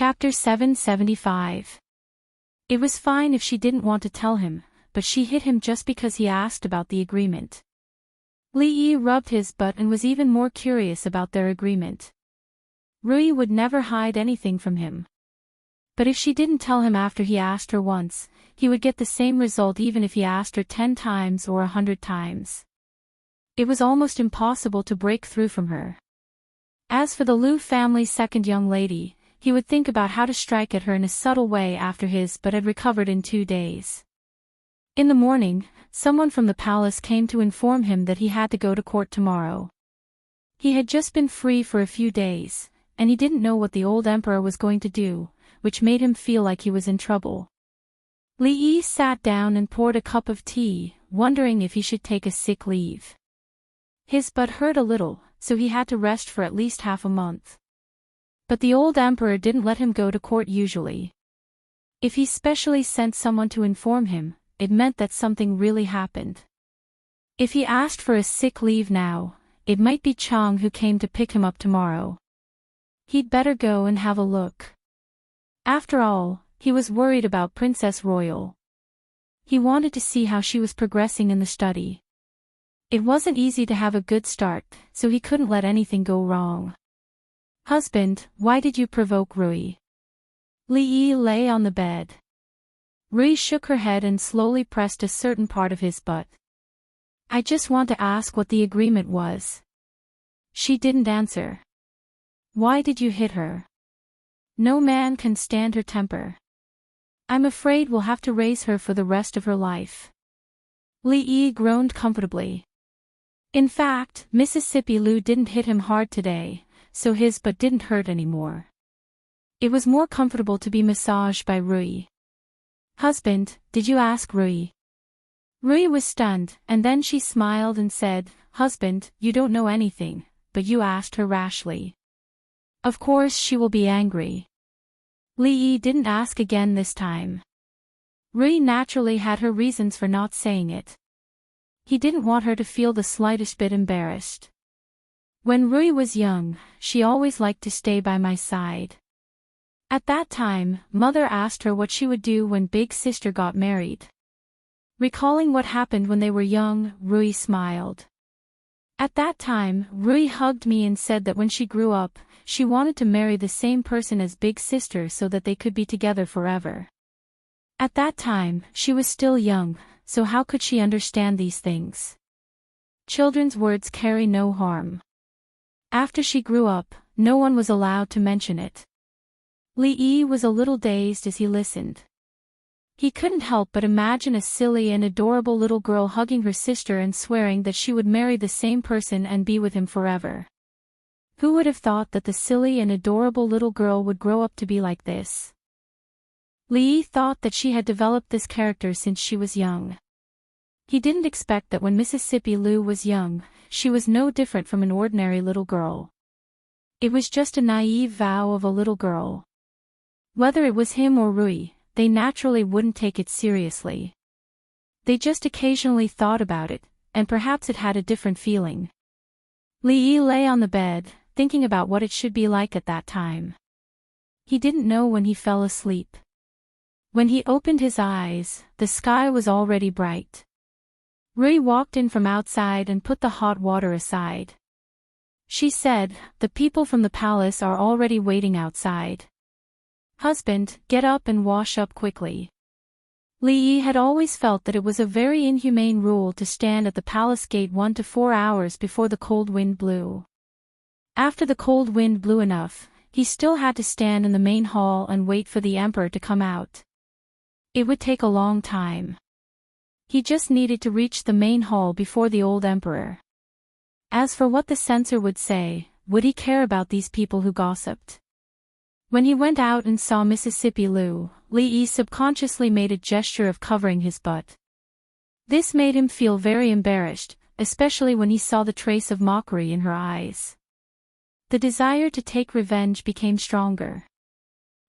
Chapter 775. It was fine if she didn't want to tell him, but she hit him just because he asked about the agreement. Li Yi rubbed his butt and was even more curious about their agreement. Rui would never hide anything from him. But if she didn't tell him after he asked her once, he would get the same result even if he asked her 10 times or 100 times. It was almost impossible to break through from her. As for the Liu family's second young lady, he would think about how to strike at her in a subtle way after his but had recovered in 2 days. In the morning, someone from the palace came to inform him that he had to go to court tomorrow. He had just been free for a few days, and he didn't know what the old emperor was going to do, which made him feel like he was in trouble. Li Yi sat down and poured a cup of tea, wondering if he should take a sick leave. His butt hurt a little, so he had to rest for at least half a month. But the old emperor didn't let him go to court usually. If he specially sent someone to inform him, it meant that something really happened. If he asked for a sick leave now, it might be Chang who came to pick him up tomorrow. He'd better go and have a look. After all, he was worried about Princess Royal. He wanted to see how she was progressing in the study. It wasn't easy to have a good start, so he couldn't let anything go wrong. "Husband, why did you provoke Rui?" Li Yi lay on the bed. Rui shook her head and slowly pressed a certain part of his butt. "I just want to ask what the agreement was." She didn't answer. "Why did you hit her?" "No man can stand her temper. I'm afraid we'll have to raise her for the rest of her life." Li Yi groaned comfortably. In fact, Mississippi Liu didn't hit him hard today, so his butt didn't hurt anymore. It was more comfortable to be massaged by Rui. "Husband, did you ask Rui?" Rui was stunned, and then she smiled and said, "Husband, you don't know anything, but you asked her rashly. Of course she will be angry." Li Yi didn't ask again this time. Rui naturally had her reasons for not saying it. He didn't want her to feel the slightest bit embarrassed. "When Rui was young, she always liked to stay by my side. At that time, mother asked her what she would do when big sister got married." Recalling what happened when they were young, Rui smiled. "At that time, Rui hugged me and said that when she grew up, she wanted to marry the same person as big sister so that they could be together forever. At that time, she was still young, so how could she understand these things? Children's words carry no harm. After she grew up, no one was allowed to mention it." Li Yi was a little dazed as he listened. He couldn't help but imagine a silly and adorable little girl hugging her sister and swearing that she would marry the same person and be with him forever. Who would have thought that the silly and adorable little girl would grow up to be like this? Li Yi thought that she had developed this character since she was young. He didn't expect that when Mississippi Liu was young, she was no different from an ordinary little girl. It was just a naive vow of a little girl. Whether it was him or Rui, they naturally wouldn't take it seriously. They just occasionally thought about it, and perhaps it had a different feeling. Li Yi lay on the bed, thinking about what it should be like at that time. He didn't know when he fell asleep. When he opened his eyes, the sky was already bright. Rui walked in from outside and put the hot water aside. She said, "The people from the palace are already waiting outside. Husband, get up and wash up quickly." Li Yi had always felt that it was a very inhumane rule to stand at the palace gate 1 to 4 hours before the cold wind blew. After the cold wind blew enough, he still had to stand in the main hall and wait for the emperor to come out. It would take a long time. He just needed to reach the main hall before the old emperor. As for what the censor would say, would he care about these people who gossiped? When he went out and saw Mississippi Liu, Li Yi subconsciously made a gesture of covering his butt. This made him feel very embarrassed, especially when he saw the trace of mockery in her eyes. The desire to take revenge became stronger.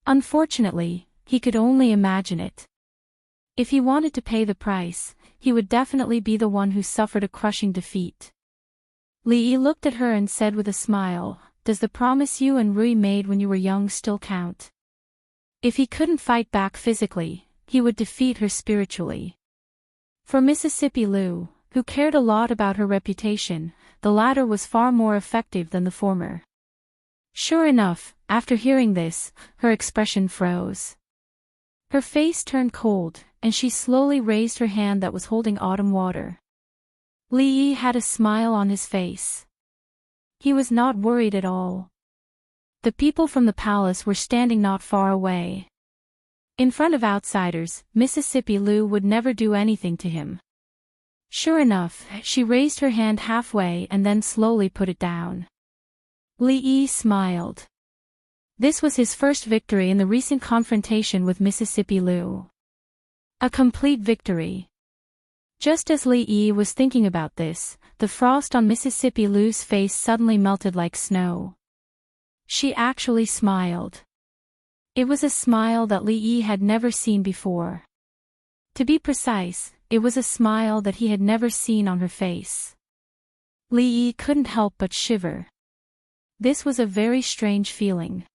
Unfortunately, he could only imagine it. If he wanted to pay the price, he would definitely be the one who suffered a crushing defeat. Li Yi looked at her and said with a smile, "Does the promise you and Rui made when you were young still count?" If he couldn't fight back physically, he would defeat her spiritually. For Mississippi Lu, who cared a lot about her reputation, the latter was far more effective than the former. Sure enough, after hearing this, her expression froze. Her face turned cold, and she slowly raised her hand that was holding autumn water. Li Yi had a smile on his face. He was not worried at all. The people from the palace were standing not far away. In front of outsiders, Mississippi Lu would never do anything to him. Sure enough, she raised her hand halfway and then slowly put it down. Li Yi smiled. This was his first victory in the recent confrontation with Mississippi Lu. A complete victory. Just as Li Yi was thinking about this, the frost on Mississippi Lu's face suddenly melted like snow. She actually smiled. It was a smile that Li Yi had never seen before. To be precise, it was a smile that he had never seen on her face. Li Yi couldn't help but shiver. This was a very strange feeling.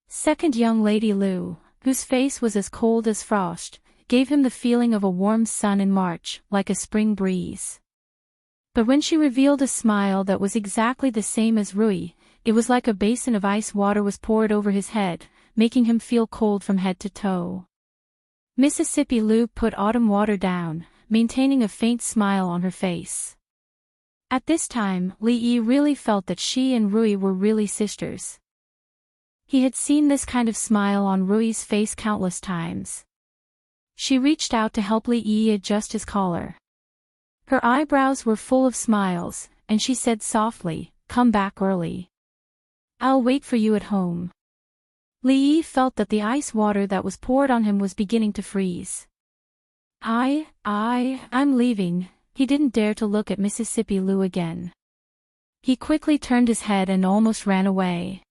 Second young lady Lu, whose face was as cold as frost, gave him the feeling of a warm sun in March, like a spring breeze. But when she revealed a smile that was exactly the same as Rui, it was like a basin of ice water was poured over his head, making him feel cold from head to toe. Mississippi Lu put autumn water down, maintaining a faint smile on her face. At this time, Li Yi really felt that she and Rui were really sisters. He had seen this kind of smile on Rui's face countless times. She reached out to help Li Yi adjust his collar. Her eyebrows were full of smiles, and she said softly, "Come back early. I'll wait for you at home." Li Yi felt that the ice water that was poured on him was beginning to freeze. I'm leaving." He didn't dare to look at Mississippi Lu again. He quickly turned his head and almost ran away.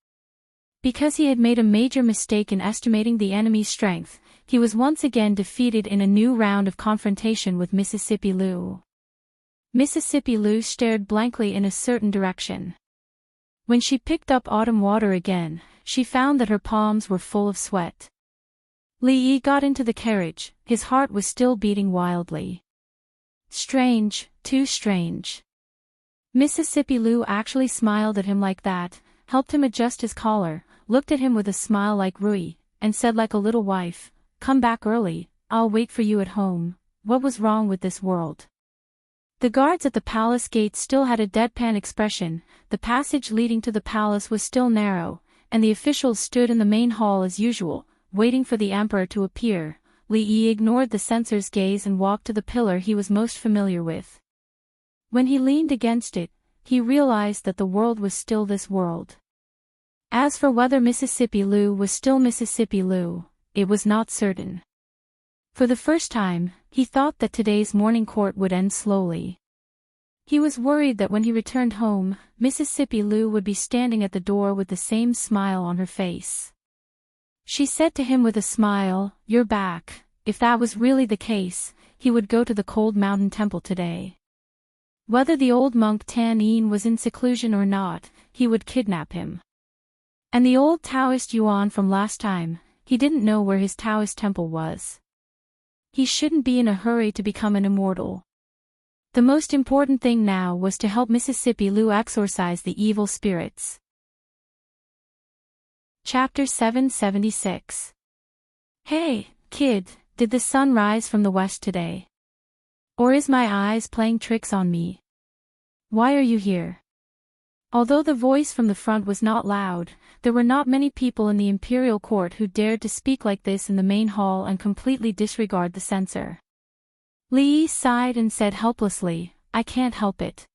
Because he had made a major mistake in estimating the enemy's strength, he was once again defeated in a new round of confrontation with Mississippi Lu. Mississippi Lu stared blankly in a certain direction. When she picked up autumn water again, she found that her palms were full of sweat. Li Yi got into the carriage, his heart was still beating wildly. Strange, too strange. Mississippi Lu actually smiled at him like that, helped him adjust his collar, looked at him with a smile like Rui, and said like a little wife, "Come back early, I'll wait for you at home." What was wrong with this world? The guards at the palace gate still had a deadpan expression, the passage leading to the palace was still narrow, and the officials stood in the main hall as usual, waiting for the emperor to appear. Li Yi ignored the censor's gaze and walked to the pillar he was most familiar with. When he leaned against it, he realized that the world was still this world. As for whether Mississippi Lu was still Mississippi Lu, it was not certain. For the first time, he thought that today's morning court would end slowly. He was worried that when he returned home, Mississippi Lu would be standing at the door with the same smile on her face. She said to him with a smile, "You're back." If that was really the case, he would go to the cold mountain temple today. Whether the old monk Tan Yin was in seclusion or not, he would kidnap him. And the old Taoist Yuan from last time, he didn't know where his Taoist temple was. He shouldn't be in a hurry to become an immortal. The most important thing now was to help Mississippi Lu exorcise the evil spirits. Chapter 776. Hey, kid, did the sun rise from the west today? Or is my eyes playing tricks on me? Why are you here? Although the voice from the front was not loud, there were not many people in the imperial court who dared to speak like this in the main hall and completely disregard the censor. Li Yi sighed and said helplessly, "I can't help it.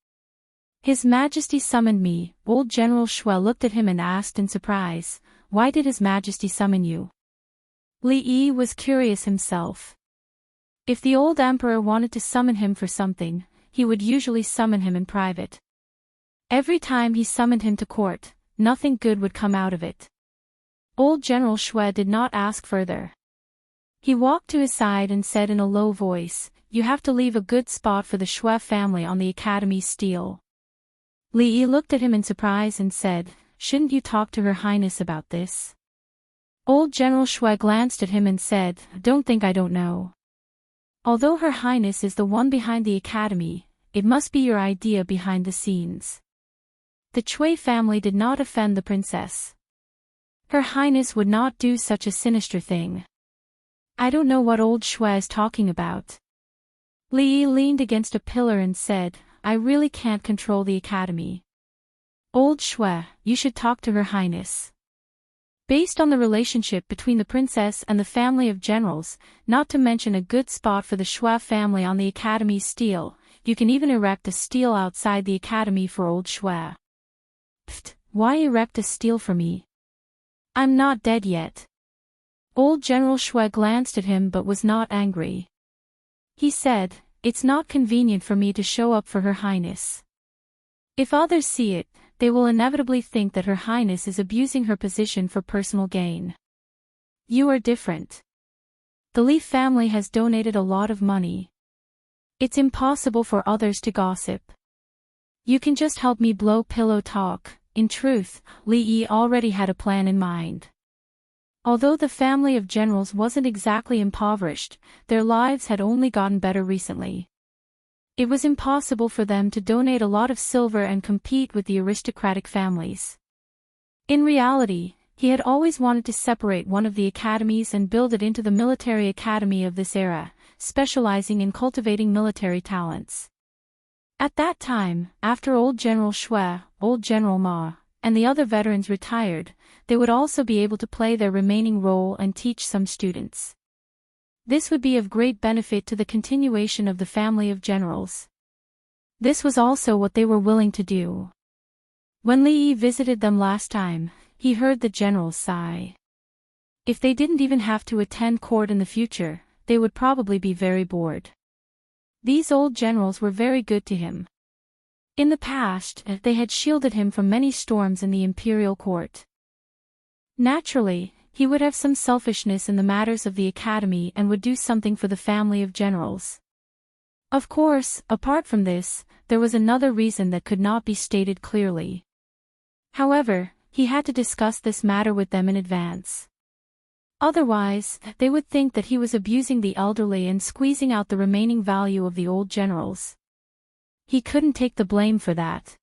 His Majesty summoned me." Old General Shui looked at him and asked in surprise, "Why did His Majesty summon you?" Li Yi was curious himself. If the old emperor wanted to summon him for something, he would usually summon him in private. Every time he summoned him to court, nothing good would come out of it. Old General Shui did not ask further. He walked to his side and said in a low voice, "You have to leave a good spot for the Shui family on the Academy's stele." Li Yi looked at him in surprise and said, "Shouldn't you talk to Her Highness about this?" Old General Shui glanced at him and said, "Don't think I don't know. Although Her Highness is the one behind the academy, it must be your idea behind the scenes." The Chui family did not offend the princess. Her Highness would not do such a sinister thing. "I don't know what old Shui is talking about." Li Yi leaned against a pillar and said, "I really can't control the academy. Old Shui, you should talk to Her Highness." Based on the relationship between the princess and the family of generals, not to mention a good spot for the Shui family on the academy's stele, you can even erect a stele outside the academy for old Shui. "Pfft, why erect a stele for me? I'm not dead yet." Old General Shui glanced at him but was not angry. He said, "It's not convenient for me to show up for Her Highness. If others see it, they will inevitably think that Her Highness is abusing her position for personal gain. You are different. The Li family has donated a lot of money. It's impossible for others to gossip. You can just help me blow pillow talk." In truth, Li Yi already had a plan in mind. Although the family of generals wasn't exactly impoverished, their lives had only gotten better recently. It was impossible for them to donate a lot of silver and compete with the aristocratic families. In reality, he had always wanted to separate one of the academies and build it into the military academy of this era, specializing in cultivating military talents. At that time, after old General Shui, old General Ma, and the other veterans retired, they would also be able to play their remaining role and teach some students. This would be of great benefit to the continuation of the family of generals. This was also what they were willing to do. When Li Yi visited them last time, he heard the generals sigh. If they didn't even have to attend court in the future, they would probably be very bored. These old generals were very good to him. In the past, they had shielded him from many storms in the imperial court. Naturally, he would have some selfishness in the matters of the academy and would do something for the family of generals. Of course, apart from this, there was another reason that could not be stated clearly. However, he had to discuss this matter with them in advance. Otherwise, they would think that he was abusing the elderly and squeezing out the remaining value of the old generals. He couldn't take the blame for that.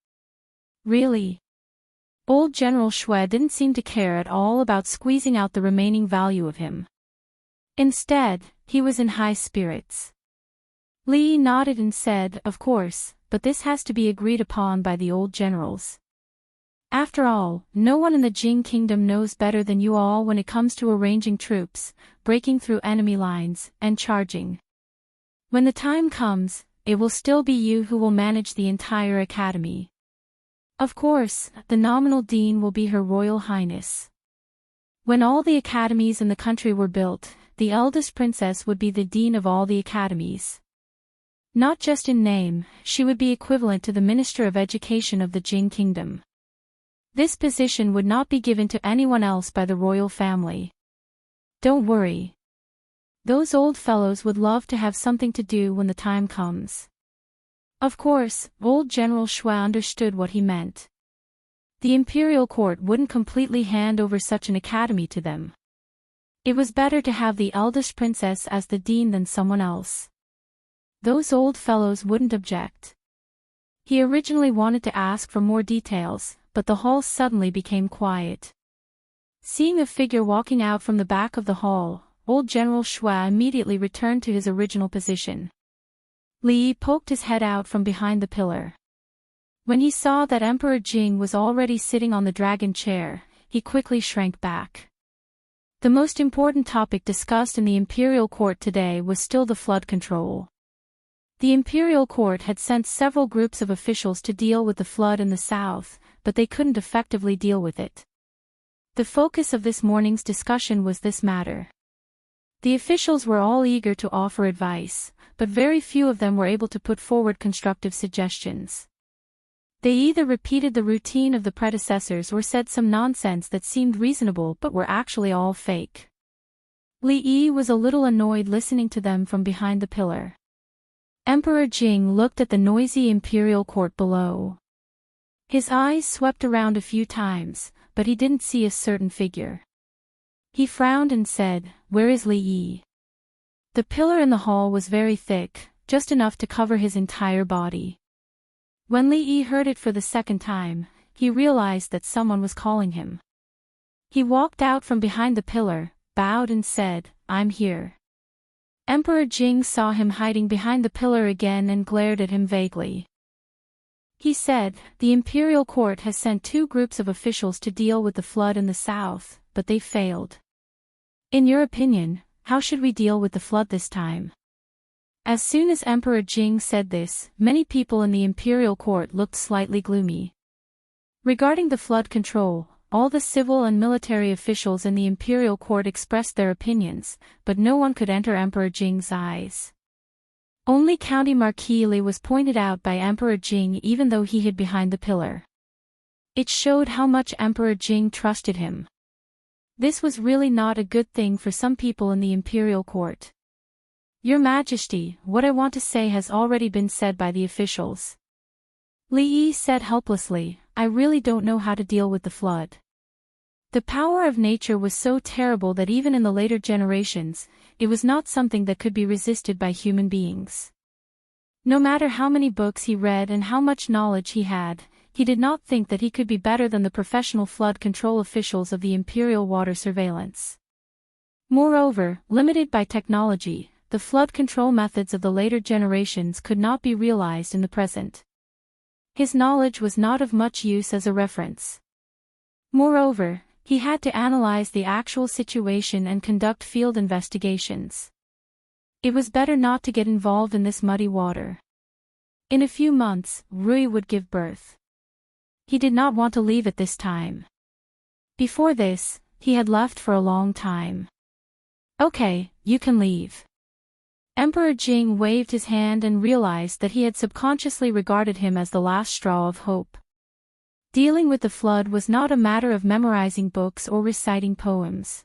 Really? Old General Shui didn't seem to care at all about squeezing out the remaining value of him. Instead, he was in high spirits. Li Yi nodded and said, "Of course, but this has to be agreed upon by the old generals. After all, no one in the Jing Kingdom knows better than you all when it comes to arranging troops, breaking through enemy lines, and charging. When the time comes, it will still be you who will manage the entire academy. Of course, the nominal dean will be Her Royal Highness. When all the academies in the country were built, the eldest princess would be the dean of all the academies. Not just in name, she would be equivalent to the Minister of Education of the Jing Kingdom. This position would not be given to anyone else by the royal family. Don't worry. Those old fellows would love to have something to do when the time comes." Of course, old General Shui understood what he meant. The imperial court wouldn't completely hand over such an academy to them. It was better to have the eldest princess as the dean than someone else. Those old fellows wouldn't object. He originally wanted to ask for more details, but the hall suddenly became quiet. Seeing a figure walking out from the back of the hall, old General Shui immediately returned to his original position. Li Yi poked his head out from behind the pillar. When he saw that Emperor Jing was already sitting on the dragon chair, he quickly shrank back. The most important topic discussed in the imperial court today was still the flood control. The imperial court had sent several groups of officials to deal with the flood in the south, but they couldn't effectively deal with it. The focus of this morning's discussion was this matter. The officials were all eager to offer advice, but very few of them were able to put forward constructive suggestions. They either repeated the routine of the predecessors or said some nonsense that seemed reasonable but were actually all fake. Li Yi was a little annoyed listening to them from behind the pillar. Emperor Jing looked at the noisy imperial court below. His eyes swept around a few times, but he didn't see a certain figure. He frowned and said, "Where is Li Yi?" The pillar in the hall was very thick, just enough to cover his entire body. When Li Yi heard it for the second time, he realized that someone was calling him. He walked out from behind the pillar, bowed and said, "I'm here." Emperor Jing saw him hiding behind the pillar again and glared at him vaguely. He said, "The imperial court has sent 2 groups of officials to deal with the flood in the south, but they failed. In your opinion, how should we deal with the flood this time?" As soon as Emperor Jing said this, many people in the imperial court looked slightly gloomy. Regarding the flood control, all the civil and military officials in the imperial court expressed their opinions, but no one could enter Emperor Jing's eyes. Only County Marquis Li was pointed out by Emperor Jing even though he hid behind the pillar. It showed how much Emperor Jing trusted him. This was really not a good thing for some people in the imperial court. "Your Majesty, what I want to say has already been said by the officials." Li Yi said helplessly, "I really don't know how to deal with the flood." The power of nature was so terrible that even in the later generations, it was not something that could be resisted by human beings. No matter how many books he read and how much knowledge he had, he did not think that he could be better than the professional flood control officials of the imperial water surveillance. Moreover, limited by technology, the flood control methods of the later generations could not be realized in the present. His knowledge was not of much use as a reference. Moreover, he had to analyze the actual situation and conduct field investigations. It was better not to get involved in this muddy water. In a few months, Rui would give birth. He did not want to leave at this time. Before this, he had left for a long time. "Okay, you can leave." Emperor Jing waved his hand and realized that he had subconsciously regarded him as the last straw of hope. Dealing with the flood was not a matter of memorizing books or reciting poems.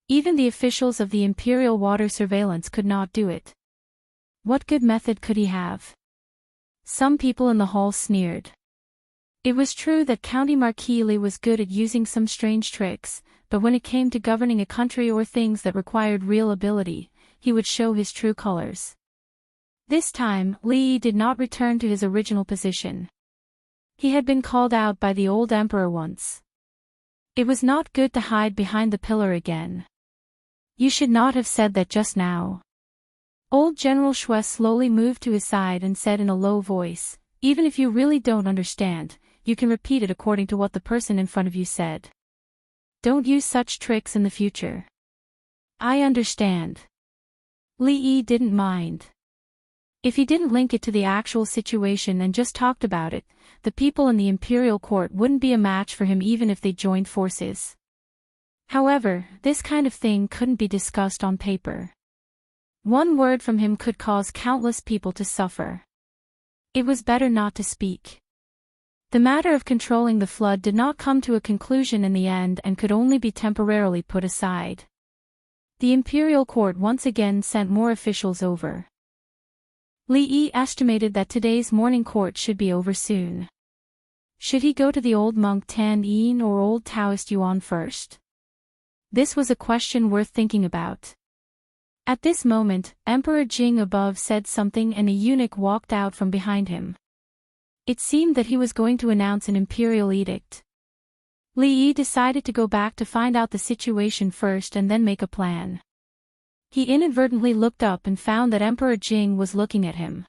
Even the officials of the imperial water surveillance could not do it. What good method could he have? Some people in the hall sneered. It was true that County Marquis Li was good at using some strange tricks, but when it came to governing a country or things that required real ability, he would show his true colors. This time, Li Yi did not return to his original position. He had been called out by the old emperor once. It was not good to hide behind the pillar again. "You should not have said that just now." Old General Shui slowly moved to his side and said in a low voice, "Even if you really don't understand, you can repeat it according to what the person in front of you said. Don't use such tricks in the future." "I understand." Li Yi didn't mind. If he didn't link it to the actual situation and just talked about it, the people in the imperial court wouldn't be a match for him even if they joined forces. However, this kind of thing couldn't be discussed on paper. One word from him could cause countless people to suffer. It was better not to speak. The matter of controlling the flood did not come to a conclusion in the end and could only be temporarily put aside. The imperial court once again sent more officials over. Li Yi estimated that today's morning court should be over soon. Should he go to the old monk Tan Yin or old Taoist Yuan first? This was a question worth thinking about. At this moment, Emperor Jing above said something and a eunuch walked out from behind him. It seemed that he was going to announce an imperial edict. Li Yi decided to go back to find out the situation first and then make a plan. He inadvertently looked up and found that Emperor Jing was looking at him.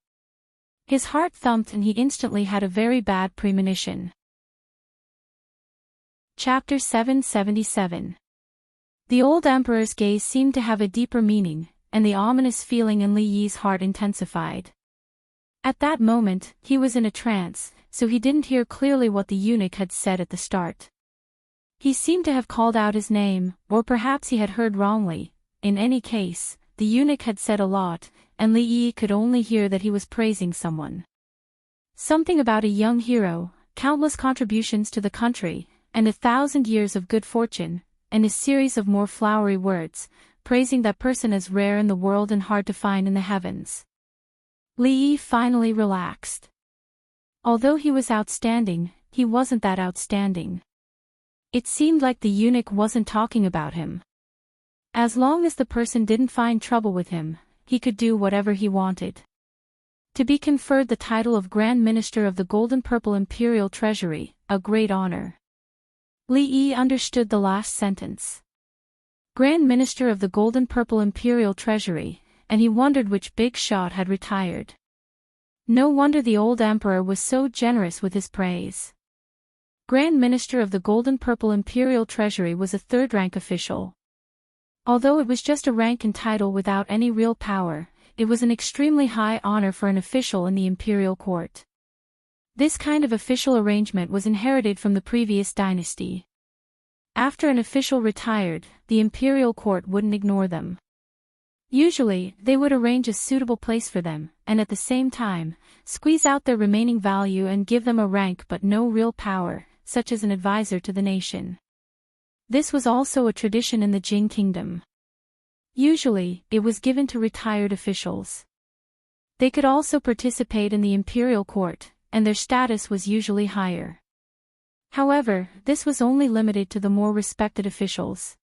His heart thumped and he instantly had a very bad premonition. Chapter 777. The old emperor's gaze seemed to have a deeper meaning, and the ominous feeling in Li Yi's heart intensified. At that moment, he was in a trance, so he didn't hear clearly what the eunuch had said at the start. He seemed to have called out his name, or perhaps he had heard wrongly. In any case, the eunuch had said a lot, and Li Yi could only hear that he was praising someone. Something about a young hero, countless contributions to the country, and 1,000 years of good fortune, and a series of more flowery words, praising that person as rare in the world and hard to find in the heavens. Li Yi finally relaxed. Although he was outstanding, he wasn't that outstanding. It seemed like the eunuch wasn't talking about him. As long as the person didn't find trouble with him, he could do whatever he wanted. To be conferred the title of Grand Minister of the Golden Purple Imperial Treasury, a great honor. Li Yi understood the last sentence. Grand Minister of the Golden Purple Imperial Treasury, and he wondered which big shot had retired. No wonder the old emperor was so generous with his praise. Grand Minister of the Golden Purple Imperial Treasury was a third-rank official. Although it was just a rank and title without any real power, it was an extremely high honor for an official in the imperial court. This kind of official arrangement was inherited from the previous dynasty. After an official retired, the imperial court wouldn't ignore them. Usually, they would arrange a suitable place for them, and at the same time, squeeze out their remaining value and give them a rank but no real power, such as an advisor to the nation. This was also a tradition in the Jing kingdom. Usually, it was given to retired officials. They could also participate in the imperial court, and their status was usually higher. However, this was only limited to the more respected officials.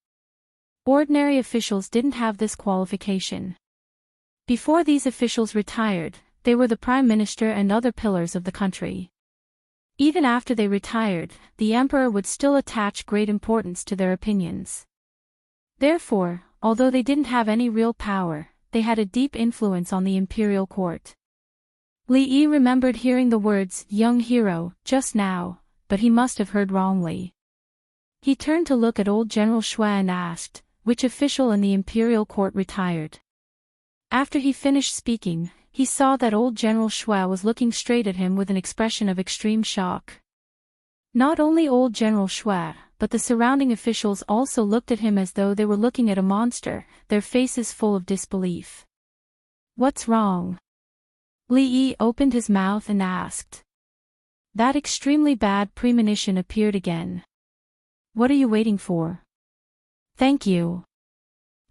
Ordinary officials didn't have this qualification. Before these officials retired, they were the prime minister and other pillars of the country. Even after they retired, the emperor would still attach great importance to their opinions. Therefore, although they didn't have any real power, they had a deep influence on the imperial court. Li Yi remembered hearing the words, "young hero," just now, but he must have heard wrongly. He turned to look at old General Shui and asked, which official in the imperial court retired. After he finished speaking, he saw that old General Shui was looking straight at him with an expression of extreme shock. Not only old General Shui, but the surrounding officials also looked at him as though they were looking at a monster, their faces full of disbelief. "What's wrong?" Li Yi opened his mouth and asked. That extremely bad premonition appeared again. "What are you waiting for?" "Thank you."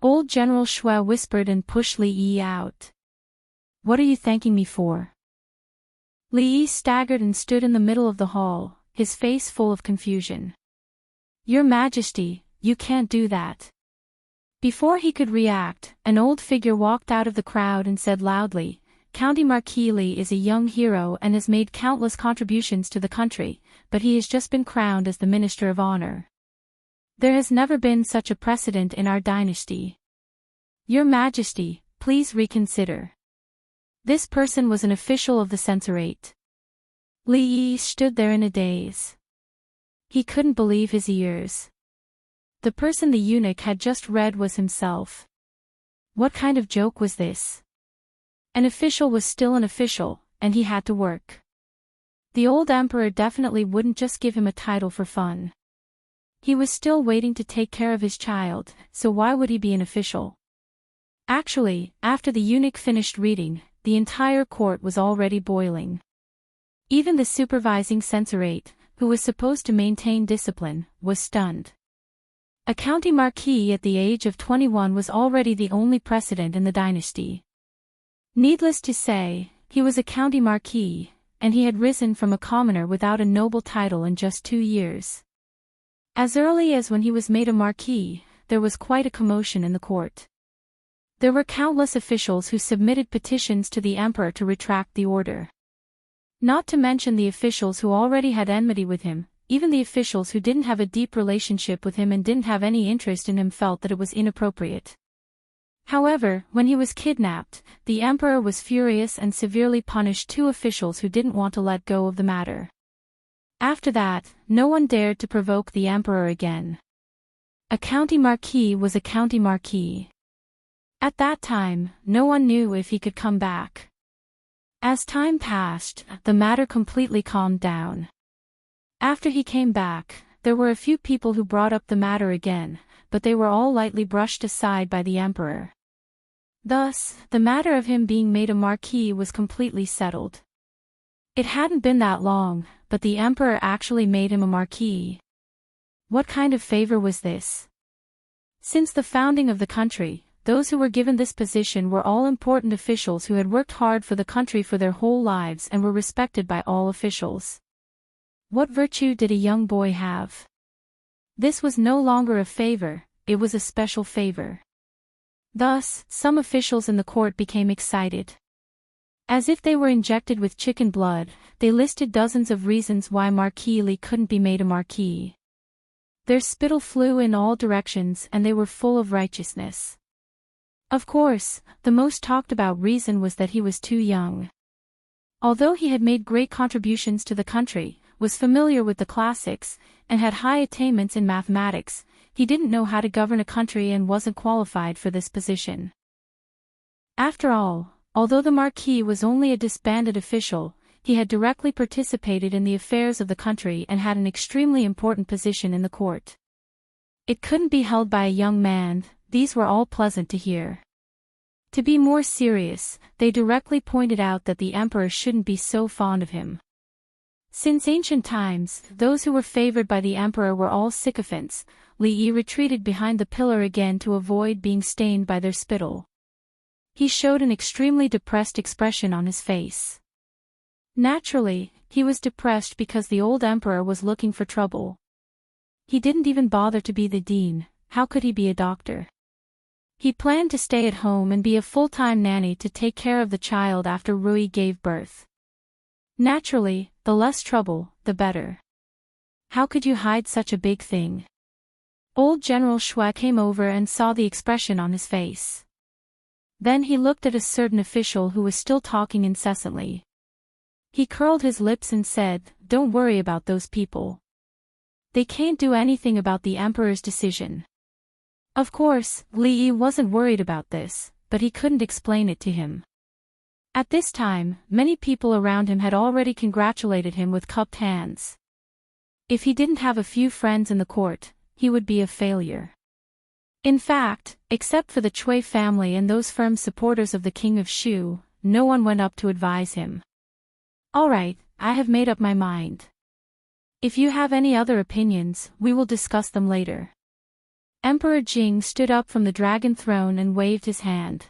Old General Shui whispered and pushed Li Yi out. "What are you thanking me for?" Li Yi staggered and stood in the middle of the hall, his face full of confusion. "Your Majesty, you can't do that." Before he could react, an old figure walked out of the crowd and said loudly, "County Marquis Li is a young hero and has made countless contributions to the country, but he has just been crowned as the Minister of Honor. There has never been such a precedent in our dynasty. Your Majesty, please reconsider." This person was an official of the censorate. Li Yi stood there in a daze. He couldn't believe his ears. The person the eunuch had just read was himself. What kind of joke was this? An official was still an official, and he had to work. The old emperor definitely wouldn't just give him a title for fun. He was still waiting to take care of his child, so why would he be an official? Actually, after the eunuch finished reading, the entire court was already boiling. Even the supervising censorate, who was supposed to maintain discipline, was stunned. A county marquis at the age of 21 was already the only precedent in the dynasty. Needless to say, he was a county marquis, and he had risen from a commoner without a noble title in just 2 years. As early as when he was made a marquis, there was quite a commotion in the court. There were countless officials who submitted petitions to the emperor to retract the order. Not to mention the officials who already had enmity with him, even the officials who didn't have a deep relationship with him and didn't have any interest in him felt that it was inappropriate. However, when he was kidnapped, the emperor was furious and severely punished 2 officials who didn't want to let go of the matter. After that, no one dared to provoke the emperor again. A county marquis was a county marquis. At that time, no one knew if he could come back. As time passed, the matter completely calmed down. After he came back, there were a few people who brought up the matter again, but they were all lightly brushed aside by the emperor. Thus, the matter of him being made a marquis was completely settled. It hadn't been that long, but the emperor actually made him a marquis. What kind of favor was this? Since the founding of the country, those who were given this position were all important officials who had worked hard for the country for their whole lives and were respected by all officials. What virtue did a young boy have? This was no longer a favor, it was a special favor. Thus, some officials in the court became excited. As if they were injected with chicken blood, they listed dozens of reasons why Marquis Li couldn't be made a marquis. Their spittle flew in all directions and they were full of righteousness. Of course, the most talked about reason was that he was too young. Although he had made great contributions to the country, was familiar with the classics, and had high attainments in mathematics, he didn't know how to govern a country and wasn't qualified for this position. After all, although the Marquis was only a disbanded official, he had directly participated in the affairs of the country and had an extremely important position in the court. It couldn't be held by a young man. These were all pleasant to hear. To be more serious, they directly pointed out that the emperor shouldn't be so fond of him. Since ancient times, those who were favored by the emperor were all sycophants. Li Yi retreated behind the pillar again to avoid being stained by their spittle. He showed an extremely depressed expression on his face. Naturally, he was depressed because the old emperor was looking for trouble. He didn't even bother to be the dean. How could he be a doctor? He planned to stay at home and be a full-time nanny to take care of the child after Rui gave birth. Naturally, the less trouble, the better. How could you hide such a big thing? Old General Shui came over and saw the expression on his face. Then he looked at a certain official who was still talking incessantly. He curled his lips and said, "Don't worry about those people. They can't do anything about the emperor's decision." Of course, Li Yi wasn't worried about this, but he couldn't explain it to him. At this time, many people around him had already congratulated him with cupped hands. If he didn't have a few friends in the court, he would be a failure. In fact, except for the Chui family and those firm supporters of the king of Shu, no one went up to advise him. "Alright, I have made up my mind. If you have any other opinions, we will discuss them later." Emperor Jing stood up from the dragon throne and waved his hand.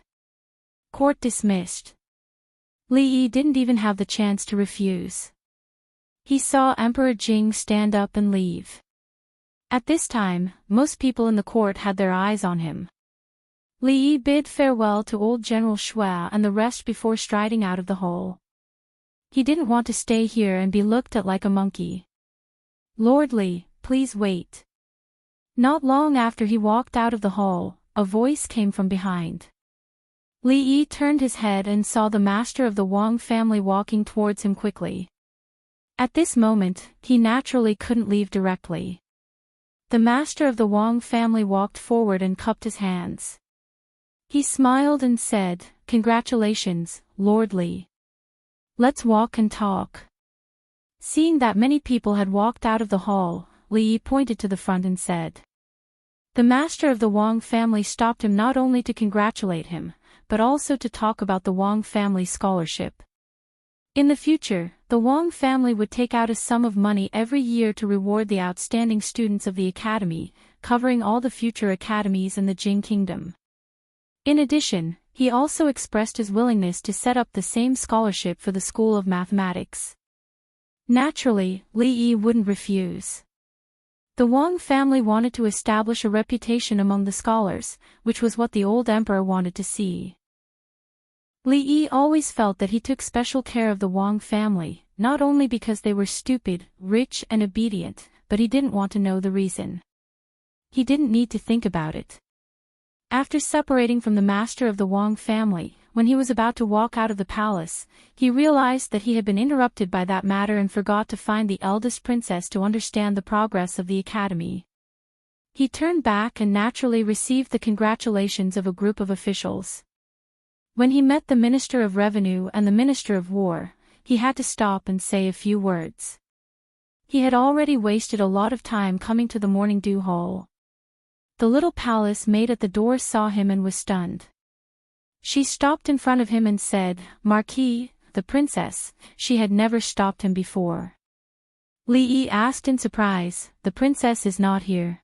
Court dismissed. Li Yi didn't even have the chance to refuse. He saw Emperor Jing stand up and leave. At this time, most people in the court had their eyes on him. Li Yi bid farewell to old General Shui and the rest before striding out of the hall. He didn't want to stay here and be looked at like a monkey. "Lord Li, please wait." Not long after he walked out of the hall, a voice came from behind. Li Yi turned his head and saw the master of the Wang family walking towards him quickly. At this moment, he naturally couldn't leave directly. The master of the Wang family walked forward and cupped his hands. He smiled and said, "Congratulations, Lord Li. Let's walk and talk." Seeing that many people had walked out of the hall, Li Yi pointed to the front and said. The master of the Wang family stopped him not only to congratulate him, but also to talk about the Wang family scholarship. In the future, the Wang family would take out a sum of money every year to reward the outstanding students of the academy, covering all the future academies in the Jing kingdom. In addition, he also expressed his willingness to set up the same scholarship for the School of Mathematics. Naturally, Li Yi wouldn't refuse. The Wang family wanted to establish a reputation among the scholars, which was what the old emperor wanted to see. Li Yi always felt that he took special care of the Wang family, not only because they were stupid, rich and obedient, but he didn't want to know the reason. He didn't need to think about it. After separating from the master of the Wang family, when he was about to walk out of the palace, he realized that he had been interrupted by that matter and forgot to find the eldest princess to understand the progress of the academy. He turned back and naturally received the congratulations of a group of officials. When he met the Minister of Revenue and the Minister of War, he had to stop and say a few words. He had already wasted a lot of time coming to the morning dew hall. The little palace maid at the door saw him and was stunned. She stopped in front of him and said, "Marquis, the princess." She had never stopped him before. Li Yi asked in surprise, "The princess is not here."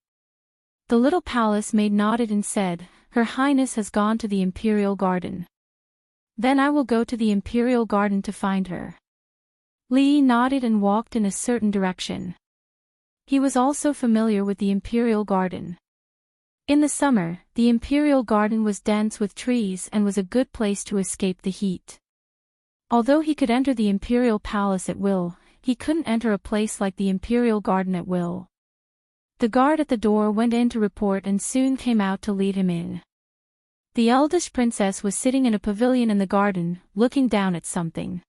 The little palace maid nodded and said, "Her Highness has gone to the imperial garden." "Then I will go to the imperial garden to find her." Li Yi nodded and walked in a certain direction. He was also familiar with the imperial garden. In the summer, the imperial garden was dense with trees and was a good place to escape the heat. Although he could enter the imperial palace at will, he couldn't enter a place like the imperial garden at will. The guard at the door went in to report and soon came out to lead him in. The eldest princess was sitting in a pavilion in the garden, looking down at something.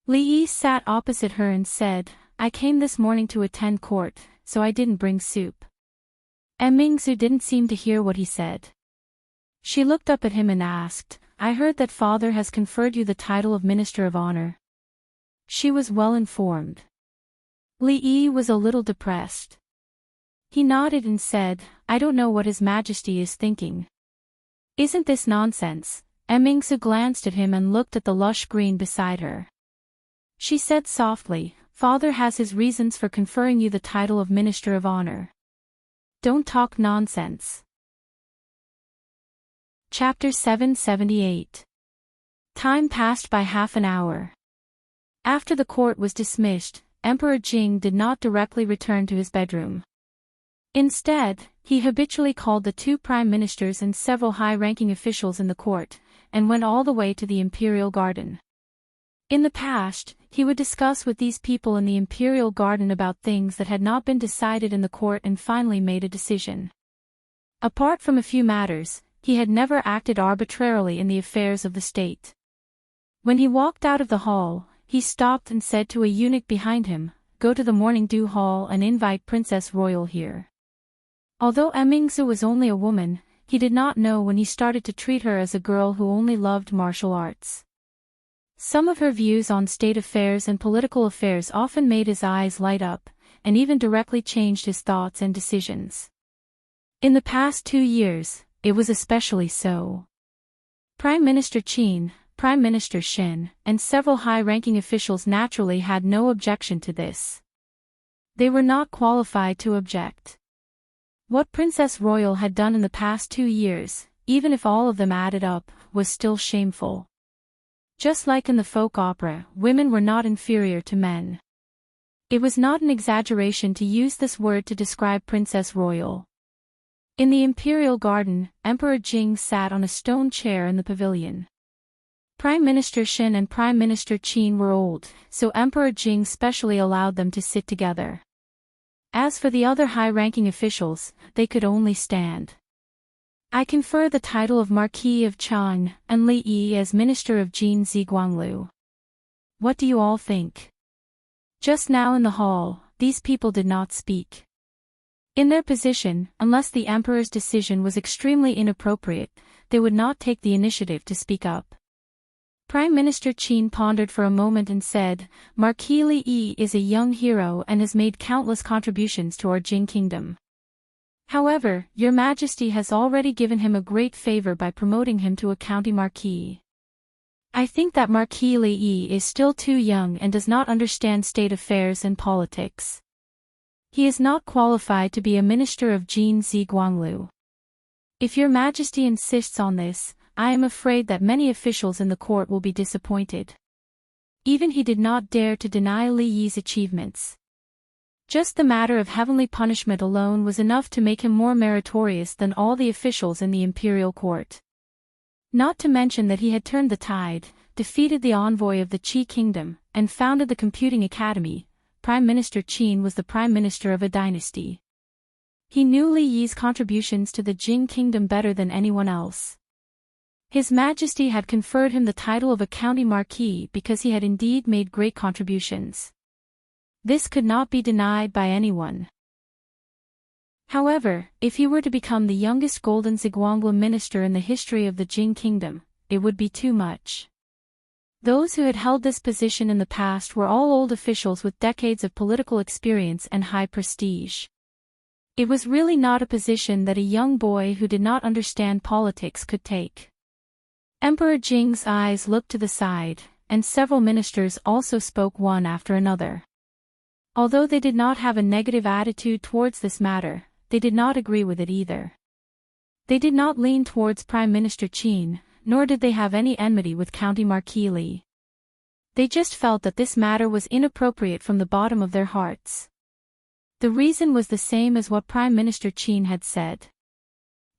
Li Yi sat opposite her and said, "I came this morning to attend court, so I didn't bring soup." Mingzu didn't seem to hear what he said. She looked up at him and asked, "I heard that father has conferred you the title of Minister of Honor." She was well informed. Li Yi was a little depressed. He nodded and said, "I don't know what His Majesty is thinking." "Isn't this nonsense?" Mingzu glanced at him and looked at the lush green beside her. She said softly, "Father has his reasons for conferring you the title of Minister of Honor. Don't talk nonsense." Chapter 778. Time passed by half an hour. After the court was dismissed, Emperor Jing did not directly return to his bedroom. Instead, he habitually called the two prime ministers and several high-ranking officials in the court, and went all the way to the imperial garden. In the past, he would discuss with these people in the imperial garden about things that had not been decided in the court and finally made a decision. Apart from a few matters, he had never acted arbitrarily in the affairs of the state. When he walked out of the hall, he stopped and said to a eunuch behind him, "Go to the morning dew hall and invite Princess Royal here." Although Mingzu was only a woman, he did not know when he started to treat her as a girl who only loved martial arts. Some of her views on state affairs and political affairs often made his eyes light up, and even directly changed his thoughts and decisions. In the past 2 years, it was especially so. Prime Minister Qin, Prime Minister Shen, and several high-ranking officials naturally had no objection to this. They were not qualified to object. What Princess Royal had done in the past 2 years, even if all of them added up, was still shameful. Just like in the folk opera, women were not inferior to men. It was not an exaggeration to use this word to describe Princess Royal. In the imperial garden, Emperor Jing sat on a stone chair in the pavilion. Prime Minister Shen and Prime Minister Qin were old, so Emperor Jing specially allowed them to sit together. As for the other high-ranking officials, they could only stand. "I confer the title of Marquis of Chang and Li Yi as Minister of Jin Ziguanglu. What do you all think?" Just now in the hall, these people did not speak. In their position, unless the emperor's decision was extremely inappropriate, they would not take the initiative to speak up. Prime Minister Qin pondered for a moment and said, "Marquis Li Yi is a young hero and has made countless contributions to our Jing kingdom. However, Your Majesty has already given him a great favor by promoting him to a county marquis. I think that Marquis Li Yi is still too young and does not understand state affairs and politics. He is not qualified to be a minister of Jin Ziguanglu. If Your Majesty insists on this, I am afraid that many officials in the court will be disappointed." Even he did not dare to deny Li Yi's achievements. Just the matter of heavenly punishment alone was enough to make him more meritorious than all the officials in the imperial court. Not to mention that he had turned the tide, defeated the envoy of the Qi kingdom, and founded the computing academy. Prime Minister Qin was the prime minister of a dynasty. He knew Li Yi's contributions to the Jing kingdom better than anyone else. His Majesty had conferred him the title of a county marquis because he had indeed made great contributions. This could not be denied by anyone. However, if he were to become the youngest Golden Ziguanglu minister in the history of the Jing kingdom, it would be too much. Those who had held this position in the past were all old officials with decades of political experience and high prestige. It was really not a position that a young boy who did not understand politics could take. Emperor Jing's eyes looked to the side, and several ministers also spoke one after another. Although they did not have a negative attitude towards this matter, they did not agree with it either. They did not lean towards Prime Minister Qin, nor did they have any enmity with County Marquis Li. They just felt that this matter was inappropriate from the bottom of their hearts. The reason was the same as what Prime Minister Qin had said.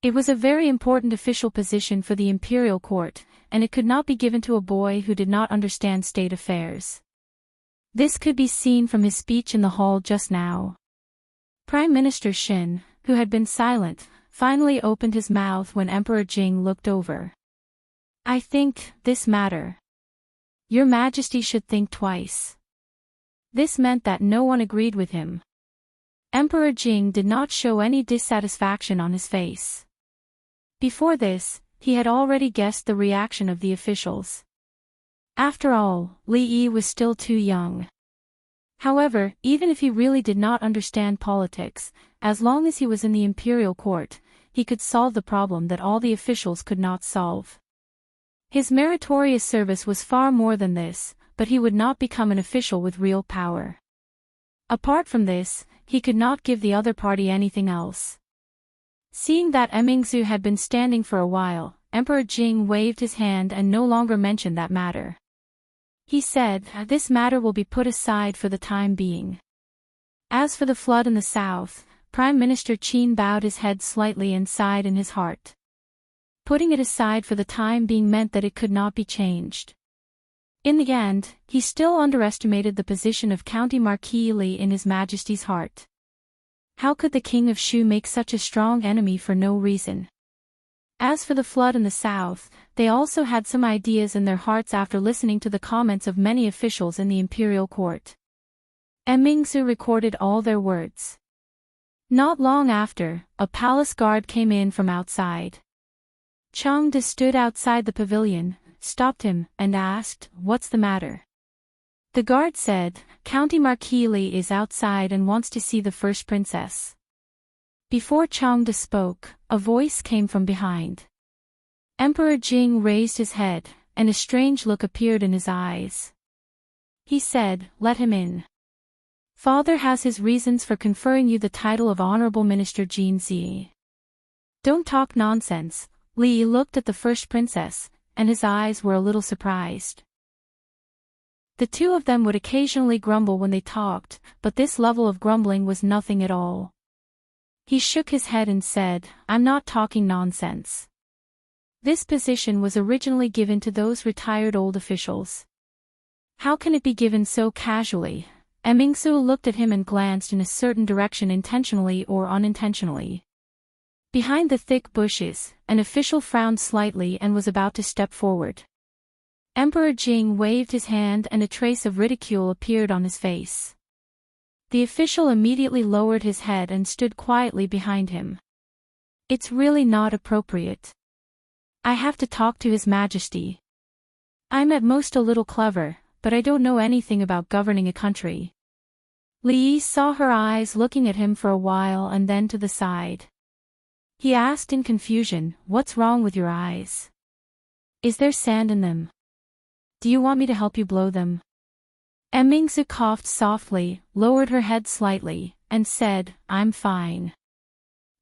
It was a very important official position for the imperial court, and it could not be given to a boy who did not understand state affairs. This could be seen from his speech in the hall just now. Prime Minister Xin, who had been silent, finally opened his mouth when Emperor Jing looked over. "I think, this matter. Your Majesty should think twice." This meant that no one agreed with him. Emperor Jing did not show any dissatisfaction on his face. Before this, he had already guessed the reaction of the officials. After all, Li Yi was still too young. However, even if he really did not understand politics, as long as he was in the imperial court, he could solve the problem that all the officials could not solve. His meritorious service was far more than this, but he would not become an official with real power. Apart from this, he could not give the other party anything else. Seeing that Emingzu had been standing for a while, Emperor Jing waved his hand and no longer mentioned that matter. He said, "This matter will be put aside for the time being." As for the flood in the south, Prime Minister Qin bowed his head slightly and sighed in his heart. Putting it aside for the time being meant that it could not be changed. In the end, he still underestimated the position of County Marquis Li in His Majesty's heart. How could the King of Shu make such a strong enemy for no reason? As for the flood in the south, they also had some ideas in their hearts after listening to the comments of many officials in the imperial court. Emingzu recorded all their words. Not long after, a palace guard came in from outside. Chengde stood outside the pavilion, stopped him, and asked, "What's the matter?" The guard said, "County Marquis Li is outside and wants to see the first princess." Before Chengde spoke, a voice came from behind. Emperor Jing raised his head, and a strange look appeared in his eyes. He said, "Let him in. Father has his reasons for conferring you the title of Honorable Minister Jin Zi." "Don't talk nonsense." Li looked at the first princess, and his eyes were a little surprised. The two of them would occasionally grumble when they talked, but this level of grumbling was nothing at all. He shook his head and said, "I'm not talking nonsense. This position was originally given to those retired old officials. How can it be given so casually?" Emingsu looked at him and glanced in a certain direction intentionally or unintentionally. Behind the thick bushes, an official frowned slightly and was about to step forward. Emperor Jing waved his hand and a trace of ridicule appeared on his face. The official immediately lowered his head and stood quietly behind him. "It's really not appropriate. I have to talk to His Majesty. I'm at most a little clever, but I don't know anything about governing a country." Li Yi saw her eyes looking at him for a while and then to the side. He asked in confusion, "What's wrong with your eyes? Is there sand in them? Do you want me to help you blow them?" Emingsu coughed softly, lowered her head slightly, and said, "I'm fine."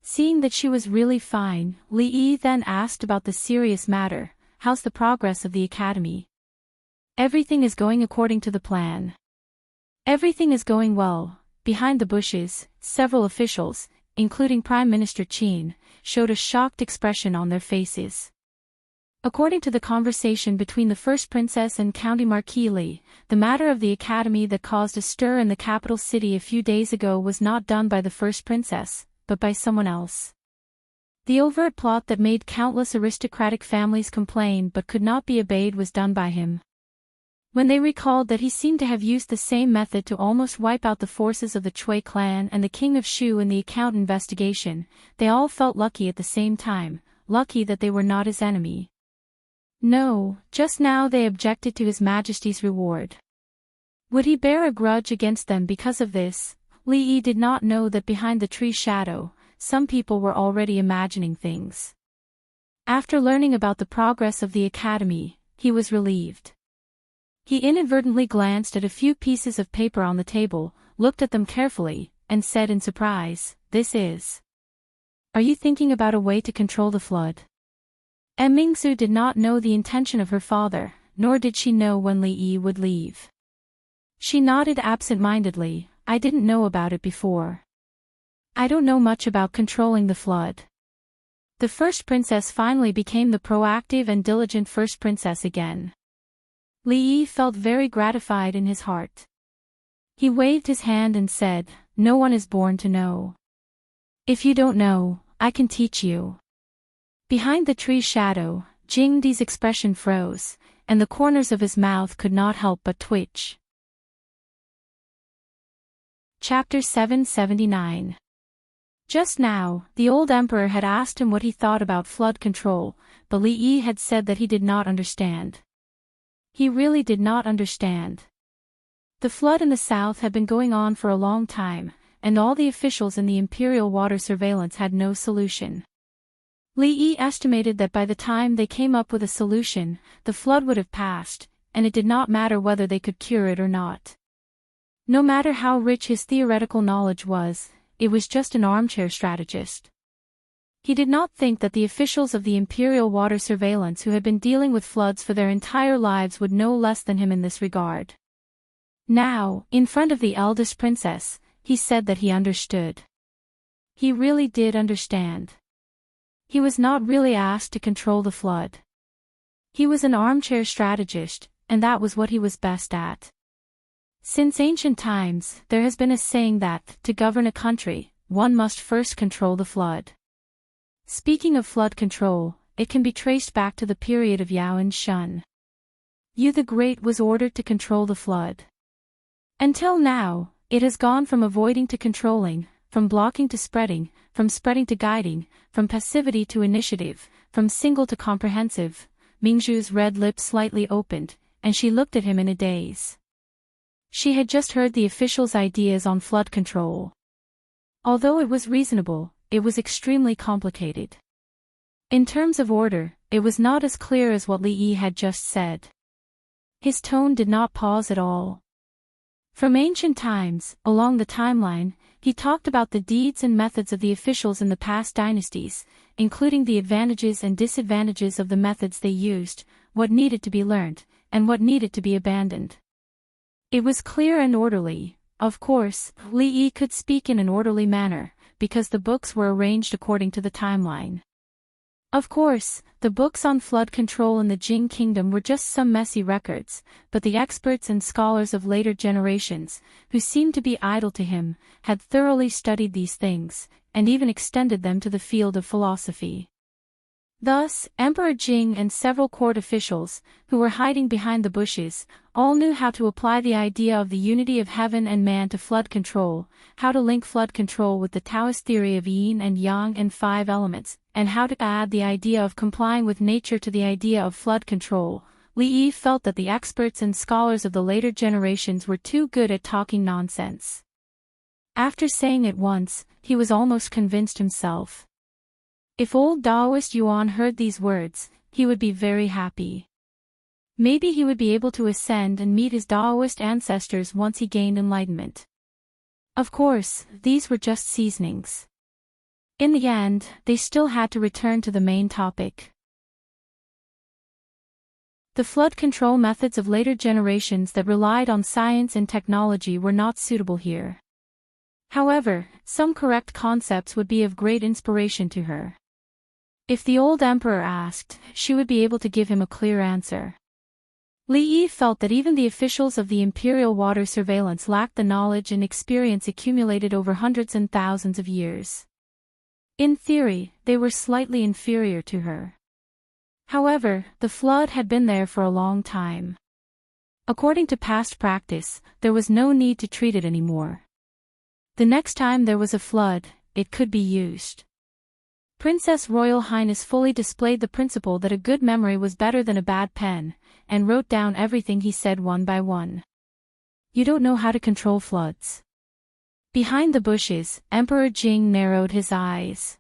Seeing that she was really fine, Li Yi then asked about the serious matter, "How's the progress of the academy?" "Everything is going according to the plan." "Everything is going well." Behind the bushes, several officials, including Prime Minister Qin, showed a shocked expression on their faces. According to the conversation between the first princess and County Marquis Li, the matter of the academy that caused a stir in the capital city a few days ago was not done by the first princess, but by someone else. The overt plot that made countless aristocratic families complain but could not be obeyed was done by him. When they recalled that he seemed to have used the same method to almost wipe out the forces of the Chui clan and the King of Shu in the account investigation, they all felt lucky at the same time, lucky that they were not his enemy. No, just now they objected to His Majesty's reward. Would he bear a grudge against them because of this? Li Yi did not know that behind the tree's shadow, some people were already imagining things. After learning about the progress of the academy, he was relieved. He inadvertently glanced at a few pieces of paper on the table, looked at them carefully, and said in surprise, "This is... Are you thinking about a way to control the flood?" Emingsu did not know the intention of her father, nor did she know when Li Yi would leave. She nodded absent-mindedly, "I didn't know about it before." I don't know much about controlling the flood. The first princess finally became the proactive and diligent first princess again. Li Yi felt very gratified in his heart. He waved his hand and said, "No one is born to know. If you don't know, I can teach you." Behind the tree's shadow, Jing Di's expression froze, and the corners of his mouth could not help but twitch. Chapter 779. Just now, the old emperor had asked him what he thought about flood control, but Li Yi had said that he did not understand. He really did not understand. The flood in the south had been going on for a long time, and all the officials in the imperial water surveillance had no solution. Li Yi estimated that by the time they came up with a solution, the flood would have passed, and it did not matter whether they could cure it or not. No matter how rich his theoretical knowledge was, it was just an armchair strategist. He did not think that the officials of the imperial water surveillance who had been dealing with floods for their entire lives would know less than him in this regard. Now, in front of the eldest princess, he said that he understood. He really did understand. He was not really asked to control the flood. He was an armchair strategist, and that was what he was best at. Since ancient times, there has been a saying that, to govern a country, one must first control the flood. Speaking of flood control, it can be traced back to the period of Yaoan Shun. Yu the Great was ordered to control the flood. Until now, it has gone from avoiding to controlling, from blocking to spreading, from spreading to guiding, from passivity to initiative, from single to comprehensive. Mingzhu's red lips slightly opened, and she looked at him in a daze. She had just heard the officials' ideas on flood control. Although it was reasonable, it was extremely complicated. In terms of order, it was not as clear as what Li Yi had just said. His tone did not pause at all. From ancient times, along the timeline, he talked about the deeds and methods of the officials in the past dynasties, including the advantages and disadvantages of the methods they used, what needed to be learned, and what needed to be abandoned. It was clear and orderly. Of course, Li Yi could speak in an orderly manner, because the books were arranged according to the timeline. Of course, the books on flood control in the Jing Kingdom were just some messy records, but the experts and scholars of later generations, who seemed to be idle to him, had thoroughly studied these things, and even extended them to the field of philosophy. Thus, Emperor Jing and several court officials, who were hiding behind the bushes, all knew how to apply the idea of the unity of heaven and man to flood control, how to link flood control with the Taoist theory of yin and yang and 5 elements, and how to add the idea of complying with nature to the idea of flood control. Li Yi felt that the experts and scholars of the later generations were too good at talking nonsense. After saying it once, he was almost convinced himself. If old Taoist Yuan heard these words, he would be very happy. Maybe he would be able to ascend and meet his Taoist ancestors once he gained enlightenment. Of course, these were just seasonings. In the end, they still had to return to the main topic. The flood control methods of later generations that relied on science and technology were not suitable here. However, some correct concepts would be of great inspiration to her. If the old emperor asked, she would be able to give him a clear answer. Li Yi felt that even the officials of the imperial water surveillance lacked the knowledge and experience accumulated over hundreds and thousands of years. In theory, they were slightly inferior to her. However, the flood had been there for a long time. According to past practice, there was no need to treat it anymore. The next time there was a flood, it could be used. Princess Royal Highness fully displayed the principle that a good memory was better than a bad pen, and wrote down everything he said one by one. You don't know how to control floods. Behind the bushes, Emperor Jing narrowed his eyes.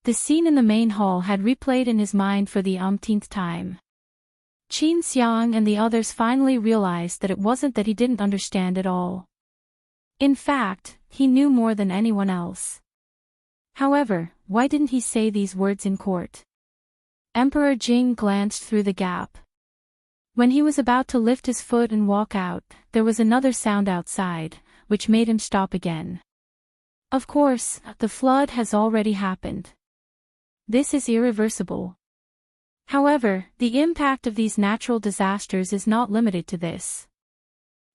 The scene in the main hall had replayed in his mind for the umpteenth time. Qin Xiang and the others finally realized that it wasn't that he didn't understand at all. In fact, he knew more than anyone else. However, why didn't he say these words in court? Emperor Jing glanced through the gap. When he was about to lift his foot and walk out, there was another sound outside, which made him stop again. Of course, the flood has already happened. This is irreversible. However, the impact of these natural disasters is not limited to this.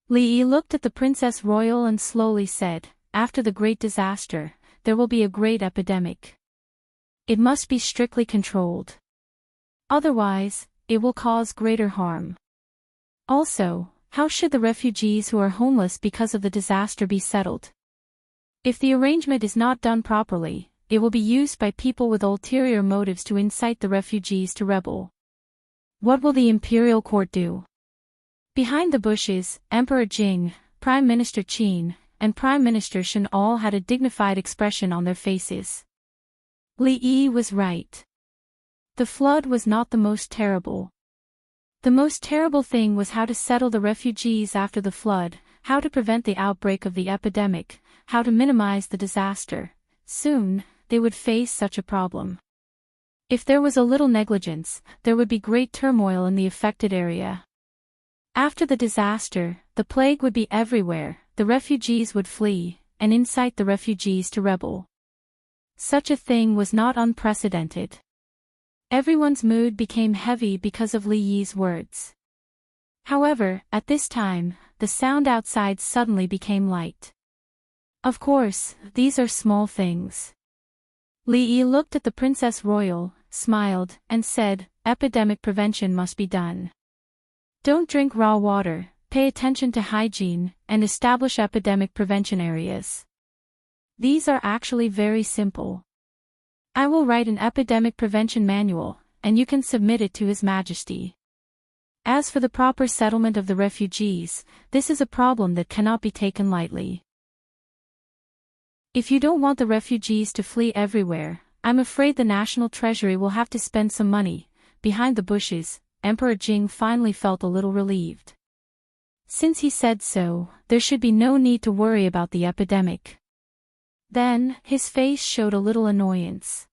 Li Yi looked at the Princess Royal and slowly said, "After the great disaster, there will be a great epidemic. It must be strictly controlled. Otherwise, it will cause greater harm. Also, how should the refugees who are homeless because of the disaster be settled? If the arrangement is not done properly, it will be used by people with ulterior motives to incite the refugees to rebel. What will the imperial court do?" Behind the bushes, Emperor Jing, Prime Minister Qin, and Prime Minister Shen all had a dignified expression on their faces. Li Yi was right. The flood was not the most terrible. The most terrible thing was how to settle the refugees after the flood, how to prevent the outbreak of the epidemic, how to minimize the disaster. Soon, they would face such a problem. If there was a little negligence, there would be great turmoil in the affected area. After the disaster, the plague would be everywhere, the refugees would flee, and incite the refugees to rebel. Such a thing was not unprecedented. Everyone's mood became heavy because of Li Yi's words. However, at this time, the sound outside suddenly became light. Of course, these are small things. Li Yi looked at the Princess Royal, smiled, and said, "Epidemic prevention must be done. Don't drink raw water, pay attention to hygiene, and establish epidemic prevention areas. These are actually very simple. I will write an epidemic prevention manual, and you can submit it to His Majesty. As for the proper settlement of the refugees, this is a problem that cannot be taken lightly. If you don't want the refugees to flee everywhere, I'm afraid the national treasury will have to spend some money." Behind the bushes, Emperor Jing finally felt a little relieved. Since he said so, there should be no need to worry about the epidemic. Then, his face showed a little annoyance.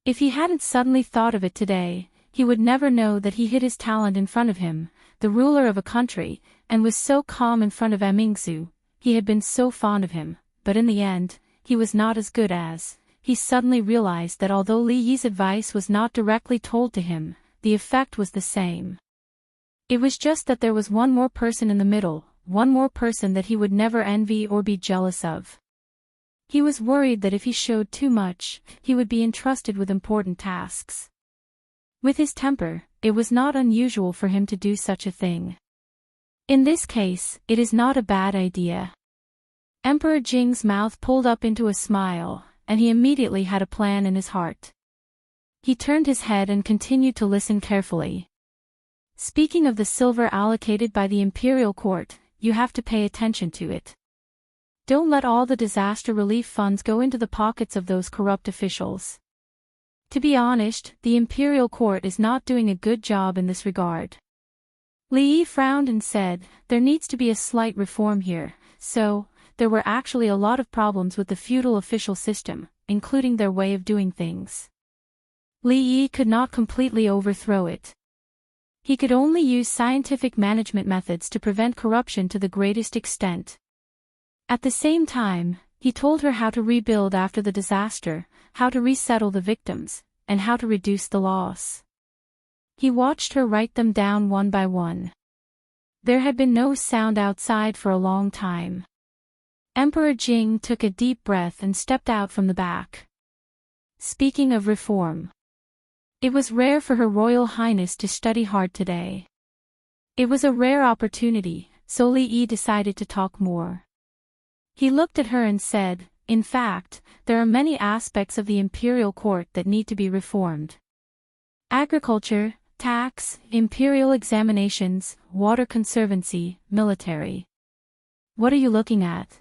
If he hadn't suddenly thought of it today, he would never know that he hid his talent in front of him, the ruler of a country, and was so calm in front of Mingzu. He had been so fond of him, but in the end, he was not as good as. He suddenly realized that although Li Yi's advice was not directly told to him, the effect was the same. It was just that there was one more person in the middle, one more person that he would never envy or be jealous of. He was worried that if he showed too much, he would be entrusted with important tasks. With his temper, it was not unusual for him to do such a thing. In this case, it is not a bad idea. Emperor Jing's mouth pulled up into a smile, and he immediately had a plan in his heart. He turned his head and continued to listen carefully. "Speaking of the silver allocated by the imperial court, you have to pay attention to it. Don't let all the disaster relief funds go into the pockets of those corrupt officials. To be honest, the imperial court is not doing a good job in this regard." Li Yi frowned and said, "There needs to be a slight reform here." So, there were actually a lot of problems with the feudal official system, including their way of doing things. Li Yi could not completely overthrow it. He could only use scientific management methods to prevent corruption to the greatest extent. At the same time, he told her how to rebuild after the disaster, how to resettle the victims, and how to reduce the loss. He watched her write them down one by one. There had been no sound outside for a long time. Emperor Jing took a deep breath and stepped out from the back. Speaking of reform. It was rare for Her Royal Highness to study hard today. It was a rare opportunity, so Li Yi decided to talk more. He looked at her and said, "In fact, there are many aspects of the imperial court that need to be reformed. Agriculture, tax, imperial examinations, water conservancy, military." "What are you looking at?"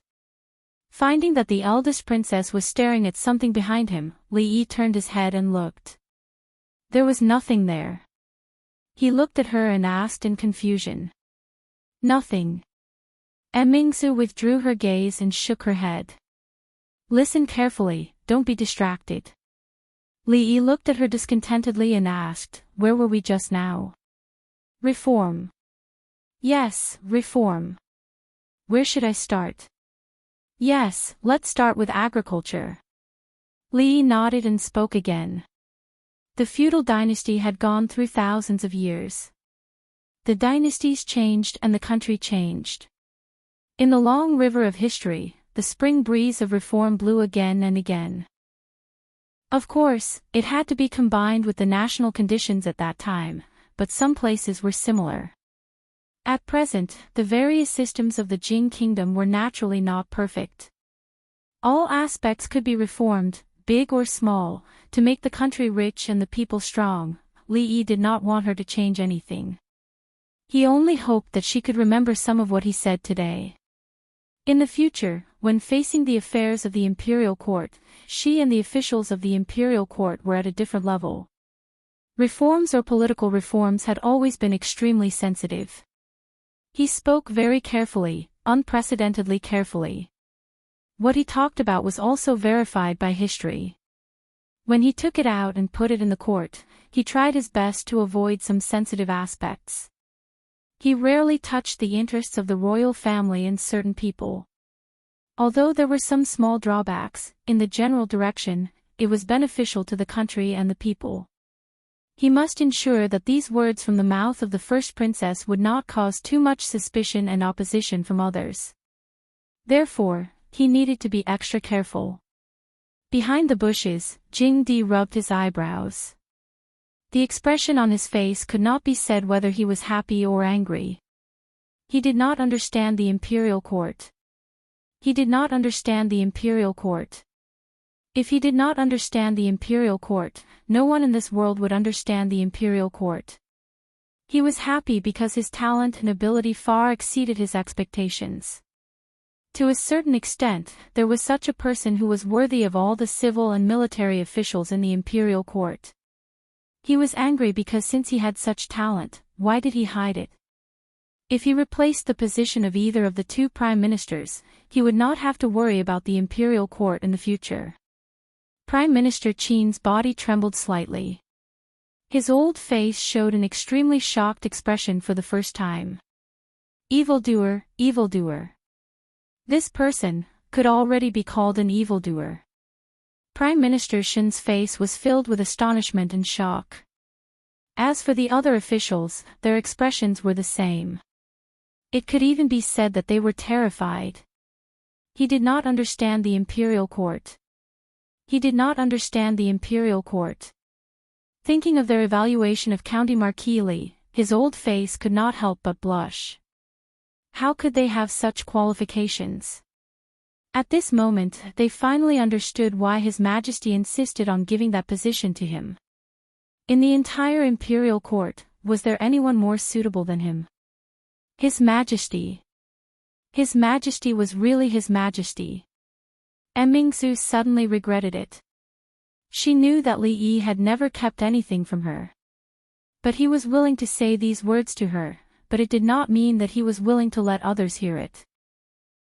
Finding that the eldest princess was staring at something behind him, Li Yi turned his head and looked. There was nothing there. He looked at her and asked in confusion. "Nothing." Mingzu withdrew her gaze and shook her head. "Listen carefully, don't be distracted." Li Yi looked at her discontentedly and asked, "Where were we just now?" "Reform." "Yes, reform. Where should I start?" Yes, let's start with agriculture. Li nodded and spoke again. The feudal dynasty had gone through thousands of years. The dynasties changed and the country changed. In the long river of history, the spring breeze of reform blew again and again. Of course, it had to be combined with the national conditions at that time, but some places were similar. At present, the various systems of the Jing kingdom were naturally not perfect. All aspects could be reformed, big or small, to make the country rich and the people strong. Li Yi did not want her to change anything. He only hoped that she could remember some of what he said today. In the future, when facing the affairs of the imperial court, she and the officials of the imperial court were at a different level. Reforms or political reforms had always been extremely sensitive. He spoke very carefully, unprecedentedly carefully. What he talked about was also verified by history. When he took it out and put it in the court, he tried his best to avoid some sensitive aspects. He rarely touched the interests of the royal family and certain people. Although there were some small drawbacks, in the general direction, it was beneficial to the country and the people. He must ensure that these words from the mouth of the first princess would not cause too much suspicion and opposition from others. Therefore, he needed to be extra careful. Behind the bushes, Jing Di rubbed his eyebrows. The expression on his face could not be said whether he was happy or angry. He did not understand the imperial court. He did not understand the imperial court. If he did not understand the imperial court, no one in this world would understand the imperial court. He was happy because his talent and ability far exceeded his expectations. To a certain extent, there was such a person who was worthy of all the civil and military officials in the imperial court. He was angry because since he had such talent, why did he hide it? If he replaced the position of either of the two prime ministers, he would not have to worry about the imperial court in the future. Prime Minister Qin's body trembled slightly. His old face showed an extremely shocked expression for the first time. Evildoer, evildoer. This person could already be called an evildoer. Prime Minister Shen's face was filled with astonishment and shock. As for the other officials, their expressions were the same. It could even be said that they were terrified. He did not understand the imperial court. He did not understand the imperial court. Thinking of their evaluation of County Marquis Li, his old face could not help but blush. How could they have such qualifications? At this moment, they finally understood why His Majesty insisted on giving that position to him. In the entire imperial court, was there anyone more suitable than him? His Majesty. His Majesty was really His Majesty. Mingzu suddenly regretted it. She knew that Li Yi had never kept anything from her. But he was willing to say these words to her, but it did not mean that he was willing to let others hear it.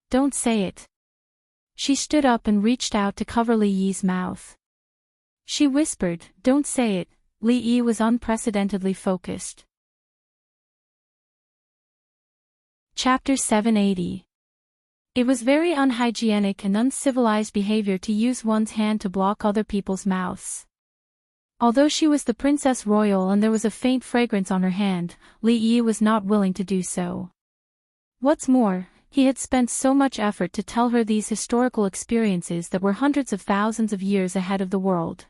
Don't say it. She stood up and reached out to cover Li Yi's mouth. She whispered, "Don't say it." Li Yi was unprecedentedly focused. Chapter 780. It was very unhygienic and uncivilized behavior to use one's hand to block other people's mouths. Although she was the Princess Royal and there was a faint fragrance on her hand, Li Yi was not willing to do so. What's more, he had spent so much effort to tell her these historical experiences that were hundreds of thousands of years ahead of the world.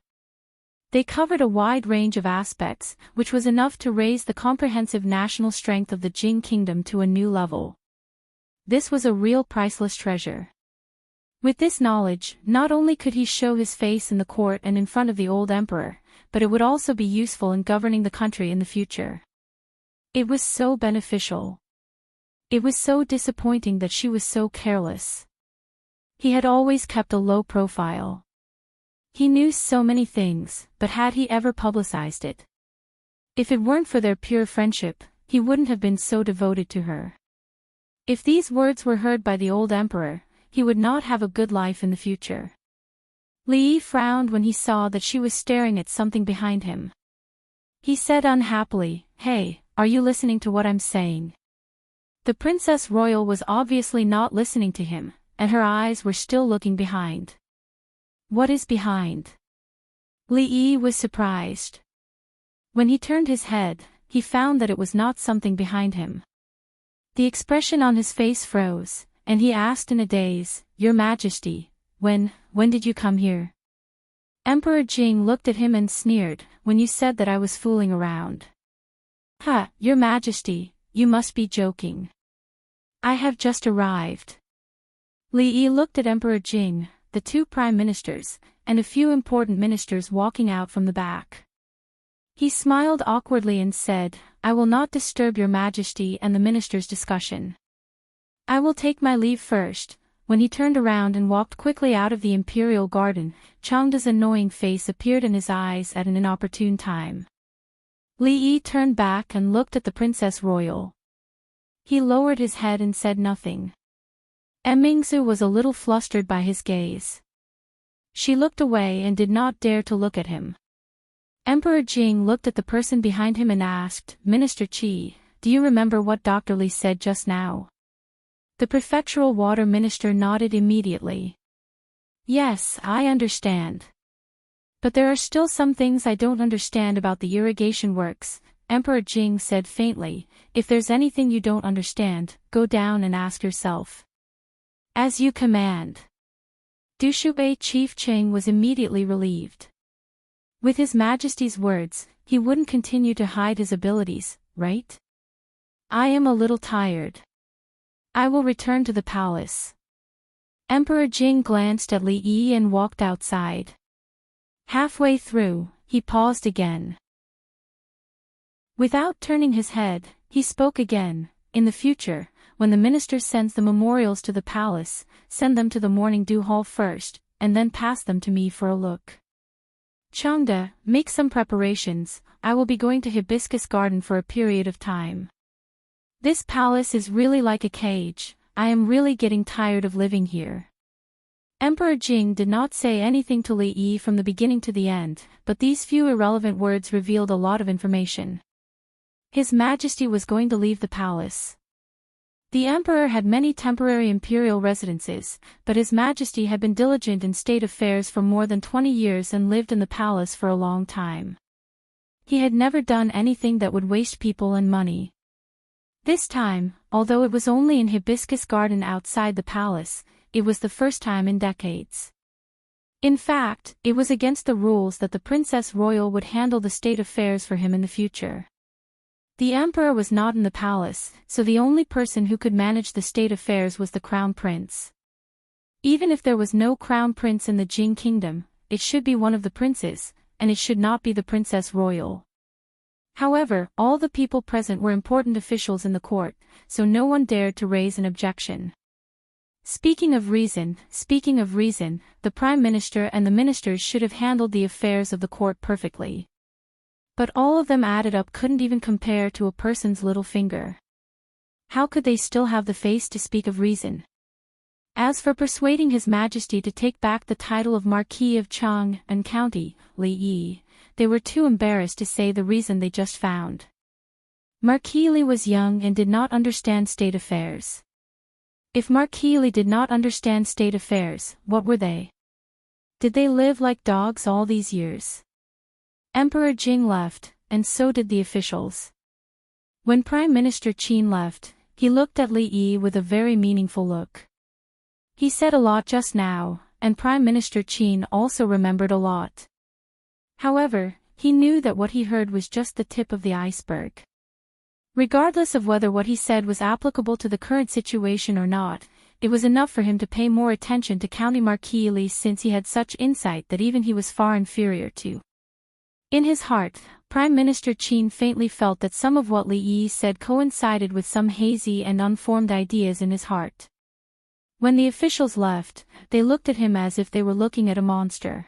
They covered a wide range of aspects, which was enough to raise the comprehensive national strength of the Jing kingdom to a new level. This was a real priceless treasure. With this knowledge, not only could he show his face in the court and in front of the old emperor, but it would also be useful in governing the country in the future. It was so beneficial. It was so disappointing that she was so careless. He had always kept a low profile. He knew so many things, but had he ever publicized it? If it weren't for their pure friendship, he wouldn't have been so devoted to her. If these words were heard by the old emperor, he would not have a good life in the future. Li Yi frowned when he saw that she was staring at something behind him. He said unhappily, "Hey, are you listening to what I'm saying?" The Princess Royal was obviously not listening to him, and her eyes were still looking behind. What is behind? Li Yi was surprised. When he turned his head, he found that it was not something behind him. The expression on his face froze, and he asked in a daze, "Your Majesty, when did you come here?" Emperor Jing looked at him and sneered, "When you said that I was fooling around." "Ha, Your Majesty, you must be joking. I have just arrived." Li Yi looked at Emperor Jing, the two prime ministers, and a few important ministers walking out from the back. He smiled awkwardly and said, "I will not disturb Your Majesty and the ministers' discussion. I will take my leave first." When he turned around and walked quickly out of the imperial garden, Changda's annoying face appeared in his eyes at an inopportune time. Li Yi turned back and looked at the Princess Royal. He lowered his head and said nothing. Mingzu was a little flustered by his gaze. She looked away and did not dare to look at him. Emperor Jing looked at the person behind him and asked, "Minister Qi, do you remember what Dr. Li said just now?" The prefectural water minister nodded immediately. "Yes, I understand. But there are still some things I don't understand about the irrigation works," Emperor Jing said faintly. "If there's anything you don't understand, go down and ask yourself." "As you command." Dushubei Chief Cheng was immediately relieved. With His Majesty's words, he wouldn't continue to hide his abilities, right? "I am a little tired. I will return to the palace." Emperor Jing glanced at Li Yi and walked outside. Halfway through, he paused again. Without turning his head, he spoke again. "In the future, when the minister sends the memorials to the palace, send them to the morning dew hall first, and then pass them to me for a look. Changda, make some preparations. I will be going to Hibiscus Garden for a period of time. This palace is really like a cage. I am really getting tired of living here." Emperor Jing did not say anything to Li Yi from the beginning to the end, but these few irrelevant words revealed a lot of information. His Majesty was going to leave the palace. The emperor had many temporary imperial residences, but His Majesty had been diligent in state affairs for more than 20 years and lived in the palace for a long time. He had never done anything that would waste people and money. This time, although it was only in Hibiscus Garden outside the palace, it was the first time in decades. In fact, it was against the rules that the Princess Royal would handle the state affairs for him in the future. The emperor was not in the palace, so the only person who could manage the state affairs was the crown prince. Even if there was no crown prince in the Jing kingdom, it should be one of the princes, and it should not be the Princess Royal. However, all the people present were important officials in the court, so no one dared to raise an objection. Speaking of reason, the Prime Minister and the ministers should have handled the affairs of the court perfectly. But all of them added up couldn't even compare to a person's little finger. How could they still have the face to speak of reason? As for persuading His Majesty to take back the title of Marquis of Chang and County, Li Yi, they were too embarrassed to say the reason they just found. Marquis Li was young and did not understand state affairs. If Marquis Li did not understand state affairs, what were they? Did they live like dogs all these years? Emperor Jing left, and so did the officials. When Prime Minister Qin left, he looked at Li Yi with a very meaningful look. He said a lot just now, and Prime Minister Qin also remembered a lot. However, he knew that what he heard was just the tip of the iceberg. Regardless of whether what he said was applicable to the current situation or not, it was enough for him to pay more attention to County Marquis Li since he had such insight that even he was far inferior to. In his heart, Prime Minister Qin faintly felt that some of what Li Yi said coincided with some hazy and unformed ideas in his heart. When the officials left, they looked at him as if they were looking at a monster.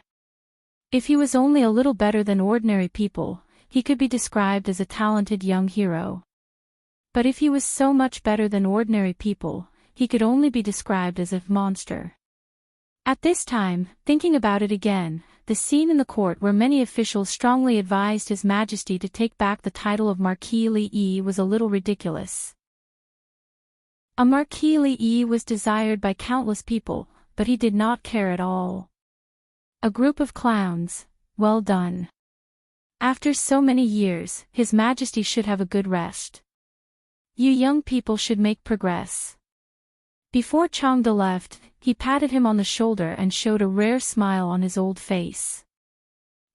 If he was only a little better than ordinary people, he could be described as a talented young hero. But if he was so much better than ordinary people, he could only be described as a monster. At this time, thinking about it again, the scene in the court where many officials strongly advised His Majesty to take back the title of Marquis Li Yi was a little ridiculous. A Marquis Li was desired by countless people, but he did not care at all. A group of clowns, well done. After so many years, His Majesty should have a good rest. You young people should make progress. Before Changde left, he patted him on the shoulder and showed a rare smile on his old face.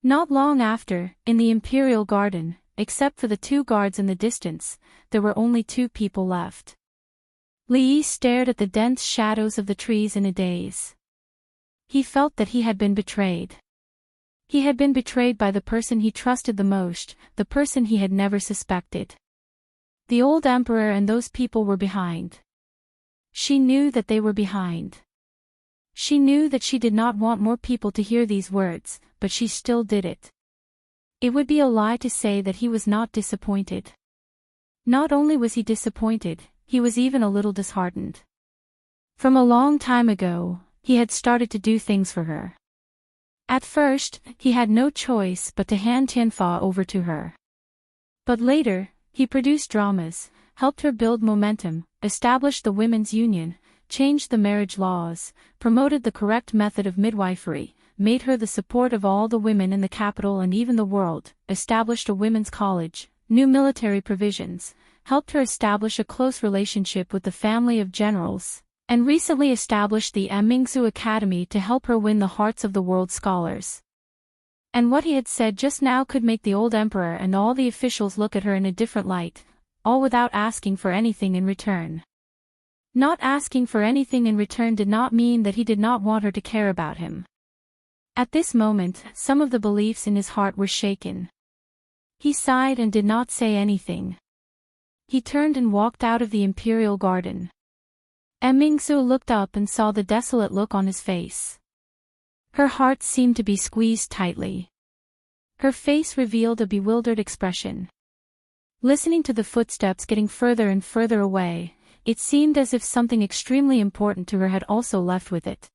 Not long after, in the imperial garden, except for the 2 guards in the distance, there were only 2 people left. Li stared at the dense shadows of the trees in a daze. He felt that he had been betrayed. He had been betrayed by the person he trusted the most, the person he had never suspected. The old emperor and those people were behind. She knew that they were behind. She knew that she did not want more people to hear these words, but she still did it. It would be a lie to say that he was not disappointed. Not only was he disappointed, he was even a little disheartened. From a long time ago, he had started to do things for her. At first, he had no choice but to hand Tianfa over to her. But later, he produced dramas, helped her build momentum, established the women's union, changed the marriage laws, promoted the correct method of midwifery, made her the support of all the women in the capital and even the world, established a women's college, new military provisions, helped her establish a close relationship with the family of generals, and recently established the Mingzu Academy to help her win the hearts of the world's scholars. And what he had said just now could make the old emperor and all the officials look at her in a different light, all without asking for anything in return. Not asking for anything in return did not mean that he did not want her to care about him. At this moment, some of the beliefs in his heart were shaken. He sighed and did not say anything. He turned and walked out of the imperial garden. Mingzu looked up and saw the desolate look on his face. Her heart seemed to be squeezed tightly. Her face revealed a bewildered expression. Listening to the footsteps getting further and further away, it seemed as if something extremely important to her had also left with it.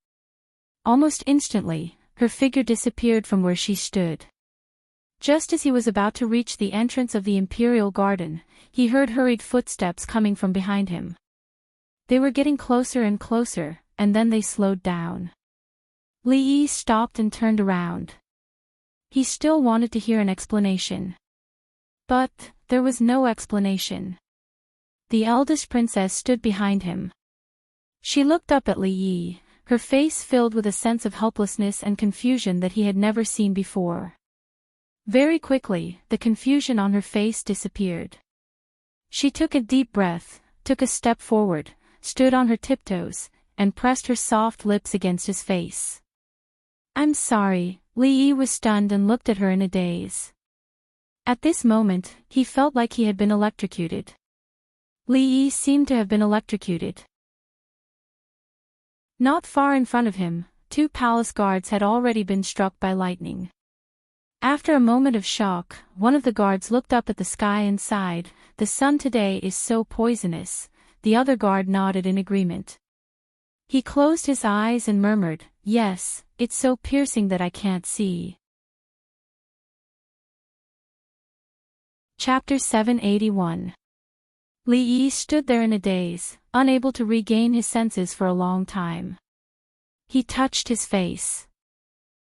Almost instantly, her figure disappeared from where she stood. Just as he was about to reach the entrance of the imperial garden, he heard hurried footsteps coming from behind him. They were getting closer and closer, and then they slowed down. Li stopped and turned around. He still wanted to hear an explanation. But there was no explanation. The eldest princess stood behind him. She looked up at Li, her face filled with a sense of helplessness and confusion that he had never seen before. Very quickly, the confusion on her face disappeared. She took a deep breath, took a step forward, stood on her tiptoes, and pressed her soft lips against his face. "I'm sorry." Li was stunned and looked at her in a daze. At this moment, he felt like he had been electrocuted. Li seemed to have been electrocuted. Not far in front of him, 2 palace guards had already been struck by lightning. After a moment of shock, one of the guards looked up at the sky and sighed, "The sun today is so poisonous." The other guard nodded in agreement. He closed his eyes and murmured, "Yes, it's so piercing that I can't see." Chapter 781. Li stood there in a daze, unable to regain his senses for a long time. He touched his face.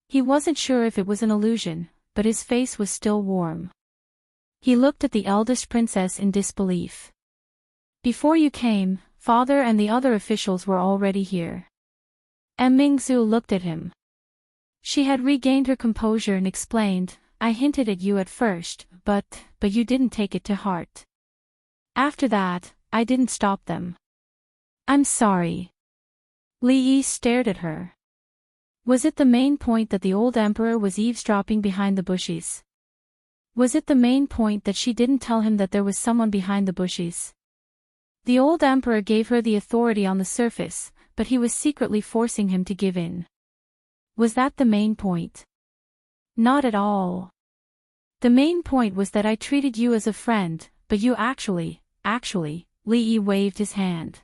He wasn't sure if it was an illusion, but his face was still warm. He looked at the eldest princess in disbelief. "Before you came, father and the other officials were already here." Mingzu looked at him. She had regained her composure and explained, "I hinted at you at first, but you didn't take it to heart. After that, I didn't stop them. I'm sorry." Li stared at her. Was it the main point that the old emperor was eavesdropping behind the bushes? Was it the main point that she didn't tell him that there was someone behind the bushes? The old emperor gave her the authority on the surface, but he was secretly forcing him to give in. Was that the main point? Not at all. The main point was that I treated you as a friend, but you actually, Li waved his hand.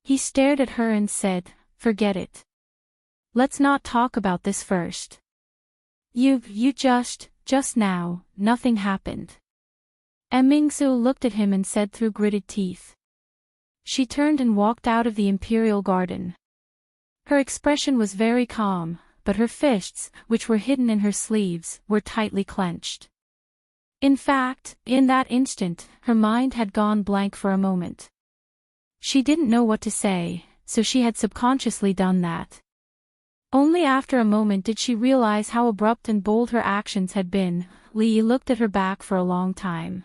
He stared at her and said, "Forget it. Let's not talk about this first. Just now, nothing happened." Mingzu looked at him and said through gritted teeth, She turned and walked out of the imperial garden. Her expression was very calm, but her fists, which were hidden in her sleeves, were tightly clenched. In fact, in that instant, her mind had gone blank for a moment. She didn't know what to say, so she had subconsciously done that. Only after a moment did she realize how abrupt and bold her actions had been. Li looked at her back for a long time.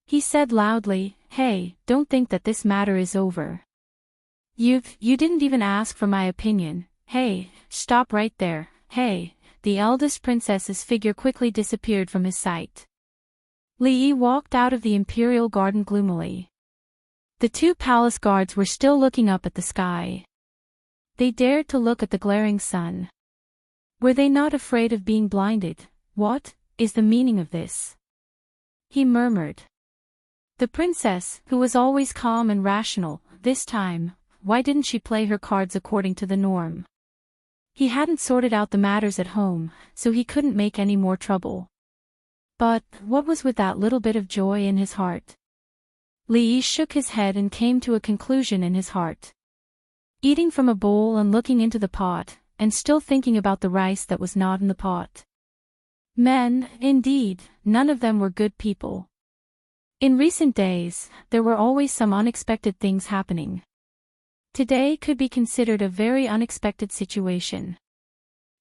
He said loudly, "Hey, don't think that this matter is over. You didn't even ask for my opinion. Hey, stop right there, hey." The eldest princess's figure quickly disappeared from his sight. Li walked out of the imperial garden gloomily. The two palace guards were still looking up at the sky. They dared to look at the glaring sun. Were they not afraid of being blinded? "What is the meaning of this?" he murmured. The princess, who was always calm and rational, this time, why didn't she play her cards according to the norm? He hadn't sorted out the matters at home, so he couldn't make any more trouble. But what was with that little bit of joy in his heart? Li shook his head and came to a conclusion in his heart. Eating from a bowl and looking into the pot, and still thinking about the rice that was not in the pot. Men, indeed, none of them were good people. In recent days, there were always some unexpected things happening. Today could be considered a very unexpected situation.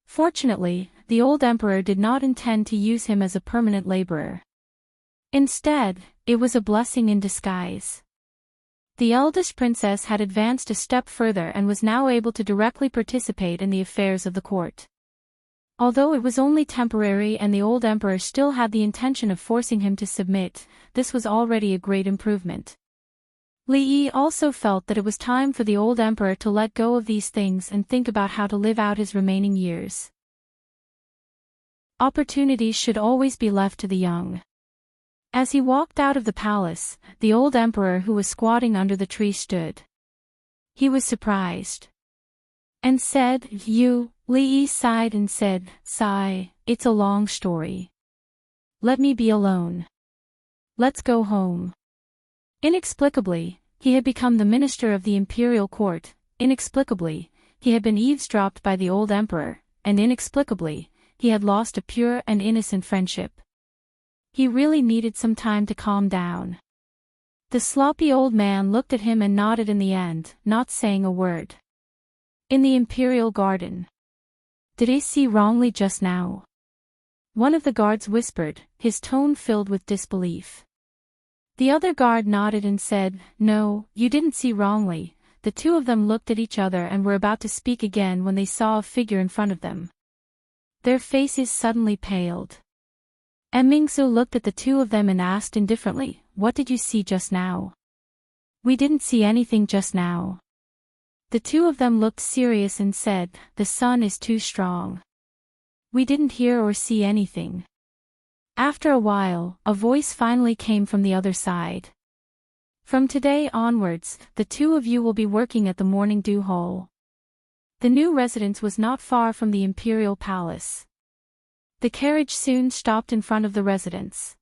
Fortunately, the old emperor did not intend to use him as a permanent laborer. Instead, it was a blessing in disguise. The eldest princess had advanced a step further and was now able to directly participate in the affairs of the court. Although it was only temporary and the old emperor still had the intention of forcing him to submit, this was already a great improvement. Li also felt that it was time for the old emperor to let go of these things and think about how to live out his remaining years. Opportunities should always be left to the young. As he walked out of the palace, the old emperor who was squatting under the tree stood. He was surprised. And said, Li sighed and said, "Sigh, it's a long story. Let me be alone. Let's go home." Inexplicably, he had become the minister of the imperial court. Inexplicably, he had been eavesdropped by the old emperor, and inexplicably, he had lost a pure and innocent friendship. He really needed some time to calm down. The sloppy old man looked at him and nodded in the end, not saying a word. In the imperial garden. "Did I see wrongly just now?" One of the guards whispered, his tone filled with disbelief. The other guard nodded and said, "No, you didn't see wrongly." The two of them looked at each other and were about to speak again when they saw a figure in front of them. Their faces suddenly paled. Mingsu looked at the two of them and asked indifferently, "What did you see just now?" "We didn't see anything just now." The two of them looked serious and said, "The sun is too strong. We didn't hear or see anything." After a while, a voice finally came from the other side. "From today onwards, the two of you will be working at the Morning Dew Hall." The new residence was not far from the imperial palace. The carriage soon stopped in front of the residence.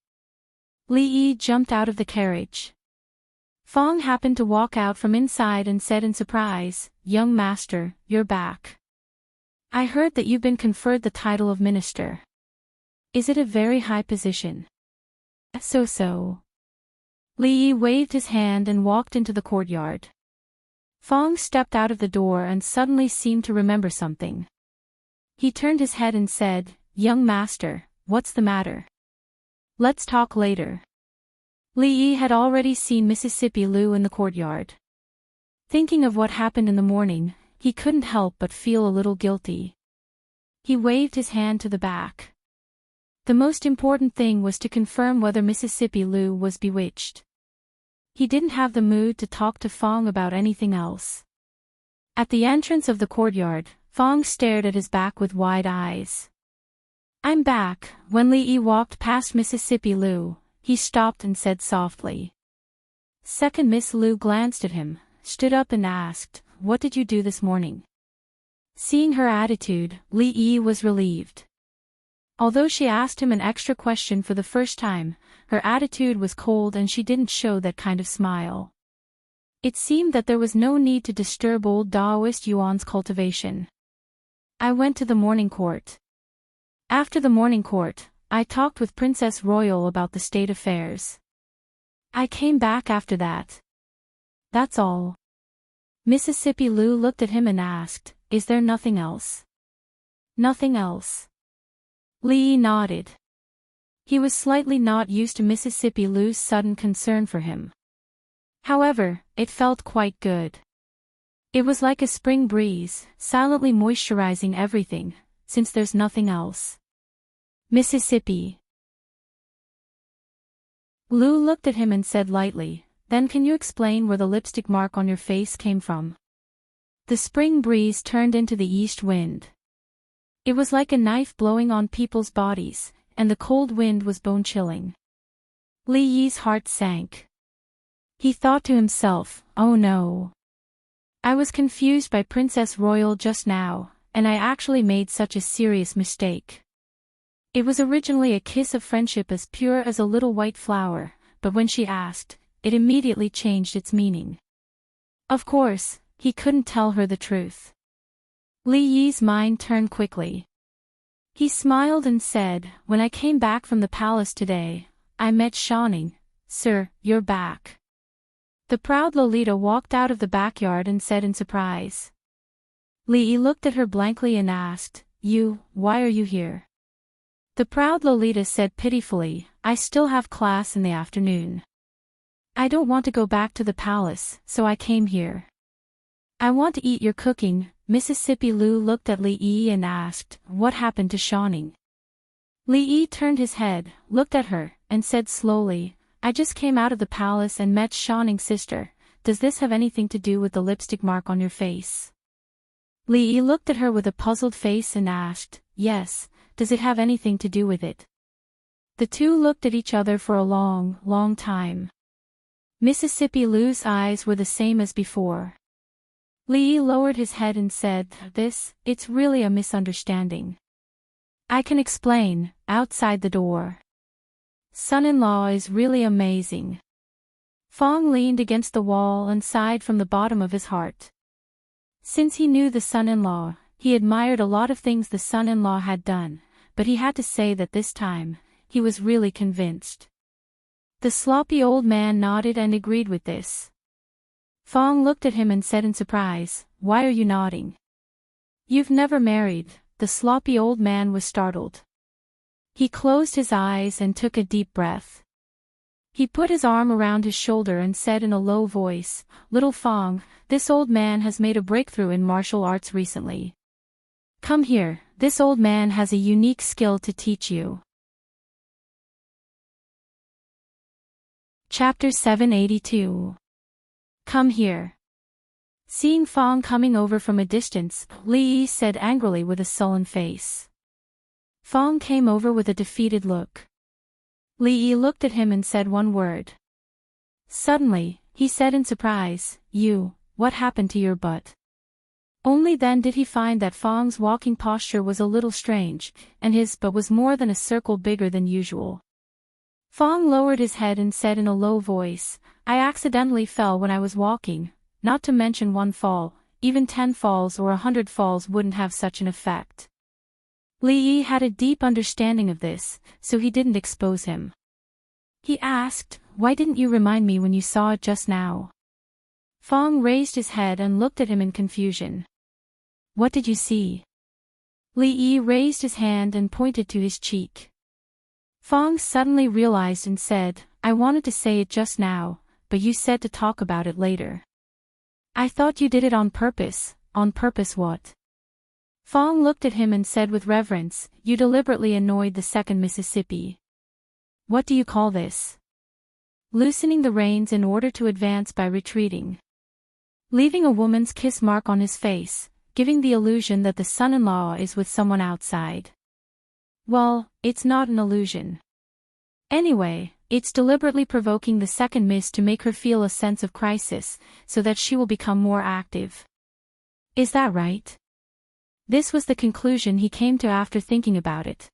Li jumped out of the carriage. Fong happened to walk out from inside and said in surprise, "Young master, you're back. I heard that you've been conferred the title of minister. Is it a very high position?" So. Li waved his hand and walked into the courtyard. Fong stepped out of the door and suddenly seemed to remember something. He turned his head and said, "Young master, what's the matter? Let's talk later." Li had already seen Mississippi Lu in the courtyard. Thinking of what happened in the morning, he couldn't help but feel a little guilty. He waved his hand to the back. The most important thing was to confirm whether Mississippi Lu was bewitched. He didn't have the mood to talk to Fong about anything else. At the entrance of the courtyard, Fong stared at his back with wide eyes. "I'm back." When Li walked past Mississippi Lu, he stopped and said softly. Second Miss Lu glanced at him, stood up and asked, "What did you do this morning?" Seeing her attitude, Li was relieved. Although she asked him an extra question for the first time, her attitude was cold and she didn't show that kind of smile. It seemed that there was no need to disturb old Taoist Yuan's cultivation. I went to the morning court. After the morning court, I talked with Princess Royal about the state affairs. I came back after that. That's all. Mississippi Lou looked at him and asked, "Is there nothing else?" "Nothing else." Lee nodded. He was slightly not used to Mississippi Lou's sudden concern for him. However, it felt quite good. It was like a spring breeze, silently moisturizing everything, since there's nothing else. Mississippi. Lou looked at him and said lightly, "Then can you explain where the lipstick mark on your face came from?" The spring breeze turned into the east wind. It was like a knife blowing on people's bodies, and the cold wind was bone-chilling. Li Yi's heart sank. He thought to himself, "Oh no. I was confused by Princess Royal just now, and I actually made such a serious mistake. It was originally a kiss of friendship as pure as a little white flower, but when she asked, it immediately changed its meaning." Of course, he couldn't tell her the truth. Li Yi's mind turned quickly. He smiled and said, "When I came back from the palace today, I met Shawnee. Sir, you're back." The proud Lolita walked out of the backyard and said in surprise. Li Yi looked at her blankly and asked, Why are you here?" The proud Lolita said pitifully, "I still have class in the afternoon. I don't want to go back to the palace, so I came here." "I want to eat your cooking." Mississippi Lou looked at Li Yi and asked, "What happened to Shawnee?" Li Yi turned his head, looked at her, and said slowly, "I just came out of the palace and met Shawnee's sister. Does this have anything to do with the lipstick mark on your face?" Li Yi looked at her with a puzzled face and asked, "Yes, does it have anything to do with it?" The two looked at each other for a long, long time. Mississippi Lou's eyes were the same as before. Li Yi lowered his head and said, It's really a misunderstanding. I can explain." Outside the door. "Son-in-law is really amazing." Fong leaned against the wall and sighed from the bottom of his heart. Since he knew the son-in-law, he admired a lot of things the son-in-law had done, but he had to say that this time, he was really convinced. The sloppy old man nodded and agreed with this. Fong looked at him and said in surprise, "Why are you nodding?" "You've never married." The sloppy old man was startled. He closed his eyes and took a deep breath. He put his arm around his shoulder and said in a low voice, "Little Fong, this old man has made a breakthrough in martial arts recently. Come here, this old man has a unique skill to teach you." Chapter 782. Come here. Seeing Fong coming over from a distance, Li Yi said angrily with a sullen face. Fong came over with a defeated look. Li Yi looked at him and said one word. Suddenly, he said in surprise, What happened to your butt?" Only then did he find that Fong's walking posture was a little strange, and his butt was more than a circle bigger than usual. Fong lowered his head and said in a low voice, "I accidentally fell when I was walking, not to mention one fall, even 10 falls or 100 falls wouldn't have such an effect." Li Yi had a deep understanding of this, so he didn't expose him. He asked, "Why didn't you remind me when you saw it just now?" Fong raised his head and looked at him in confusion. "What did you see?" Li Yi raised his hand and pointed to his cheek. Fong suddenly realized and said, "I wanted to say it just now, but you said to talk about it later." "I thought you did it on purpose." "On purpose what?" Fong looked at him and said with reverence, "You deliberately annoyed the second Mississippi." "What do you call this?" "Loosening the reins in order to advance by retreating. Leaving a woman's kiss mark on his face, giving the illusion that the son-in-law is with someone outside." "Well, it's not an illusion. Anyway, it's deliberately provoking the second miss to make her feel a sense of crisis, so that she will become more active. Is that right?" This was the conclusion he came to after thinking about it.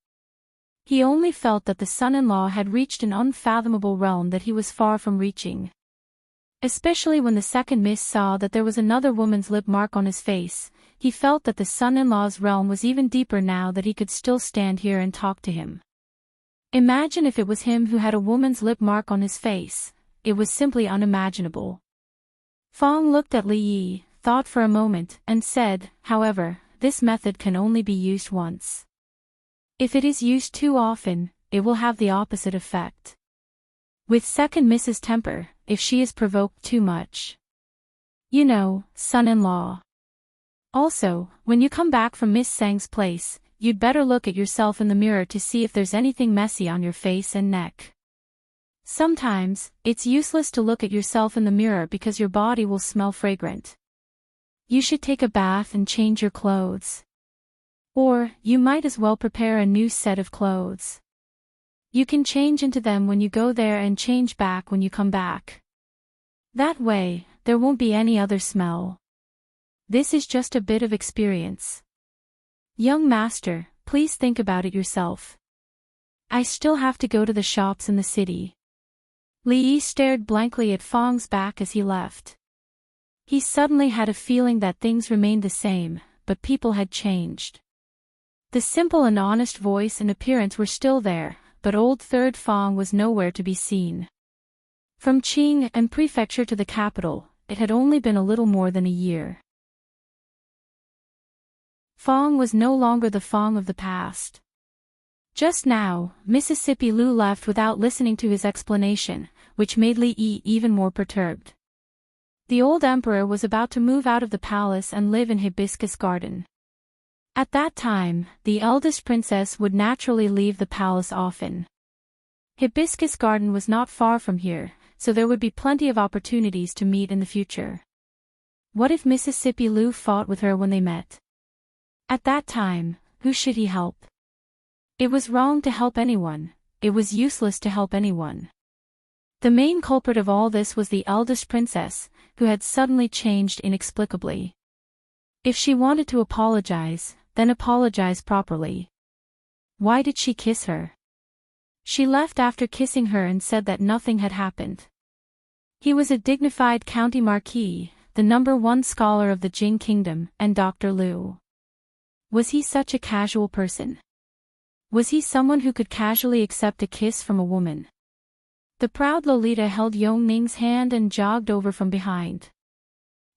He only felt that the son-in-law had reached an unfathomable realm that he was far from reaching. Especially when the second miss saw that there was another woman's lip mark on his face, he felt that the son-in-law's realm was even deeper now that he could still stand here and talk to him. Imagine if it was him who had a woman's lip mark on his face. It was simply unimaginable. Fong looked at Li Yi, thought for a moment, and said, however, this method can only be used once. If it is used too often, it will have the opposite effect. With second Mrs. Temper, if she is provoked too much. You know, son-in-law. Also, when you come back from Miss Sang's place, you'd better look at yourself in the mirror to see if there's anything messy on your face and neck. Sometimes, it's useless to look at yourself in the mirror because your body will smell fragrant. You should take a bath and change your clothes. Or, you might as well prepare a new set of clothes. You can change into them when you go there and change back when you come back. That way, there won't be any other smell. This is just a bit of experience. Young master, please think about it yourself. I still have to go to the shops in the city. Li Yi stared blankly at Fong's back as he left. He suddenly had a feeling that things remained the same, but people had changed. The simple and honest voice and appearance were still there, but old Third Fong was nowhere to be seen. From Qing and prefecture to the capital, it had only been a little more than a year. Fong was no longer the Fong of the past. Just now, Mississippi Lu left without listening to his explanation, which made Li Yi even more perturbed. The old emperor was about to move out of the palace and live in Hibiscus Garden. At that time, the eldest princess would naturally leave the palace often. Hibiscus Garden was not far from here, so there would be plenty of opportunities to meet in the future. What if Mississippi Lu fought with her when they met? At that time, who should he help? It was wrong to help anyone, it was useless to help anyone. The main culprit of all this was the eldest princess, who had suddenly changed inexplicably. If she wanted to apologize, then apologize properly. Why did she kiss her? She left after kissing her and said that nothing had happened. He was a dignified county marquis, the #1 scholar of the Jing kingdom, and Dr. Liu. Was he such a casual person? Was he someone who could casually accept a kiss from a woman? The proud Lolita held Yong Ning's hand and jogged over from behind.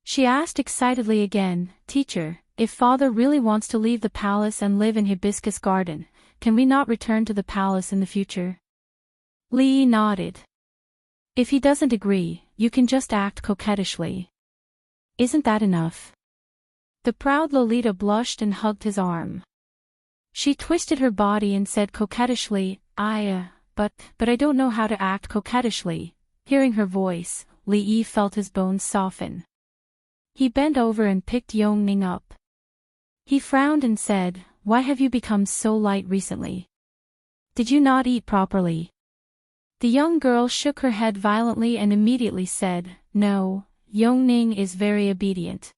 She asked excitedly again, "Teacher, if father really wants to leave the palace and live in Hibiscus Garden, can we not return to the palace in the future?" Li Yi nodded. "If he doesn't agree, you can just act coquettishly. Isn't that enough?" The proud Lolita blushed and hugged his arm. She twisted her body and said coquettishly, but I don't know how to act coquettishly." Hearing her voice, Li Yi felt his bones soften. He bent over and picked Yong Ning up. He frowned and said, "Why have you become so light recently? Did you not eat properly?" The young girl shook her head violently and immediately said, "No, Yong Ning is very obedient.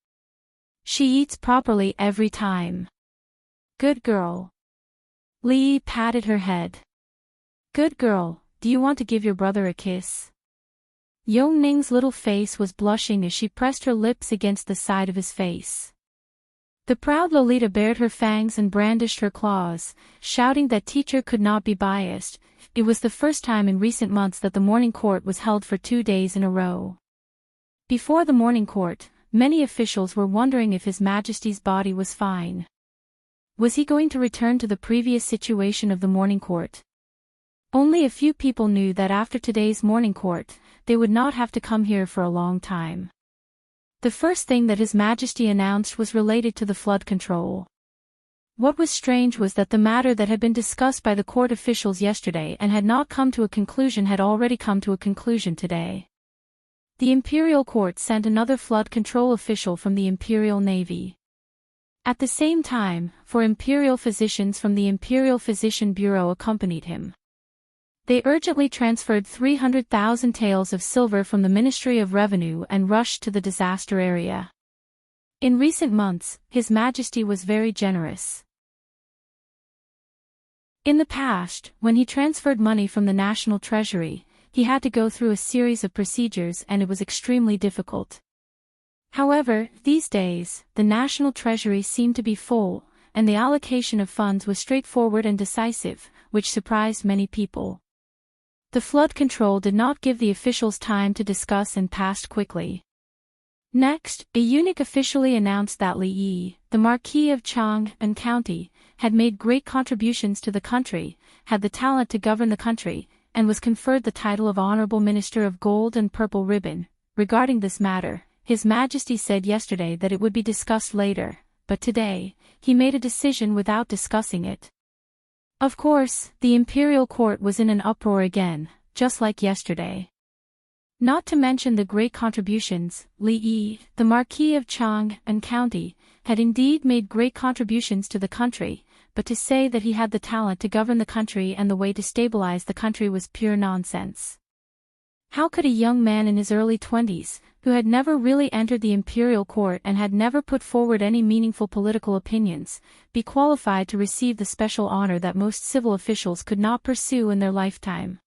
She eats properly every time." "Good girl." Li Yi patted her head. "Good girl, do you want to give your brother a kiss?" Yong Ning's little face was blushing as she pressed her lips against the side of his face. The proud Lolita bared her fangs and brandished her claws, shouting that teacher could not be biased. It was the first time in recent months that the morning court was held for 2 days in a row. Before the morning court, many officials were wondering if His Majesty's body was fine. Was he going to return to the previous situation of the morning court? Only a few people knew that after today's morning court, they would not have to come here for a long time. The first thing that His Majesty announced was related to the flood control. What was strange was that the matter that had been discussed by the court officials yesterday and had not come to a conclusion had already come to a conclusion today. The Imperial Court sent another flood control official from the Imperial Navy. At the same time, 4 imperial physicians from the Imperial Physician Bureau accompanied him. They urgently transferred 300,000 taels of silver from the Ministry of Revenue and rushed to the disaster area. In recent months, His Majesty was very generous. In the past, when he transferred money from the National Treasury, he had to go through a series of procedures and it was extremely difficult. However, these days, the national treasury seemed to be full, and the allocation of funds was straightforward and decisive, which surprised many people. The flood control did not give the officials time to discuss and passed quickly. Next, a eunuch officially announced that Li Yi, the Marquis of Chang'an County, had made great contributions to the country, had the talent to govern the country, and was conferred the title of Honorable Minister of Gold and Purple Ribbon. Regarding this matter, His Majesty said yesterday that it would be discussed later, but today, he made a decision without discussing it. Of course, the imperial court was in an uproar again, just like yesterday. Not to mention the great contributions, Li Yi, the Marquis of Chang'an County, had indeed made great contributions to the country, but to say that he had the talent to govern the country and the way to stabilize the country was pure nonsense. How could a young man in his early 20s, who had never really entered the imperial court and had never put forward any meaningful political opinions, be qualified to receive the special honor that most civil officials could not pursue in their lifetime?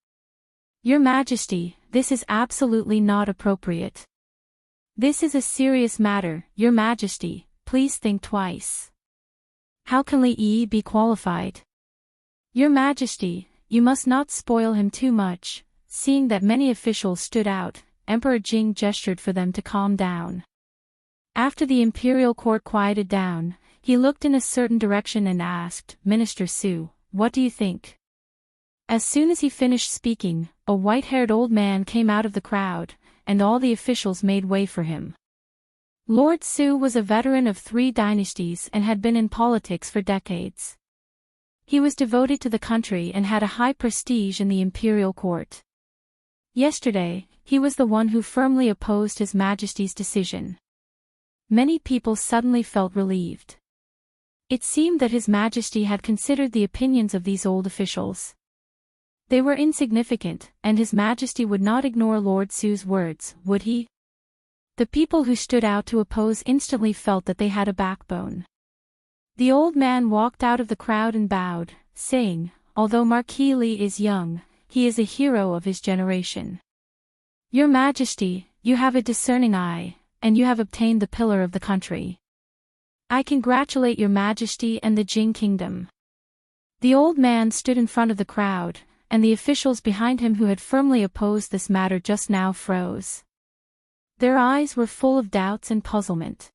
Your Majesty, this is absolutely not appropriate. This is a serious matter, Your Majesty, please think twice. How can Li Yi be qualified? Your Majesty, you must not spoil him too much. Seeing that many officials stood out, Emperor Jing gestured for them to calm down. After the imperial court quieted down, he looked in a certain direction and asked, Minister Su, what do you think? As soon as he finished speaking, a white-haired old man came out of the crowd, and all the officials made way for him. Lord Su was a veteran of 3 dynasties and had been in politics for decades. He was devoted to the country and had a high prestige in the imperial court. Yesterday, he was the one who firmly opposed His Majesty's decision. Many people suddenly felt relieved. It seemed that His Majesty had considered the opinions of these old officials. They were insignificant, and His Majesty would not ignore Lord Su's words, would he? The people who stood out to oppose instantly felt that they had a backbone. The old man walked out of the crowd and bowed, saying, although Marquis Li is young, he is a hero of his generation. Your Majesty, you have a discerning eye, and you have obtained the pillar of the country. I congratulate Your Majesty and the Jing Kingdom. The old man stood in front of the crowd, and the officials behind him who had firmly opposed this matter just now froze. Their eyes were full of doubts and puzzlement.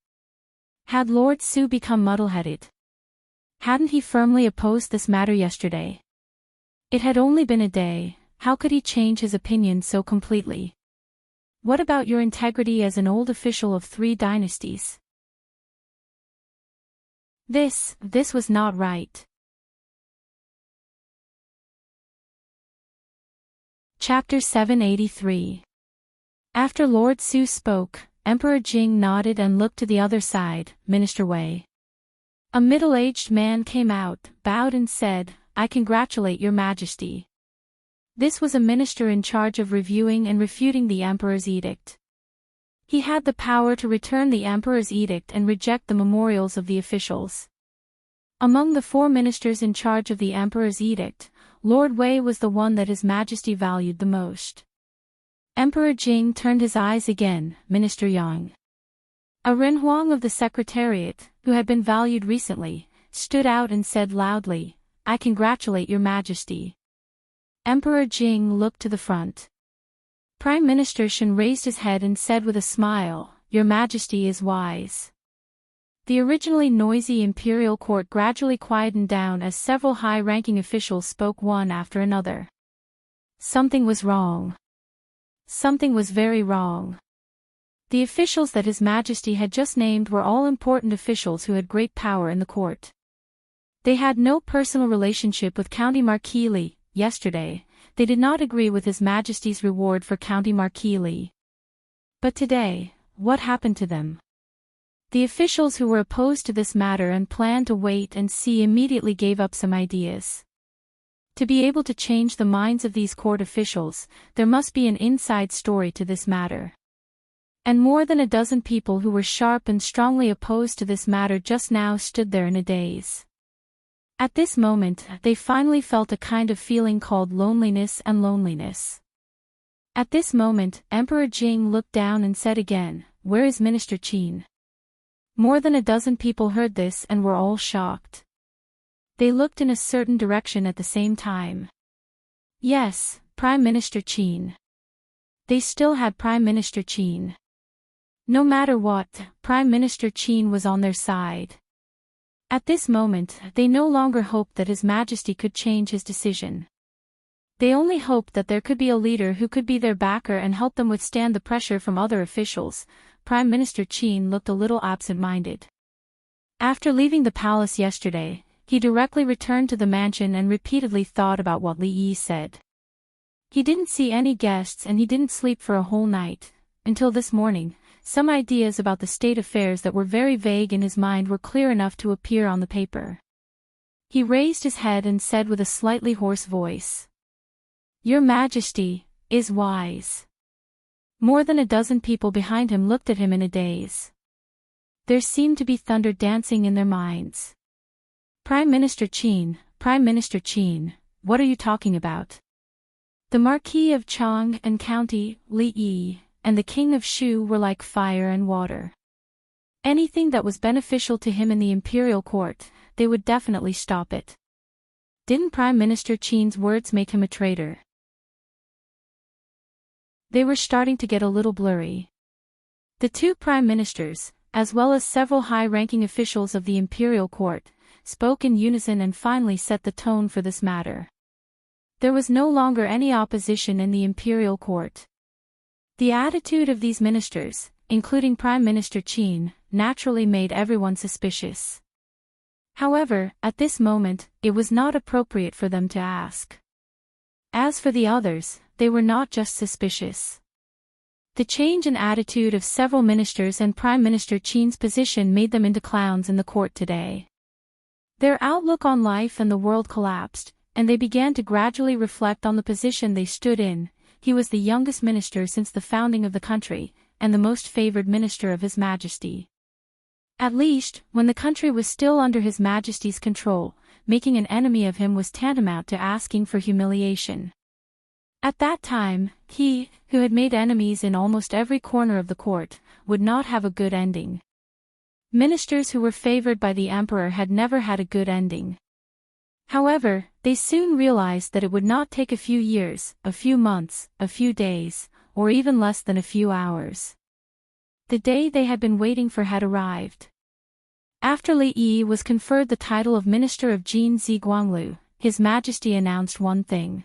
Had Lord Su become muddle-headed? Hadn't he firmly opposed this matter yesterday? It had only been a day, how could he change his opinion so completely? What about your integrity as an old official of 3 dynasties? This was not right. Chapter 783. After Lord Su spoke, Emperor Jing nodded and looked to the other side, Minister Wei. A middle-aged man came out, bowed and said, I congratulate Your Majesty. This was a minister in charge of reviewing and refuting the emperor's edict. He had the power to return the emperor's edict and reject the memorials of the officials. Among the 4 ministers in charge of the emperor's edict, Lord Wei was the one that His Majesty valued the most. Emperor Jing turned his eyes again, Minister Yang. A Renhuang of the Secretariat, who had been valued recently, stood out and said loudly, I congratulate Your Majesty. Emperor Jing looked to the front. Prime Minister Shen raised his head and said with a smile, Your Majesty is wise. The originally noisy imperial court gradually quietened down as several high-ranking officials spoke one after another. Something was wrong. Something was very wrong. The officials that His Majesty had just named were all important officials who had great power in the court. They had no personal relationship with County Marquis Li. Yesterday, they did not agree with His Majesty's reward for County Marquis Li. But today, what happened to them? The officials who were opposed to this matter and planned to wait and see immediately gave up some ideas. To be able to change the minds of these court officials, there must be an inside story to this matter. And more than a dozen people who were sharp and strongly opposed to this matter just now stood there in a daze. At this moment, they finally felt a kind of feeling called loneliness. At this moment, Emperor Jing looked down and said again, "Where is Minister Qin?" More than a dozen people heard this and were all shocked. They looked in a certain direction at the same time. Yes, Prime Minister Qin. They still had Prime Minister Qin. No matter what, Prime Minister Qin was on their side. At this moment, they no longer hoped that His Majesty could change his decision. They only hoped that there could be a leader who could be their backer and help them withstand the pressure from other officials. Prime Minister Qin looked a little absent-minded. After leaving the palace yesterday, he directly returned to the mansion and repeatedly thought about what Li Yi said. He didn't see any guests and he didn't sleep for a whole night. Until this morning, some ideas about the state affairs that were very vague in his mind were clear enough to appear on the paper. He raised his head and said with a slightly hoarse voice, "Your Majesty is wise." More than a dozen people behind him looked at him in a daze. There seemed to be thunder dancing in their minds. Prime Minister Qin, what are you talking about? The Marquis of Chang and County, Li Yi, and the King of Shu were like fire and water. Anything that was beneficial to him in the imperial court, they would definitely stop it. Didn't Prime Minister Qin's words make him a traitor? They were starting to get a little blurry. The two prime ministers, as well as several high-ranking officials of the imperial court, spoke in unison and finally set the tone for this matter. There was no longer any opposition in the imperial court. The attitude of these ministers, including Prime Minister Qin, naturally made everyone suspicious. However, at this moment, it was not appropriate for them to ask. As for the others, they were not just suspicious. The change in attitude of several ministers and Prime Minister Qin's position made them into clowns in the court today. Their outlook on life and the world collapsed, and they began to gradually reflect on the position they stood in. He was the youngest minister since the founding of the country, and the most favored minister of His Majesty. At least, when the country was still under His Majesty's control, making an enemy of him was tantamount to asking for humiliation. At that time, he, who had made enemies in almost every corner of the court, would not have a good ending. Ministers who were favored by the emperor had never had a good ending. However, they soon realized that it would not take a few years, a few months, a few days, or even less than a few hours. The day they had been waiting for had arrived. After Li Yi was conferred the title of Minister of Jin Ziguanglu, His Majesty announced one thing.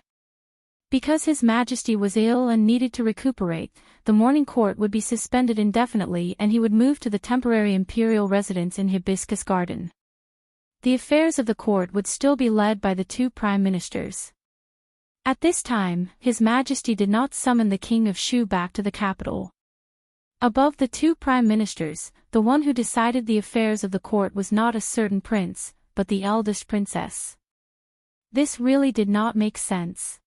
Because His Majesty was ill and needed to recuperate, the morning court would be suspended indefinitely and he would move to the temporary imperial residence in Hibiscus Garden. The affairs of the court would still be led by the two prime ministers. At this time, His Majesty did not summon the King of Shu back to the capital. Above the two prime ministers, the one who decided the affairs of the court was not a certain prince, but the eldest princess. This really did not make sense.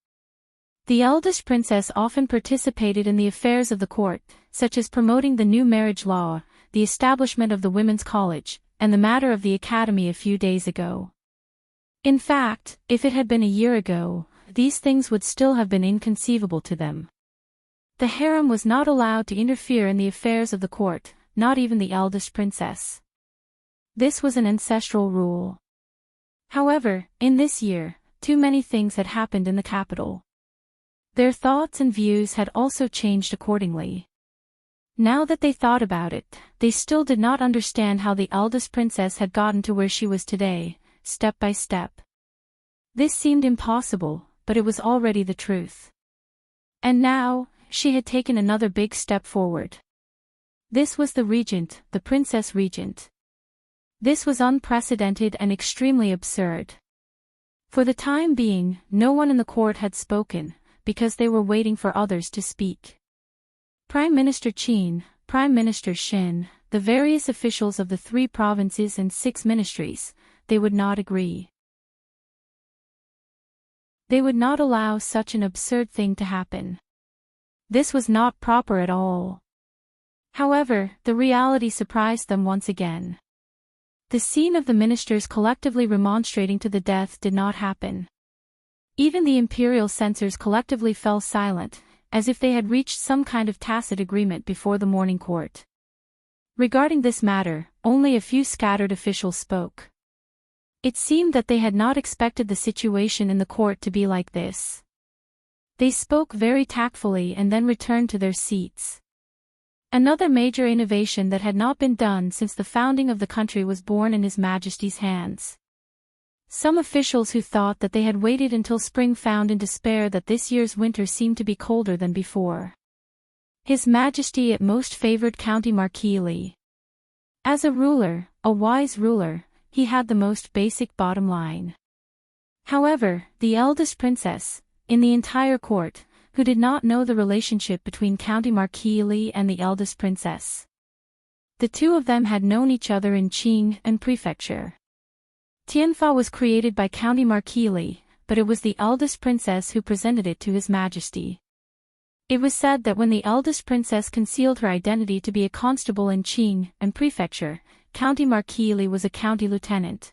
The eldest princess often participated in the affairs of the court, such as promoting the new marriage law, the establishment of the women's college, and the matter of the academy a few days ago. In fact, if it had been a year ago, these things would still have been inconceivable to them. The harem was not allowed to interfere in the affairs of the court, not even the eldest princess. This was an ancestral rule. However, in this year, too many things had happened in the capital. Their thoughts and views had also changed accordingly. Now that they thought about it, they still did not understand how the eldest princess had gotten to where she was today, step by step. This seemed impossible, but it was already the truth. And now, she had taken another big step forward. This was the regent, the princess regent. This was unprecedented and extremely absurd. For the time being, no one in the court had spoken, because they were waiting for others to speak. Prime Minister Qin, Prime Minister Shin, the various officials of the 3 provinces and 6 ministries, they would not agree. They would not allow such an absurd thing to happen. This was not proper at all. However, the reality surprised them once again. The scene of the ministers collectively remonstrating to the death did not happen. Even the imperial censors collectively fell silent, as if they had reached some kind of tacit agreement before the morning court. Regarding this matter, only a few scattered officials spoke. It seemed that they had not expected the situation in the court to be like this. They spoke very tactfully and then returned to their seats. Another major innovation that had not been done since the founding of the country was born in His Majesty's hands. Some officials who thought that they had waited until spring found in despair that this year's winter seemed to be colder than before. His Majesty at most favored County Marquis Lee. As a ruler, a wise ruler, he had the most basic bottom line. However, the eldest princess, in the entire court, who did not know the relationship between County Marquis Lee and the eldest princess. The two of them had known each other in Qing and Prefecture. Tianfa was created by County Marquis Lee, but it was the eldest princess who presented it to His Majesty. It was said that when the eldest princess concealed her identity to be a constable in Qing and Prefecture, County Marquis Lee was a county lieutenant.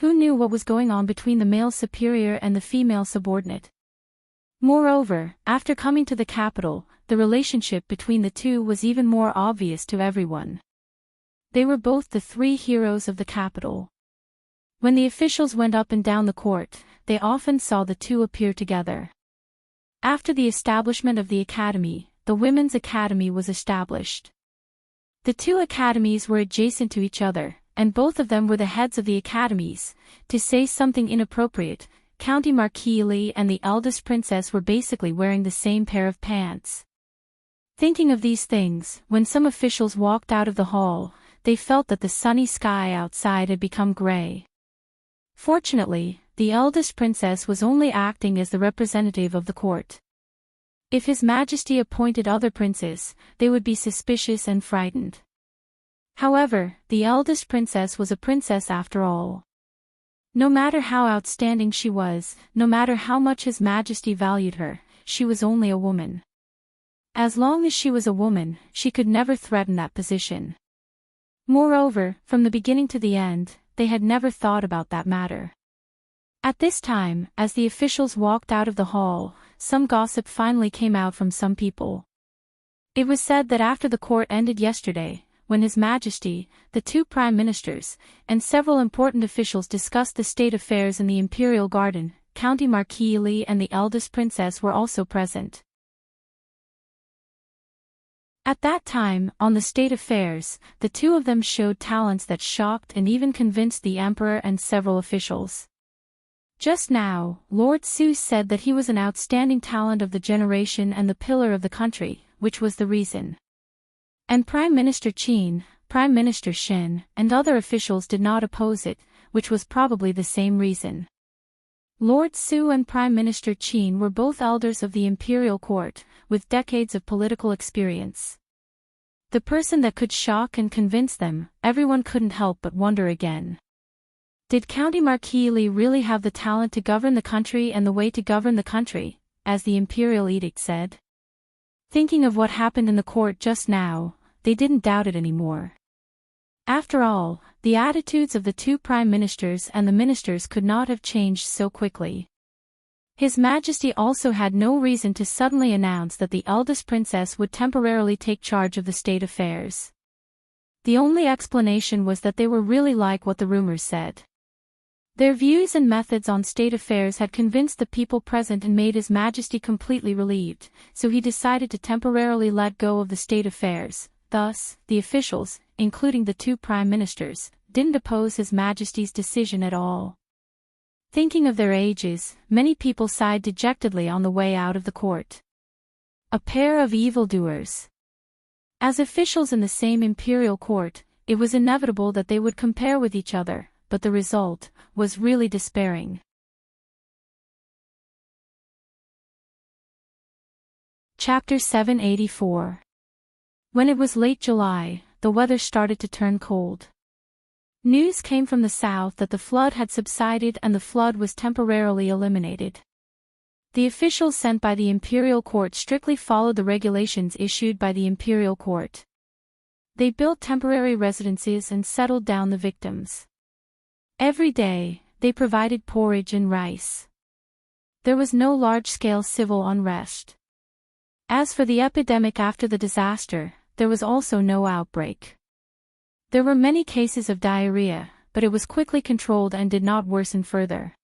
Who knew what was going on between the male superior and the female subordinate? Moreover, after coming to the capital, the relationship between the two was even more obvious to everyone. They were both the three heroes of the capital. When the officials went up and down the court, they often saw the two appear together. After the establishment of the academy, the Women's Academy was established. The two academies were adjacent to each other, and both of them were the heads of the academies. To say something inappropriate, County Marquis Lee and the eldest princess were basically wearing the same pair of pants. Thinking of these things, when some officials walked out of the hall, they felt that the sunny sky outside had become gray. Fortunately, the eldest princess was only acting as the representative of the court. If His Majesty appointed other princes, they would be suspicious and frightened. However, the eldest princess was a princess after all. No matter how outstanding she was, no matter how much His Majesty valued her, she was only a woman. As long as she was a woman, she could never threaten that position. Moreover, from the beginning to the end, they had never thought about that matter. At this time, as the officials walked out of the hall, some gossip finally came out from some people. It was said that after the court ended yesterday, when His Majesty, the two prime ministers, and several important officials discussed the state affairs in the imperial garden, County Marquis Lee and the eldest princess were also present. At that time, on the state affairs, the two of them showed talents that shocked and even convinced the emperor and several officials. Just now, Lord Su said that he was an outstanding talent of the generation and the pillar of the country, which was the reason. And Prime Minister Qin, Prime Minister Shen, and other officials did not oppose it, which was probably the same reason. Lord Su and Prime Minister Qin were both elders of the imperial court, with decades of political experience. The person that could shock and convince them, everyone couldn't help but wonder again. Did County Marquis Lee really have the talent to govern the country and the way to govern the country, as the imperial edict said? Thinking of what happened in the court just now, they didn't doubt it anymore. After all, the attitudes of the two prime ministers and the ministers could not have changed so quickly. His Majesty also had no reason to suddenly announce that the eldest princess would temporarily take charge of the state affairs. The only explanation was that they were really like what the rumors said. Their views and methods on state affairs had convinced the people present and made His Majesty completely relieved, so he decided to temporarily let go of the state affairs. Thus, the officials, including the two prime ministers, didn't oppose His Majesty's decision at all. Thinking of their ages, many people sighed dejectedly on the way out of the court. A pair of evildoers. As officials in the same imperial court, it was inevitable that they would compare with each other, but the result was really despairing. Chapter 784. When it was late July, the weather started to turn cold. News came from the south that the flood had subsided and the flood was temporarily eliminated. The officials sent by the imperial court strictly followed the regulations issued by the imperial court. They built temporary residences and settled down the victims. Every day, they provided porridge and rice. There was no large-scale civil unrest. As for the epidemic after the disaster, there was also no outbreak. There were many cases of diarrhea, but it was quickly controlled and did not worsen further.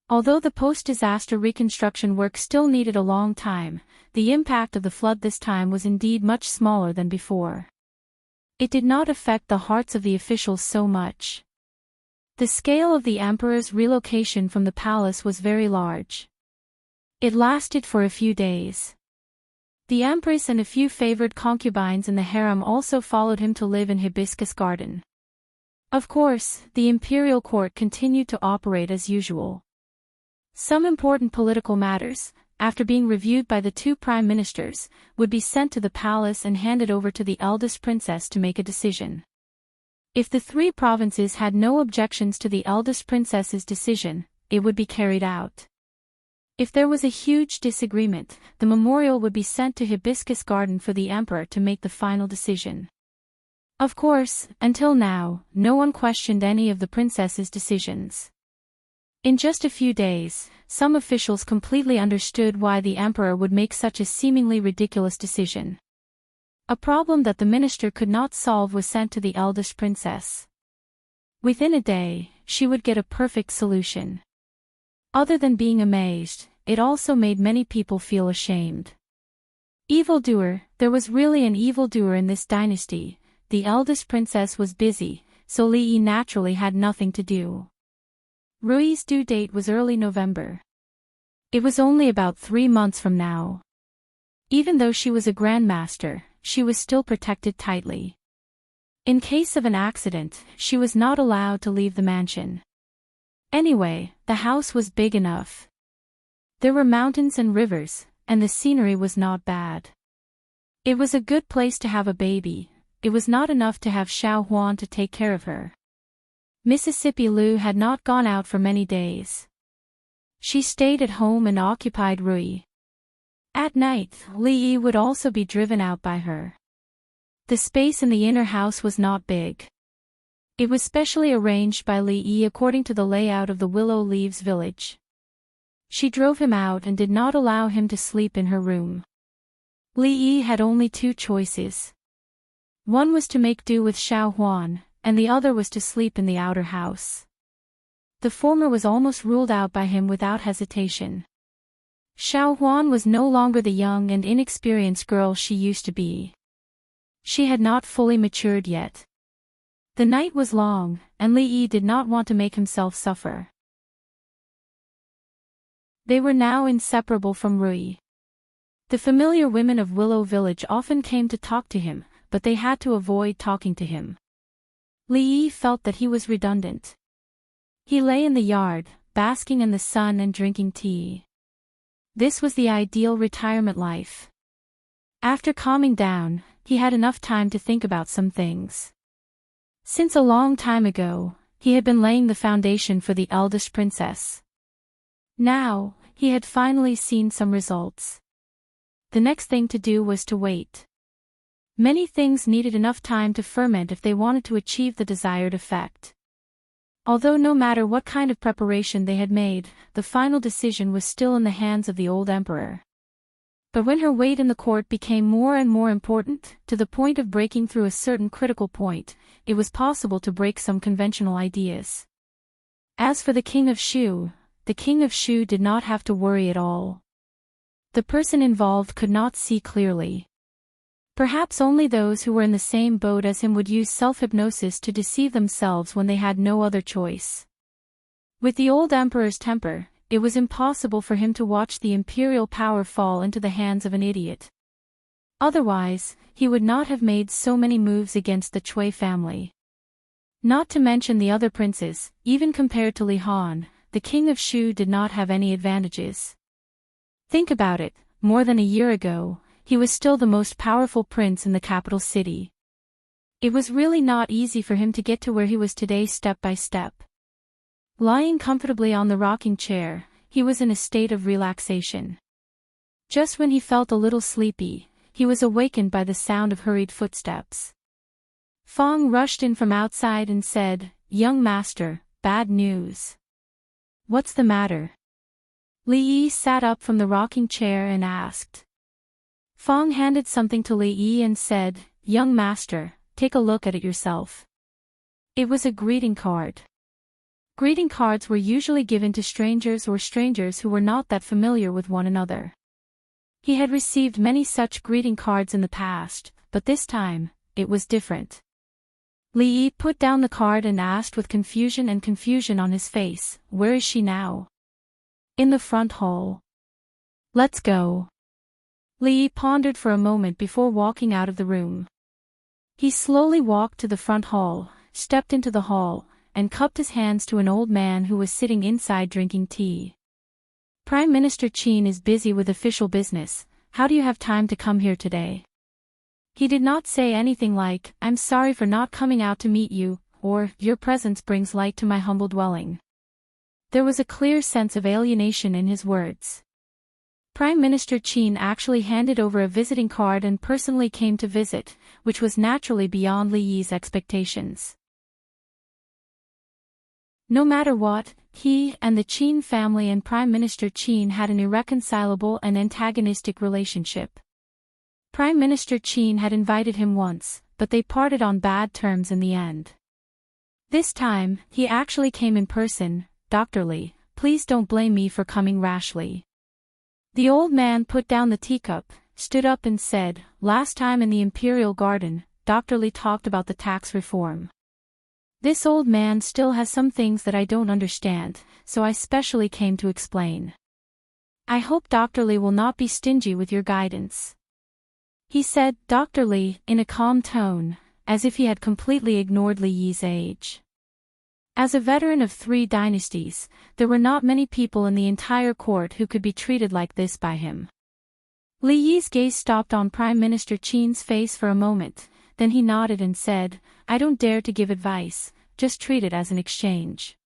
Although the post-disaster reconstruction work still needed a long time, the impact of the flood this time was indeed much smaller than before. It did not affect the hearts of the officials so much. The scale of the emperor's relocation from the palace was very large. It lasted for a few days. The empress and a few favored concubines in the harem also followed him to live in Hibiscus Garden. Of course, the imperial court continued to operate as usual. Some important political matters, after being reviewed by the two prime ministers, would be sent to the palace and handed over to the eldest princess to make a decision. If the three provinces had no objections to the eldest princess's decision, it would be carried out. If there was a huge disagreement, the memorial would be sent to Hibiscus Garden for the emperor to make the final decision. Of course, until now, no one questioned any of the princess's decisions. In just a few days, some officials completely understood why the emperor would make such a seemingly ridiculous decision. A problem that the minister could not solve was sent to the eldest princess. Within a day, she would get a perfect solution. Other than being amazed, it also made many people feel ashamed. Evildoer, there was really an evildoer in this dynasty. The eldest princess was busy, so Li naturally had nothing to do. Rui's due date was early November. It was only about 3 months from now. Even though she was a grandmaster, she was still protected tightly. In case of an accident, she was not allowed to leave the mansion. Anyway, the house was big enough. There were mountains and rivers, and the scenery was not bad. It was a good place to have a baby. It was not enough to have Xiao Huan to take care of her. Mississippi Lu had not gone out for many days. She stayed at home and occupied Rui. At night, Li would also be driven out by her. The space in the inner house was not big. It was specially arranged by Li according to the layout of the Willow Leaves village. She drove him out and did not allow him to sleep in her room. Li had only 2 choices. One was to make do with Xiao Huan, and the other was to sleep in the outer house. The former was almost ruled out by him without hesitation. Xiao Huan was no longer the young and inexperienced girl she used to be. She had not fully matured yet. The night was long, and Li did not want to make himself suffer. They were now inseparable from Rui. The familiar women of Willow Village often came to talk to him, but they had to avoid talking to him. Li felt that he was redundant. He lay in the yard, basking in the sun and drinking tea. This was the ideal retirement life. After calming down, he had enough time to think about some things. Since a long time ago, he had been laying the foundation for the eldest princess. Now, he had finally seen some results. The next thing to do was to wait. Many things needed enough time to ferment if they wanted to achieve the desired effect. Although no matter what kind of preparation they had made, the final decision was still in the hands of the old emperor. But when her weight in the court became more and more important, to the point of breaking through a certain critical point, it was possible to break some conventional ideas. As for the king of Shu did not have to worry at all. The person involved could not see clearly. Perhaps only those who were in the same boat as him would use self-hypnosis to deceive themselves when they had no other choice. With the old emperor's temper, it was impossible for him to watch the imperial power fall into the hands of an idiot. Otherwise, he would not have made so many moves against the Cui family. Not to mention the other princes, even compared to Li Han, the king of Shu did not have any advantages. Think about it, more than a year ago, he was still the most powerful prince in the capital city. It was really not easy for him to get to where he was today step by step. Lying comfortably on the rocking chair, he was in a state of relaxation. Just when he felt a little sleepy, he was awakened by the sound of hurried footsteps. Fong rushed in from outside and said, "Young master, bad news." "What's the matter?" Li Yi sat up from the rocking chair and asked. Fong handed something to Li Yi and said, "Young master, take a look at it yourself." It was a greeting card. Greeting cards were usually given to strangers or strangers who were not that familiar with one another. He had received many such greeting cards in the past, but this time, it was different. Li Yi put down the card and asked with confusion on his face, "Where is she now?" "In the front hall." "Let's go." Li Yi pondered for a moment before walking out of the room. He slowly walked to the front hall, stepped into the hall, and cupped his hands to an old man who was sitting inside drinking tea. "Prime Minister Qin is busy with official business. How do you have time to come here today?" He did not say anything like, "I'm sorry for not coming out to meet you," or, "Your presence brings light to my humble dwelling." There was a clear sense of alienation in his words. Prime Minister Qin actually handed over a visiting card and personally came to visit, which was naturally beyond Li Yi's expectations. No matter what, he and the Qin family and Prime Minister Qin had an irreconcilable and antagonistic relationship. Prime Minister Qin had invited him once, but they parted on bad terms in the end. This time, he actually came in person. "Dr. Li, please don't blame me for coming rashly." The old man put down the teacup, stood up and said, "Last time in the Imperial Garden, Dr. Li talked about the tax reform. This old man still has some things that I don't understand, so I specially came to explain. I hope Dr. Li will not be stingy with your guidance." He said, Dr. Li, in a calm tone, as if he had completely ignored Li Yi's age. As a veteran of 3 dynasties, there were not many people in the entire court who could be treated like this by him. Li Yi's gaze stopped on Prime Minister Qin's face for a moment, then he nodded and said, "I don't dare to give advice, just treat it as an exchange."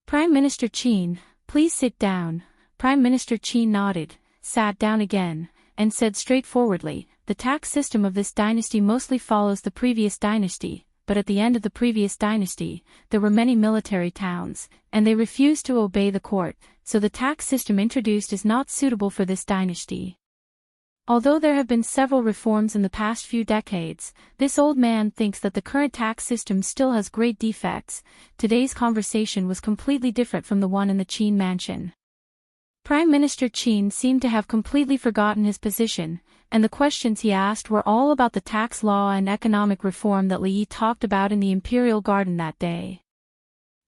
"Prime Minister Qin, please sit down." Prime Minister Qin nodded, sat down again, and said straightforwardly, "The tax system of this dynasty mostly follows the previous dynasty, but at the end of the previous dynasty, there were many military towns, and they refused to obey the court, so the tax system introduced is not suitable for this dynasty. Although there have been several reforms in the past few decades, this old man thinks that the current tax system still has great defects." Today's conversation was completely different from the one in the Qin mansion. Prime Minister Qin seemed to have completely forgotten his position, and the questions he asked were all about the tax law and economic reform that Li Yi talked about in the Imperial Garden that day.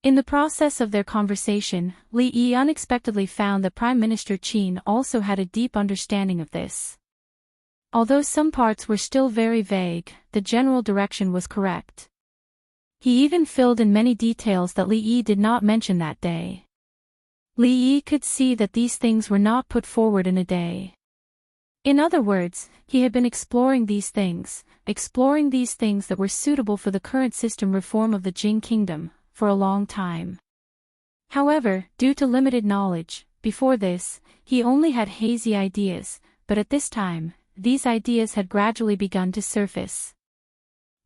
In the process of their conversation, Li Yi unexpectedly found that Prime Minister Qin also had a deep understanding of this. Although some parts were still very vague, the general direction was correct. He even filled in many details that Li Yi did not mention that day. Li Yi could see that these things were not put forward in a day. In other words, he had been exploring these things that were suitable for the current system reform of the Jing kingdom, for a long time. However, due to limited knowledge, before this, he only had hazy ideas, but at this time, these ideas had gradually begun to surface.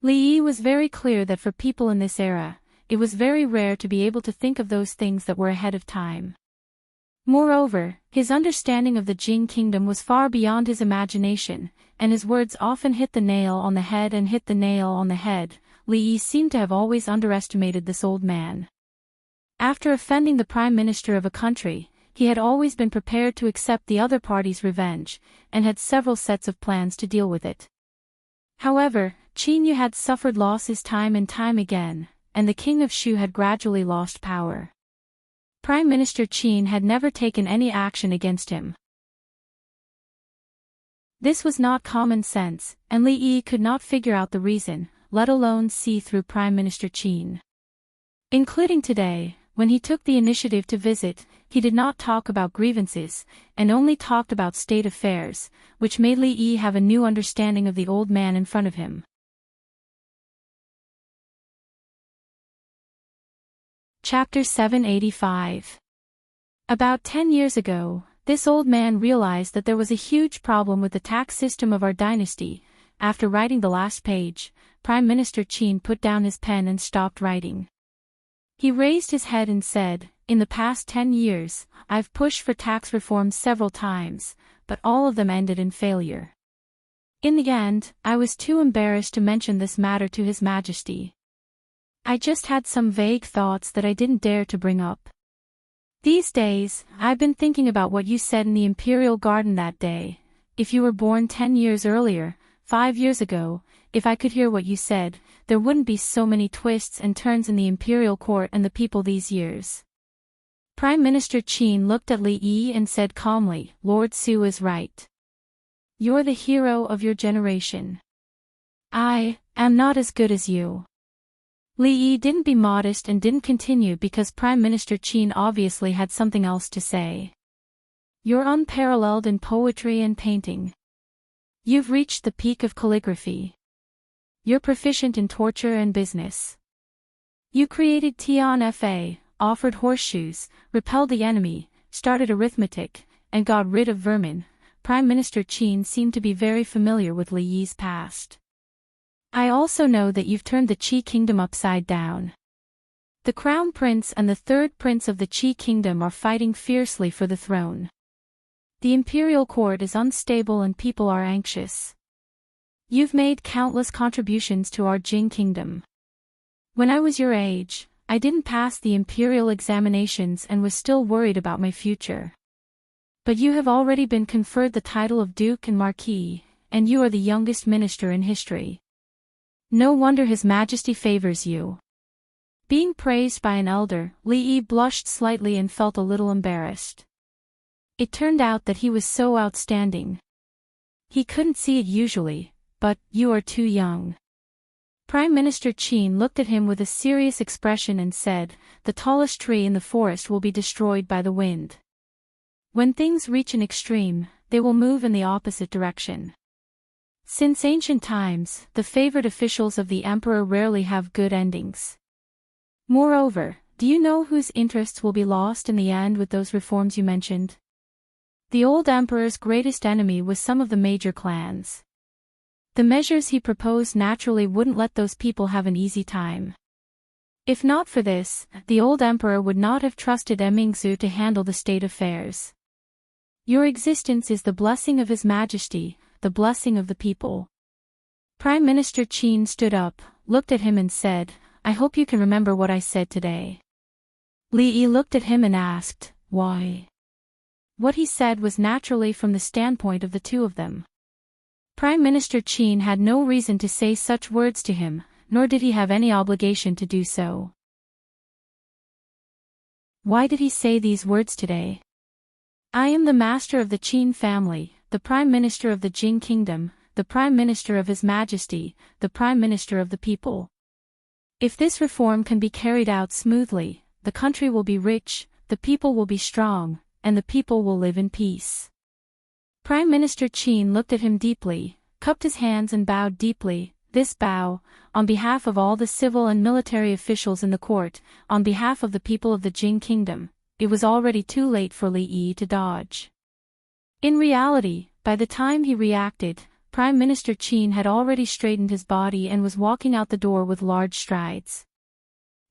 Li Yi was very clear that for people in this era, it was very rare to be able to think of those things that were ahead of time. Moreover, his understanding of the Jing kingdom was far beyond his imagination, and his words often hit the nail on the head and hit the nail on the head. Li Yi seemed to have always underestimated this old man. After offending the prime minister of a country, he had always been prepared to accept the other party's revenge, and had several sets of plans to deal with it. However, Qin Yu had suffered losses time and time again, and the king of Shu had gradually lost power. Prime Minister Qin had never taken any action against him. This was not common sense, and Li Yi could not figure out the reason, let alone see through Prime Minister Qin. Including today, when he took the initiative to visit, he did not talk about grievances, and only talked about state affairs, which made Li Yi have a new understanding of the old man in front of him. Chapter 785. About 10 years ago, this old man realized that there was a huge problem with the tax system of our dynasty. After writing the last page, Prime Minister Qin put down his pen and stopped writing. He raised his head and said, "In the past 10 years, I've pushed for tax reform several times, but all of them ended in failure. In the end, I was too embarrassed to mention this matter to His Majesty. I just had some vague thoughts that I didn't dare to bring up. These days, I've been thinking about what you said in the Imperial Garden that day. If you were born 10 years earlier, 5 years ago, if I could hear what you said, there wouldn't be so many twists and turns in the Imperial Court and the people these years. Prime Minister Qin looked at Li Yi and said calmly, Lord Su is right. You're the hero of your generation. I am not as good as you. Li Yi didn't be modest and didn't continue because Prime Minister Qin obviously had something else to say. You're unparalleled in poetry and painting. You've reached the peak of calligraphy. You're proficient in torture and business. You created Tian Fa, offered horseshoes, repelled the enemy, started arithmetic, and got rid of vermin. Prime Minister Qin seemed to be very familiar with Li Yi's past. I also know that you've turned the Qi kingdom upside down. The Crown Prince and the third prince of the Qi kingdom are fighting fiercely for the throne. The imperial court is unstable and people are anxious. You've made countless contributions to our Jing kingdom. When I was your age, I didn't pass the imperial examinations and was still worried about my future. But you have already been conferred the title of Duke and Marquis, and you are the youngest minister in history. No wonder His Majesty favors you. Being praised by an elder, Li Yi blushed slightly and felt a little embarrassed. It turned out that he was so outstanding. He couldn't see it usually, but, you are too young. Prime Minister Qin looked at him with a serious expression and said, the tallest tree in the forest will be destroyed by the wind. When things reach an extreme, they will move in the opposite direction. Since ancient times, the favored officials of the emperor rarely have good endings. Moreover, do you know whose interests will be lost in the end with those reforms you mentioned? The old emperor's greatest enemy was some of the major clans. The measures he proposed naturally wouldn't let those people have an easy time. If not for this, the old emperor would not have trusted Emingzu to handle the state affairs. Your existence is the blessing of His Majesty, the blessing of the people. Prime Minister Qin stood up, looked at him and said, I hope you can remember what I said today. Li Yi looked at him and asked, why? What he said was naturally from the standpoint of the two of them. Prime Minister Qin had no reason to say such words to him, nor did he have any obligation to do so. Why did he say these words today? I am the master of the Qin family, the Prime Minister of the Jing Kingdom, the Prime Minister of His Majesty, the Prime Minister of the people. If this reform can be carried out smoothly, the country will be rich, the people will be strong, and the people will live in peace. Prime Minister Qin looked at him deeply, cupped his hands and bowed deeply. This bow, on behalf of all the civil and military officials in the court, on behalf of the people of the Jing Kingdom. It was already too late for Li Yi to dodge. In reality, by the time he reacted, Prime Minister Qin had already straightened his body and was walking out the door with large strides.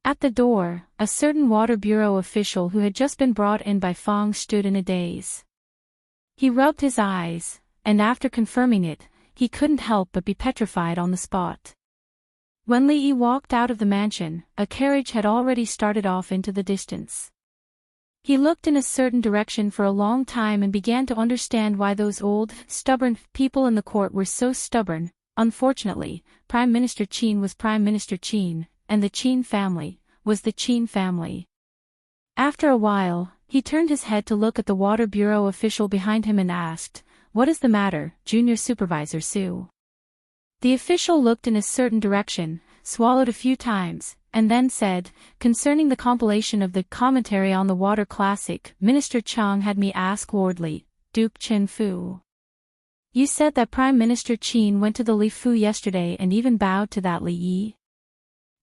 At the door, a certain Water Bureau official who had just been brought in by Fong stood in a daze. He rubbed his eyes, and after confirming it, he couldn't help but be petrified on the spot. When Li Yi walked out of the mansion, a carriage had already started off into the distance. He looked in a certain direction for a long time and began to understand why those old, stubborn people in the court were so stubborn. Unfortunately, Prime Minister Qin was Prime Minister Qin, and the Qin family was the Qin family. After a while, he turned his head to look at the Water Bureau official behind him and asked, "What is the matter, Junior Supervisor Su?" The official looked in a certain direction, swallowed a few times, and then said, "Concerning the compilation of the commentary on the Water Classic, Minister Chang had me ask Lord Li, Duke Chen Fu. You said that Prime Minister Qin went to the Li Fu yesterday and even bowed to that Li Yi."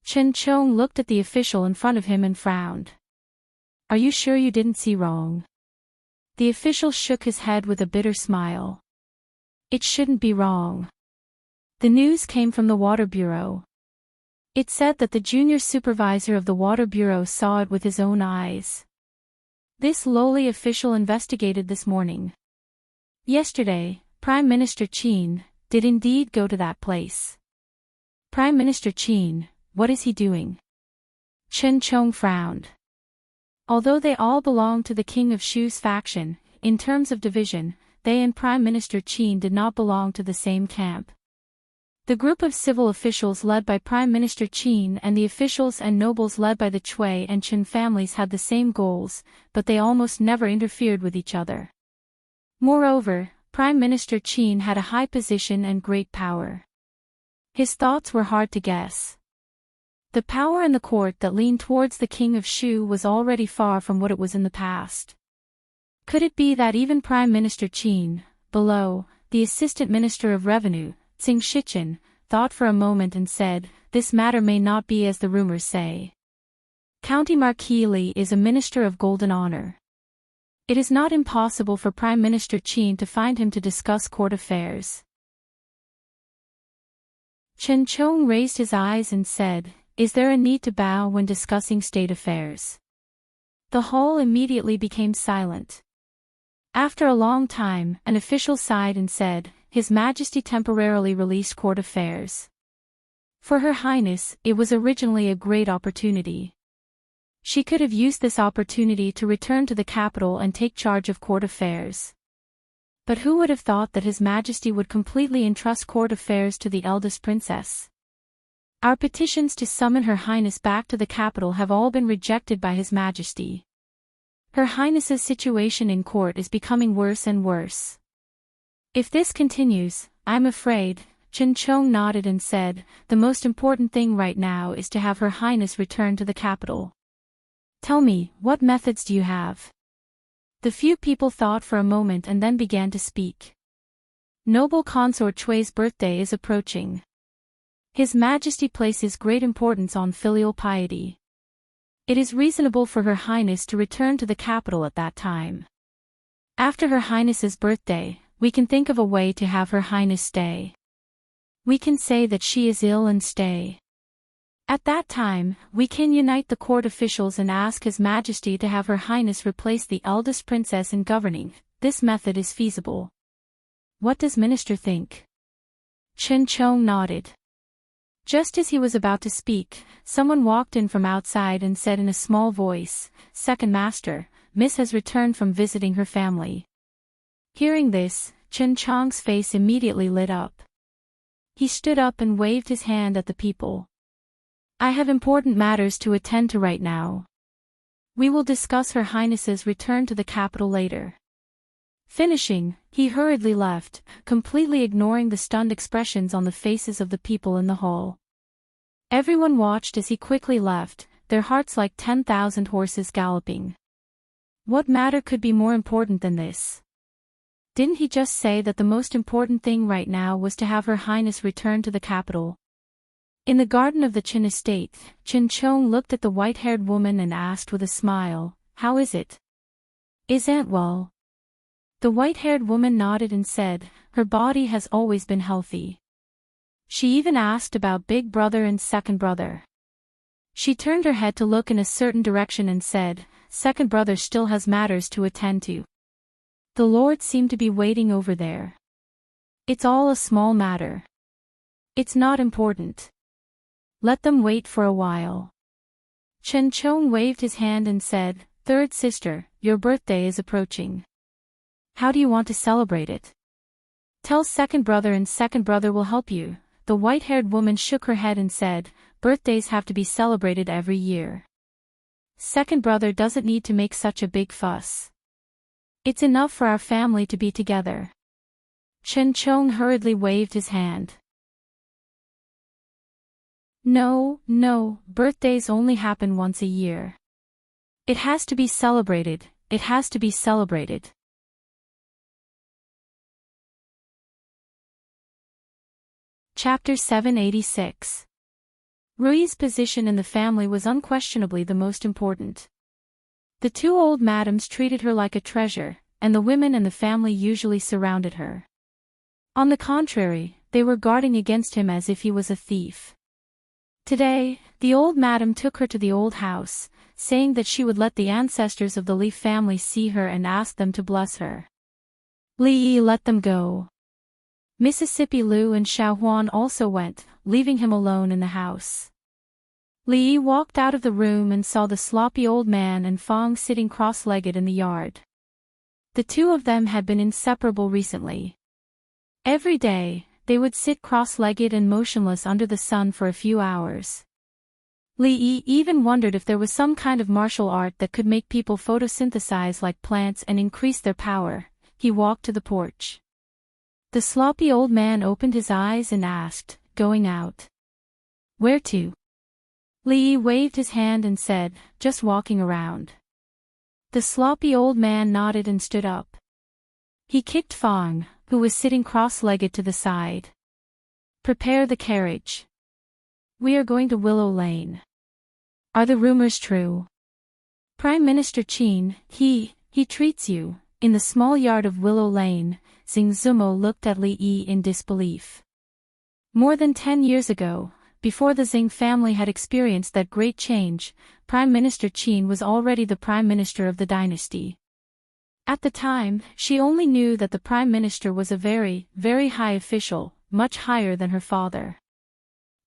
Chen Chong looked at the official in front of him and frowned. "Are you sure you didn't see wrong?" The official shook his head with a bitter smile. "It shouldn't be wrong." The news came from the Water Bureau. It said that the junior supervisor of the Water Bureau saw it with his own eyes. This lowly official investigated this morning. Yesterday, Prime Minister Qin, did indeed go to that place. Prime Minister Qin, what is he doing? Chen Chong frowned. Although they all belonged to the King of Shu's faction, in terms of division, they and Prime Minister Qin did not belong to the same camp. The group of civil officials led by Prime Minister Qin and the officials and nobles led by the Cui and Chen families had the same goals, but they almost never interfered with each other. Moreover, Prime Minister Qin had a high position and great power. His thoughts were hard to guess. The power in the court that leaned towards the King of Shu was already far from what it was in the past. Could it be that even Prime Minister Qin, below, the Assistant Minister of Revenue, Xing Shichen, thought for a moment and said, "This matter may not be as the rumors say. County Marquis Li is a minister of golden honor. It is not impossible for Prime Minister Qin to find him to discuss court affairs." Chen Chong raised his eyes and said, "Is there a need to bow when discussing state affairs?" The hall immediately became silent. After a long time, an official sighed and said, "His Majesty temporarily released court affairs. For Her Highness, it was originally a great opportunity. She could have used this opportunity to return to the capital and take charge of court affairs. But who would have thought that His Majesty would completely entrust court affairs to the eldest princess? Our petitions to summon Her Highness back to the capital have all been rejected by His Majesty. Her Highness's situation in court is becoming worse and worse. If this continues, I'm afraid," Chen Chong nodded and said, "the most important thing right now is to have Her Highness return to the capital. Tell me, what methods do you have?" The few people thought for a moment and then began to speak. "Noble Consort Chui's birthday is approaching. His Majesty places great importance on filial piety. It is reasonable for Her Highness to return to the capital at that time. After Her Highness's birthday, we can think of a way to have Her Highness stay. We can say that she is ill and stay. At that time, we can unite the court officials and ask His Majesty to have Her Highness replace the eldest princess in governing. This method is feasible. What does Minister think?" Chen Chong nodded. Just as he was about to speak, someone walked in from outside and said in a small voice, "Second Master, Miss has returned from visiting her family." Hearing this, Chen Chong's face immediately lit up. He stood up and waved his hand at the people. "I have important matters to attend to right now. We will discuss Her Highness's return to the capital later." Finishing, he hurriedly left, completely ignoring the stunned expressions on the faces of the people in the hall. Everyone watched as he quickly left, their hearts like 10,000 horses galloping. What matter could be more important than this? Didn't he just say that the most important thing right now was to have Her Highness return to the capital? In the garden of the Qin estate, Chen Chong looked at the white-haired woman and asked with a smile, "How is it? Is Aunt well?" The white-haired woman nodded and said, "Her body has always been healthy." She even asked about Big Brother and Second Brother. She turned her head to look in a certain direction and said, "Second Brother still has matters to attend to. The Lord seemed to be waiting over there. It's all a small matter. It's not important. Let them wait for a while." Chen Chong waved his hand and said, "Third sister, your birthday is approaching. How do you want to celebrate it? Tell Second Brother and Second Brother will help you." The white-haired woman shook her head and said, "Birthdays have to be celebrated every year. Second Brother doesn't need to make such a big fuss. It's enough for our family to be together." Chen Chong hurriedly waved his hand. No, birthdays only happen once a year. It has to be celebrated, it has to be celebrated. Chapter 786. Rui's position in the family was unquestionably the most important. The two old madams treated her like a treasure, and the women and the family usually surrounded her. On the contrary, they were guarding against him as if he was a thief. Today, the old madam took her to the old house, saying that she would let the ancestors of the Li family see her and ask them to bless her. Li let them go. Mississippi Lu and Xiao Huan also went, leaving him alone in the house. Li Yi walked out of the room and saw the sloppy old man and Fong sitting cross-legged in the yard. The two of them had been inseparable recently. Every day, they would sit cross-legged and motionless under the sun for a few hours. Li Yi even wondered if there was some kind of martial art that could make people photosynthesize like plants and increase their power. He walked to the porch. The sloppy old man opened his eyes and asked, "Going out?" "Where to?" Li Yi waved his hand and said, "Just walking around." The sloppy old man nodded and stood up. He kicked Fong, who was sitting cross-legged, to the side. "Prepare the carriage. We are going to Willow Lane." "Are the rumors true?" "Prime Minister Qin, he treats you." In the small yard of Willow Lane, Xing Zumo looked at Li Yi in disbelief. More than 10 years ago, before the Xing family had experienced that great change, Prime Minister Qin was already the Prime Minister of the dynasty. At the time, she only knew that the Prime Minister was a very, very high official, much higher than her father.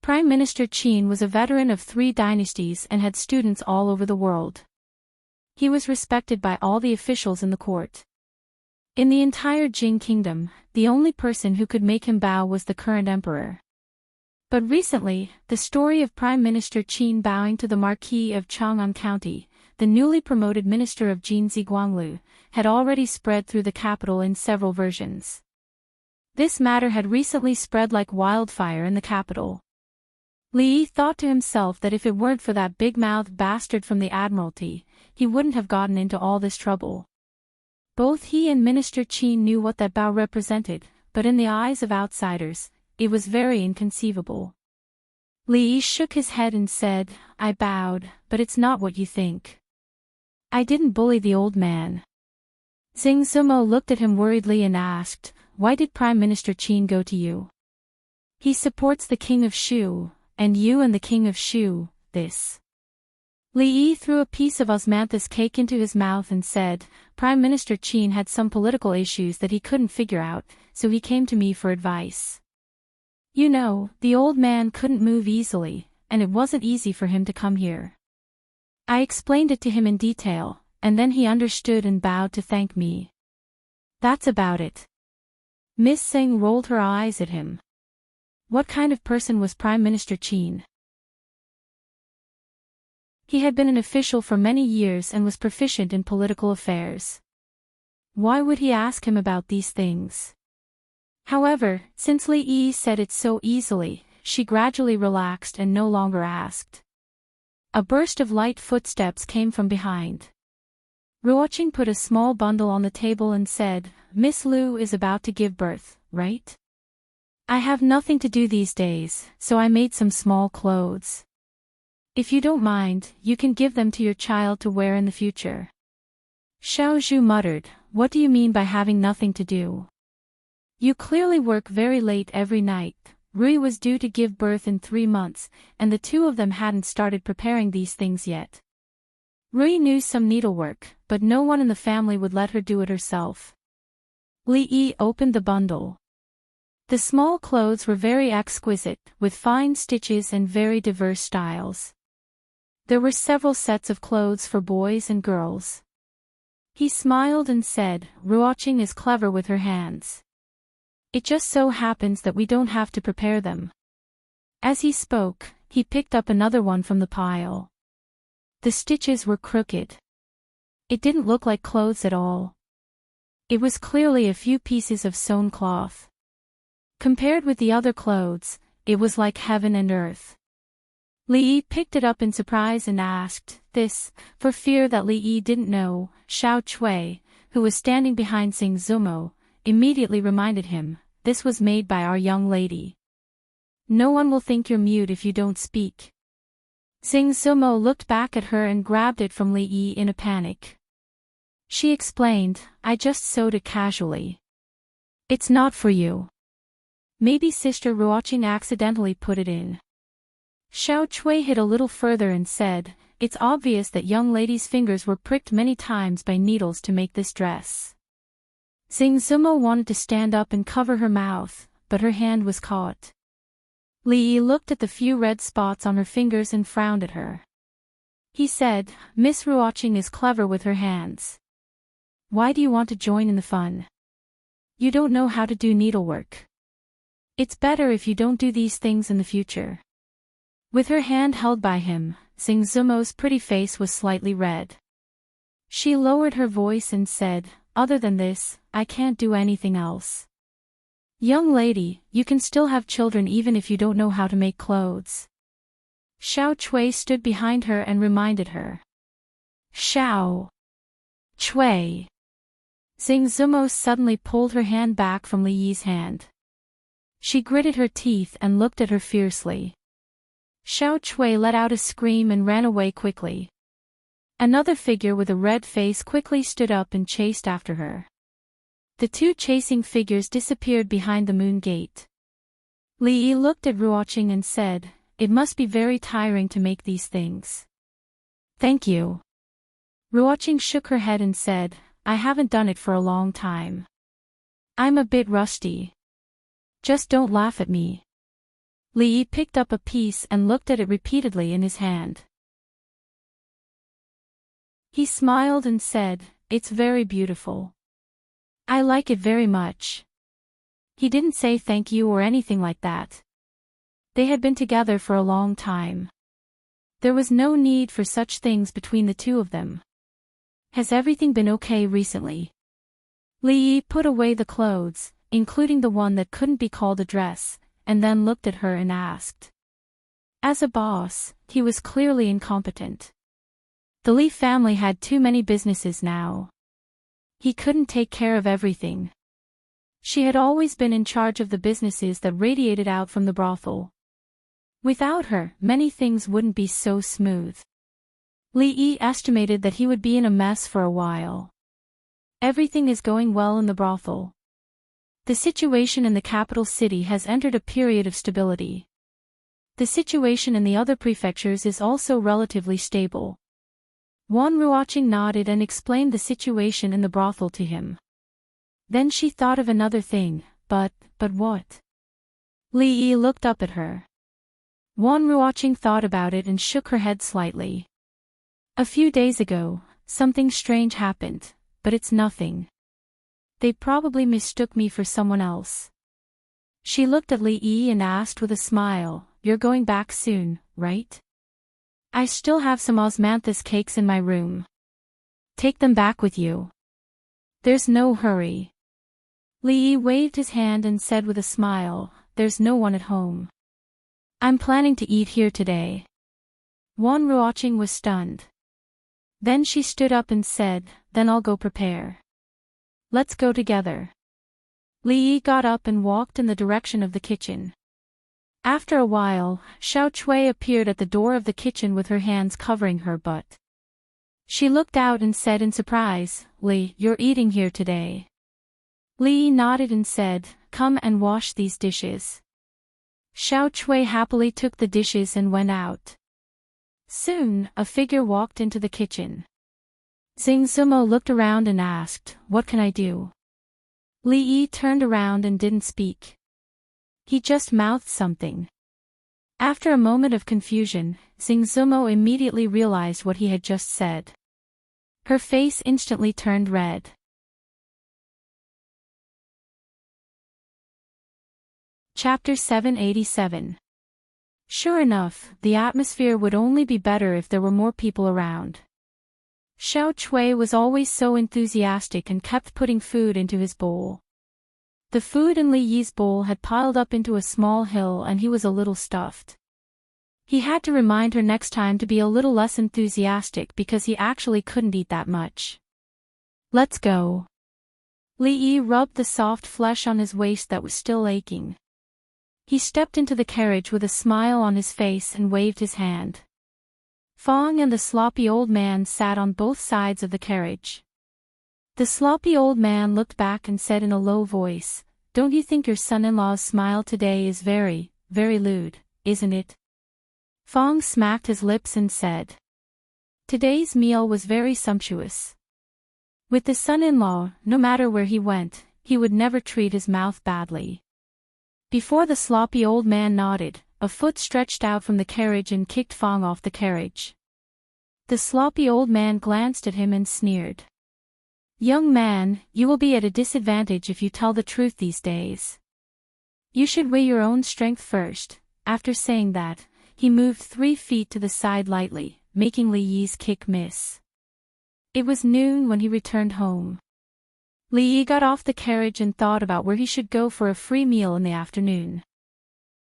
Prime Minister Qin was a veteran of 3 dynasties and had students all over the world. He was respected by all the officials in the court. In the entire Jing kingdom, the only person who could make him bow was the current emperor. But recently, the story of Prime Minister Qin bowing to the Marquis of Chang'an County, the newly promoted minister of Jinzi Guanglu, had already spread through the capital in several versions. This matter had recently spread like wildfire in the capital. Li Yi thought to himself that if it weren't for that big-mouthed bastard from the Admiralty, he wouldn't have gotten into all this trouble. Both he and Minister Qin knew what that bow represented, but in the eyes of outsiders, it was very inconceivable. Li Yi shook his head and said, "I bowed, but it's not what you think. I didn't bully the old man." Xing Zumo looked at him worriedly and asked, "Why did Prime Minister Qin go to you?" "He supports the King of Shu, and you and the King of Shu, this." Li Yi threw a piece of osmanthus cake into his mouth and said, "Prime Minister Qin had some political issues that he couldn't figure out, so he came to me for advice. You know, the old man couldn't move easily, and it wasn't easy for him to come here. I explained it to him in detail, and then he understood and bowed to thank me. That's about it." Miss Singh rolled her eyes at him. What kind of person was Prime Minister Qin? He had been an official for many years and was proficient in political affairs. Why would he ask him about these things? However, since Li Yi said it so easily, she gradually relaxed and no longer asked. A burst of light footsteps came from behind. Ruoqing put a small bundle on the table and said, "Miss Lu is about to give birth, right? I have nothing to do these days, so I made some small clothes. If you don't mind, you can give them to your child to wear in the future." Xiao Zhu muttered, "What do you mean by having nothing to do? You clearly work very late every night." Rui was due to give birth in 3 months, and the two of them hadn't started preparing these things yet. Rui knew some needlework, but no one in the family would let her do it herself. Li Yi opened the bundle. The small clothes were very exquisite, with fine stitches and very diverse styles. There were several sets of clothes for boys and girls. He smiled and said, "Ruoqing is clever with her hands. It just so happens that we don't have to prepare them." As he spoke, he picked up another one from the pile. The stitches were crooked. It didn't look like clothes at all. It was clearly a few pieces of sewn cloth. Compared with the other clothes, it was like heaven and earth. Li Yi picked it up in surprise and asked, "This?" For fear that Li Yi didn't know, Xiao Chui, who was standing behind Xing Zumo, immediately reminded him, "This was made by our young lady. No one will think you're mute if you don't speak." Xing Zumo looked back at her and grabbed it from Li Yi in a panic. She explained, "I just sewed it casually. It's not for you. Maybe Sister Ruoqing accidentally put it in." Xiao Chui hit a little further and said, "It's obvious that young lady's fingers were pricked many times by needles to make this dress." Xing Zumo wanted to stand up and cover her mouth, but her hand was caught. Li Yi looked at the few red spots on her fingers and frowned at her. He said, Miss Ruoqing is clever with her hands. Why do you want to join in the fun? You don't know how to do needlework. It's better if you don't do these things in the future. With her hand held by him, Xing Zumo's pretty face was slightly red. She lowered her voice and said, other than this, I can't do anything else. Young lady, you can still have children even if you don't know how to make clothes. Xiao Chui stood behind her and reminded her. Xiao Chui. Xing Zumo suddenly pulled her hand back from Li Yi's hand. She gritted her teeth and looked at her fiercely. Xiao Chui let out a scream and ran away quickly. Another figure with a red face quickly stood up and chased after her. The two chasing figures disappeared behind the moon gate. Li Yi looked at Ruoqing and said, it must be very tiring to make these things. Thank you. Ruoqing shook her head and said, I haven't done it for a long time. I'm a bit rusty. Just don't laugh at me. Li Yi picked up a piece and looked at it repeatedly in his hand. He smiled and said, it's very beautiful. I like it very much. He didn't say thank you or anything like that. They had been together for a long time. There was no need for such things between the two of them. Has everything been okay recently? Li Yi put away the clothes, including the one that couldn't be called a dress, and then looked at her and asked. As a boss, he was clearly incompetent. The Li family had too many businesses now. He couldn't take care of everything. She had always been in charge of the businesses that radiated out from the brothel. Without her, many things wouldn't be so smooth. Li Yi estimated that he would be in a mess for a while. Everything is going well in the brothel. The situation in the capital city has entered a period of stability. The situation in the other prefectures is also relatively stable. Wan Ruoqing nodded and explained the situation in the brothel to him. Then she thought of another thing, but what? Li Yi looked up at her. Wan Ruoqing thought about it and shook her head slightly. A few days ago, something strange happened, but it's nothing. They probably mistook me for someone else. She looked at Li Yi and asked with a smile, you're going back soon, right? I still have some osmanthus cakes in my room. Take them back with you. There's no hurry. Li Yi waved his hand and said with a smile, there's no one at home. I'm planning to eat here today. Wan Ruoqing was stunned. Then she stood up and said, then I'll go prepare. Let's go together. Li Yi got up and walked in the direction of the kitchen. After a while, Xiao Chui appeared at the door of the kitchen with her hands covering her butt. She looked out and said in surprise, Li, you're eating here today. Li nodded and said, come and wash these dishes. Xiao Chui happily took the dishes and went out. Soon, a figure walked into the kitchen. Xing Zumo looked around and asked, what can I do? Li Yi turned around and didn't speak. He just mouthed something. After a moment of confusion, Xing Zumo immediately realized what he had just said. Her face instantly turned red. Chapter 787. Sure enough, the atmosphere would only be better if there were more people around. Xiao Chui was always so enthusiastic and kept putting food into his bowl. The food in Li Yi's bowl had piled up into a small hill and he was a little stuffed. He had to remind her next time to be a little less enthusiastic because he actually couldn't eat that much. Let's go. Li Yi rubbed the soft flesh on his waist that was still aching. He stepped into the carriage with a smile on his face and waved his hand. Fong and the sloppy old man sat on both sides of the carriage. The sloppy old man looked back and said in a low voice, don't you think your son-in-law's smile today is very, very lewd, isn't it? Fong smacked his lips and said. Today's meal was very sumptuous. With the son-in-law, no matter where he went, he would never treat his mouth badly. Before the sloppy old man nodded, a foot stretched out from the carriage and kicked Fong off the carriage. The sloppy old man glanced at him and sneered. "Young man, you will be at a disadvantage if you tell the truth these days. You should weigh your own strength first." After saying that, he moved 3 feet to the side lightly, making Li Yi's kick miss. It was noon when he returned home. Li Yi got off the carriage and thought about where he should go for a free meal in the afternoon.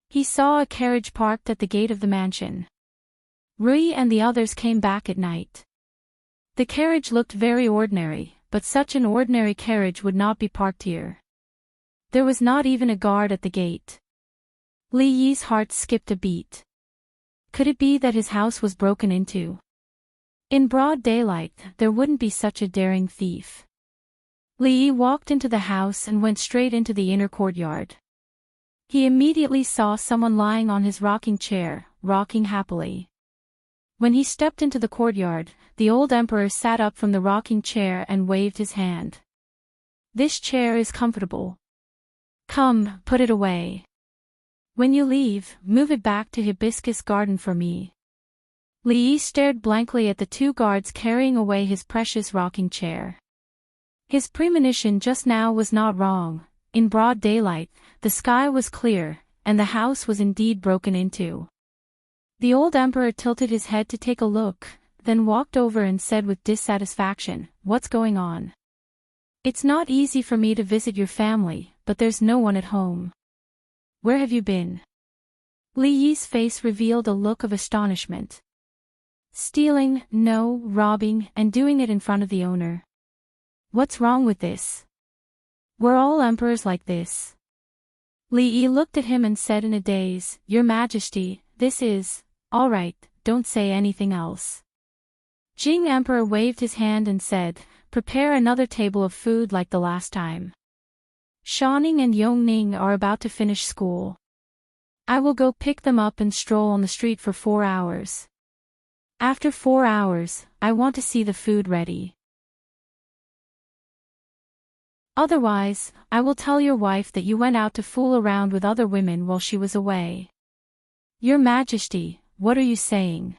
He saw a carriage parked at the gate of the mansion. Rui and the others came back at night. The carriage looked very ordinary, but such an ordinary carriage would not be parked here. There was not even a guard at the gate. Li Yi's heart skipped a beat. Could it be that his house was broken into? In broad daylight, there wouldn't be such a daring thief. Li Yi walked into the house and went straight into the inner courtyard. He immediately saw someone lying on his rocking chair, rocking happily. When he stepped into the courtyard, the old emperor sat up from the rocking chair and waved his hand. "This chair is comfortable. Come, put it away. When you leave, move it back to Hibiscus Garden for me." Li Yi stared blankly at the 2 guards carrying away his precious rocking chair. His premonition just now was not wrong. In broad daylight, the sky was clear, and the house was indeed broken into. The old emperor tilted his head to take a look, then walked over and said with dissatisfaction, "What's going on? It's not easy for me to visit your family, but there's no one at home. Where have you been?" Li Yi's face revealed a look of astonishment. "Stealing, no, robbing, and doing it in front of the owner. What's wrong with this? We're all emperors like this." Li Yi looked at him and said in a daze, "Your Majesty, this is, all right, don't say anything else." Jing Emperor waved his hand and said, "Prepare another table of food like the last time. Shaoning and Yongning are about to finish school. I will go pick them up and stroll on the street for 4 hours. After 4 hours, I want to see the food ready. Otherwise, I will tell your wife that you went out to fool around with other women while she was away." "Your Majesty, what are you saying?"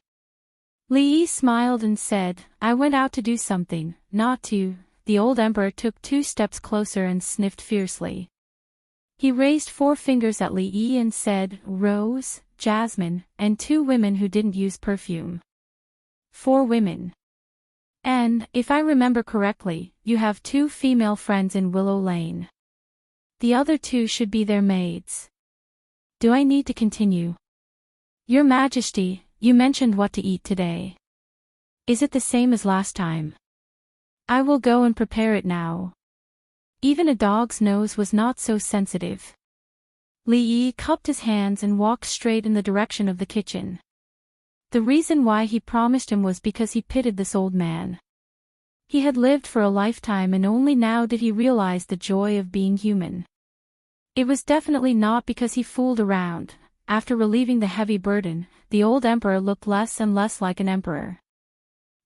Li Yi smiled and said, "I went out to do something, not to." The old emperor took 2 steps closer and sniffed fiercely. He raised 4 fingers at Li Yi and said, "Rose, jasmine, and 2 women who didn't use perfume. 4 women. And, if I remember correctly, you have 2 female friends in Willow Lane. The other 2 should be their maids. Do I need to continue?" "Your Majesty, you mentioned what to eat today. Is it the same as last time?" "I will go and prepare it now." Even a dog's nose was not so sensitive. Li Yi cupped his hands and walked straight in the direction of the kitchen. The reason why he promised him was because he pitied this old man. He had lived for a lifetime and only now did he realize the joy of being human. It was definitely not because he fooled around. After relieving the heavy burden, the old emperor looked less and less like an emperor.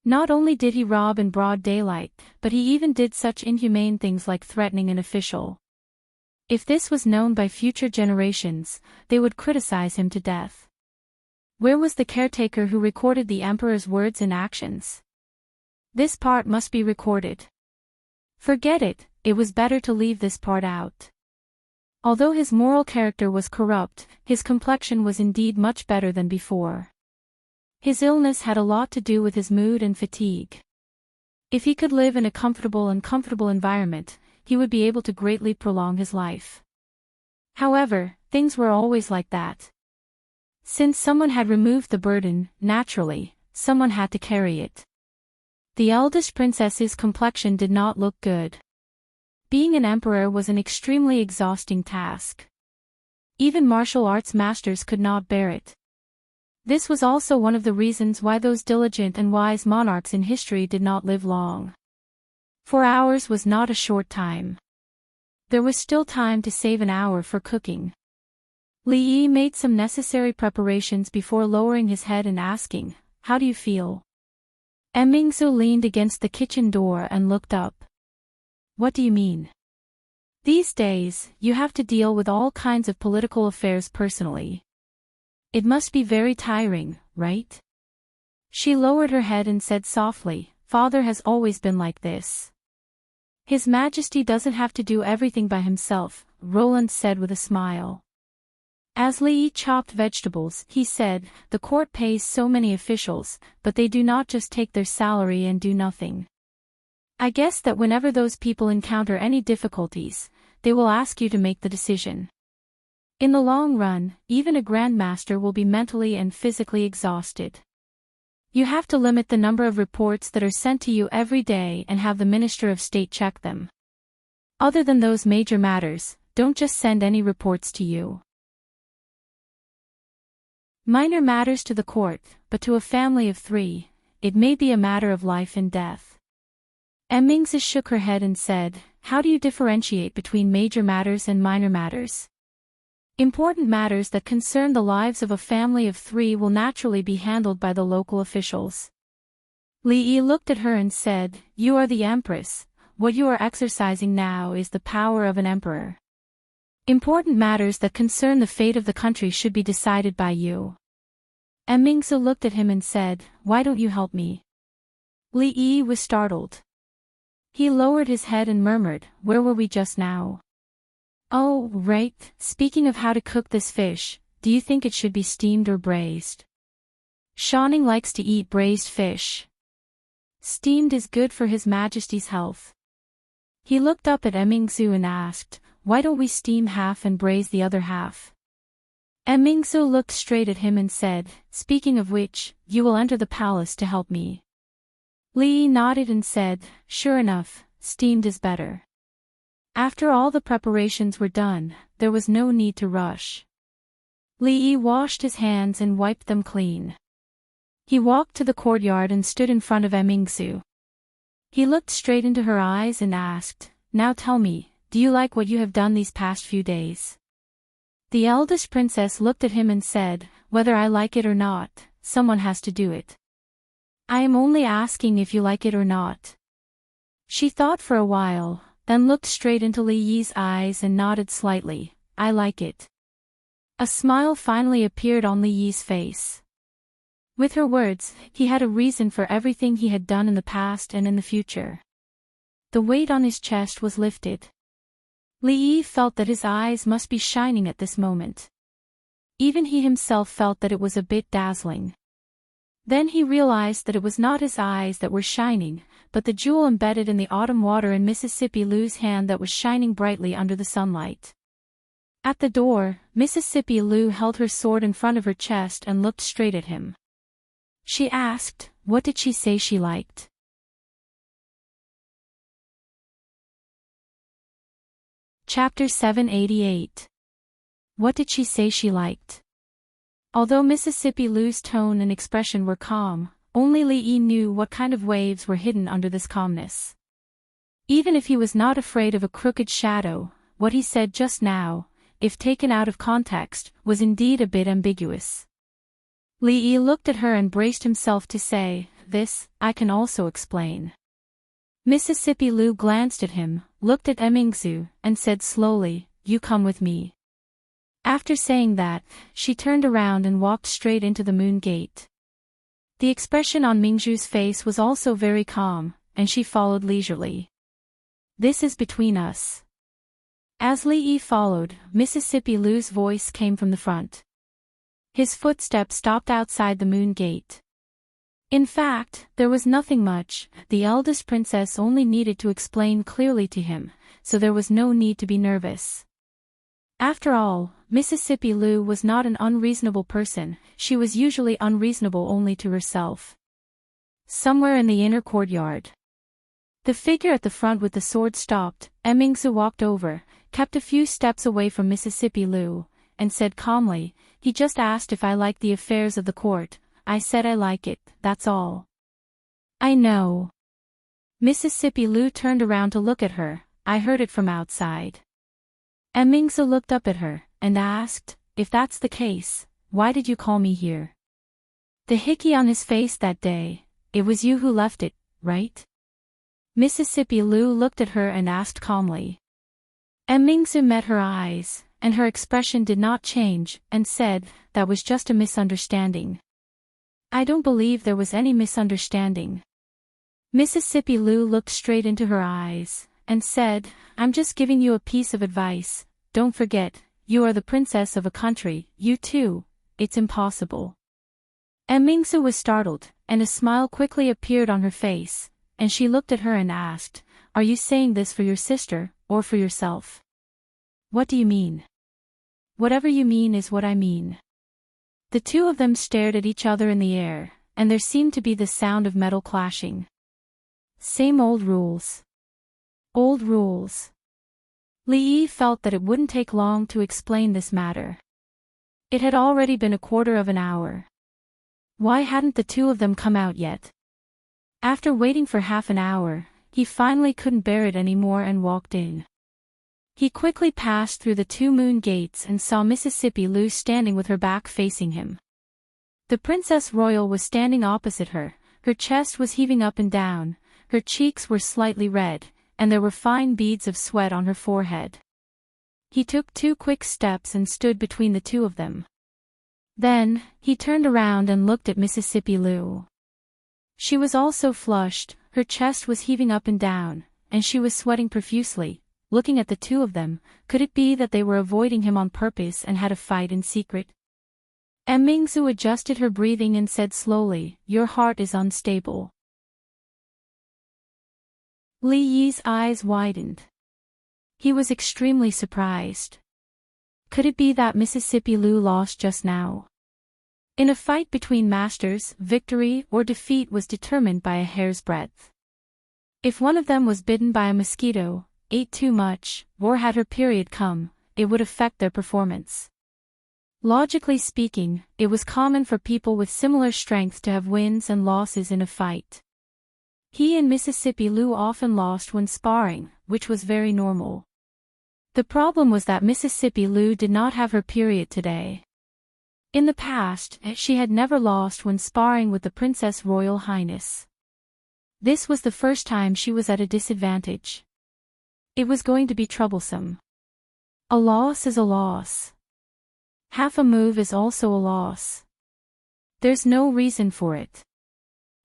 Not only did he rob in broad daylight, but he even did such inhumane things like threatening an official. If this was known by future generations, they would criticize him to death. Where was the caretaker who recorded the emperor's words and actions? This part must be recorded. Forget it, it was better to leave this part out. Although his moral character was corrupt, his complexion was indeed much better than before. His illness had a lot to do with his mood and fatigue. If he could live in a comfortable environment, he would be able to greatly prolong his life. However, things were always like that. Since someone had removed the burden, naturally, someone had to carry it. The eldest princess's complexion did not look good. Being an emperor was an extremely exhausting task. Even martial arts masters could not bear it. This was also one of the reasons why those diligent and wise monarchs in history did not live long. 4 hours was not a short time. There was still time to save an hour for cooking. Li Yi made some necessary preparations before lowering his head and asking, "How do you feel?" Mingzu leaned against the kitchen door and looked up. "What do you mean?" These days, you have to deal with all kinds of political affairs personally. It must be very tiring, right? She lowered her head and said softly, Father has always been like this. His Majesty doesn't have to do everything by himself, Roland said with a smile. As Li Yi chopped vegetables, he said, the court pays so many officials, but they do not just take their salary and do nothing. I guess that whenever those people encounter any difficulties, they will ask you to make the decision. In the long run, even a grandmaster will be mentally and physically exhausted. You have to limit the number of reports that are sent to you every day and have the Minister of State check them. Other than those major matters, don't just send any reports to you. Minor matters to the court, but to a family of 3, it may be a matter of life and death. Mingzi shook her head and said, how do you differentiate between major matters and minor matters? Important matters that concern the lives of a family of 3 will naturally be handled by the local officials. Li Yi looked at her and said, you are the empress, what you are exercising now is the power of an emperor. Important matters that concern the fate of the country should be decided by you. Mingzi looked at him and said, why don't you help me? Li Yi was startled. He lowered his head and murmured, where were we just now? Oh, right, speaking of how to cook this fish, do you think it should be steamed or braised? Shanning likes to eat braised fish. Steamed is good for His Majesty's health. He looked up at Mingzi and asked, why don't we steam half and braise the other half? Mingzi looked straight at him and said, speaking of which, you will enter the palace to help me. Li Yi nodded and said, sure enough, steamed is better. After all the preparations were done, there was no need to rush. Li Yi washed his hands and wiped them clean. He walked to the courtyard and stood in front of Mingzi. He looked straight into her eyes and asked, now tell me, do you like what you have done these past few days? The eldest princess looked at him and said, whether I like it or not, someone has to do it. I am only asking if you like it or not. She thought for a while, then looked straight into Li Yi's eyes and nodded slightly, I like it. A smile finally appeared on Li Yi's face. With her words, he had a reason for everything he had done in the past and in the future. The weight on his chest was lifted. Li Yi felt that his eyes must be shining at this moment. Even he himself felt that it was a bit dazzling. Then he realized that it was not his eyes that were shining, but the jewel embedded in the autumn water in Mississippi Lu's hand that was shining brightly under the sunlight. At the door, Mississippi Lu held her sword in front of her chest and looked straight at him. She asked, what did she say she liked? Chapter 788. What did she say she liked? Although Mississippi Lu's tone and expression were calm, only Li Yi knew what kind of waves were hidden under this calmness. Even if he was not afraid of a crooked shadow, what he said just now, if taken out of context, was indeed a bit ambiguous. Li Yi looked at her and braced himself to say, this, I can also explain. Mississippi Lu glanced at him, looked at Mingzi, and said slowly, you come with me. After saying that, she turned around and walked straight into the moon gate. The expression on Mingzhu's face was also very calm, and she followed leisurely. This is between us. As Li Yi followed, Mississippi Lu's voice came from the front. His footsteps stopped outside the moon gate. In fact, there was nothing much, the eldest princess only needed to explain clearly to him, so there was no need to be nervous. After all, Mississippi Lu was not an unreasonable person, she was usually unreasonable only to herself. Somewhere in the inner courtyard. The figure at the front with the sword stopped, Mingzi walked over, kept a few steps away from Mississippi Lu, and said calmly, he just asked if I liked the affairs of the court. I said I like it, that's all. I know. Mississippi Lu turned around to look at her, I heard it from outside. Mingzi looked up at her, and asked, if that's the case, why did you call me here? The hickey on his face that day, it was you who left it, right? Mississippi Lu looked at her and asked calmly. Mingzu met her eyes, and her expression did not change, and said, "That was just a misunderstanding." "I don't believe there was any misunderstanding." Mississippi Lu looked straight into her eyes, and said, "I'm just giving you a piece of advice. Don't forget, you are the princess of a country, you too. It's impossible." Mingzu was startled, and a smile quickly appeared on her face, and she looked at her and asked, "Are you saying this for your sister, or for yourself?" "What do you mean?" "Whatever you mean is what I mean." The two of them stared at each other in the air, and there seemed to be the sound of metal clashing. Same old rules. Old rules. Li Yi felt that it wouldn't take long to explain this matter. It had already been a quarter of an hour. Why hadn't the two of them come out yet? After waiting for half an hour, he finally couldn't bear it anymore and walked in. He quickly passed through the two moon gates and saw Mississippi Lu standing with her back facing him. The Princess Royal was standing opposite her, her chest was heaving up and down, her cheeks were slightly red, and there were fine beads of sweat on her forehead. He took 2 quick steps and stood between the two of them. Then, he turned around and looked at Mississippi Lu. She was also flushed, her chest was heaving up and down, and she was sweating profusely. Looking at the two of them, could it be that they were avoiding him on purpose and had a fight in secret? Mingzu adjusted her breathing and said slowly, "Your heart is unstable." Li Yi's eyes widened. He was extremely surprised. Could it be that Mississippi Lu lost just now? In a fight between masters, victory or defeat was determined by a hair's breadth. If one of them was bitten by a mosquito, ate too much, or had her period come, it would affect their performance. Logically speaking, it was common for people with similar strength to have wins and losses in a fight. He and Mississippi Lu often lost when sparring, which was very normal. The problem was that Mississippi Lu did not have her period today. In the past, she had never lost when sparring with the Princess Royal Highness. This was the first time she was at a disadvantage. It was going to be troublesome. A loss is a loss. Half a move is also a loss. There's no reason for it.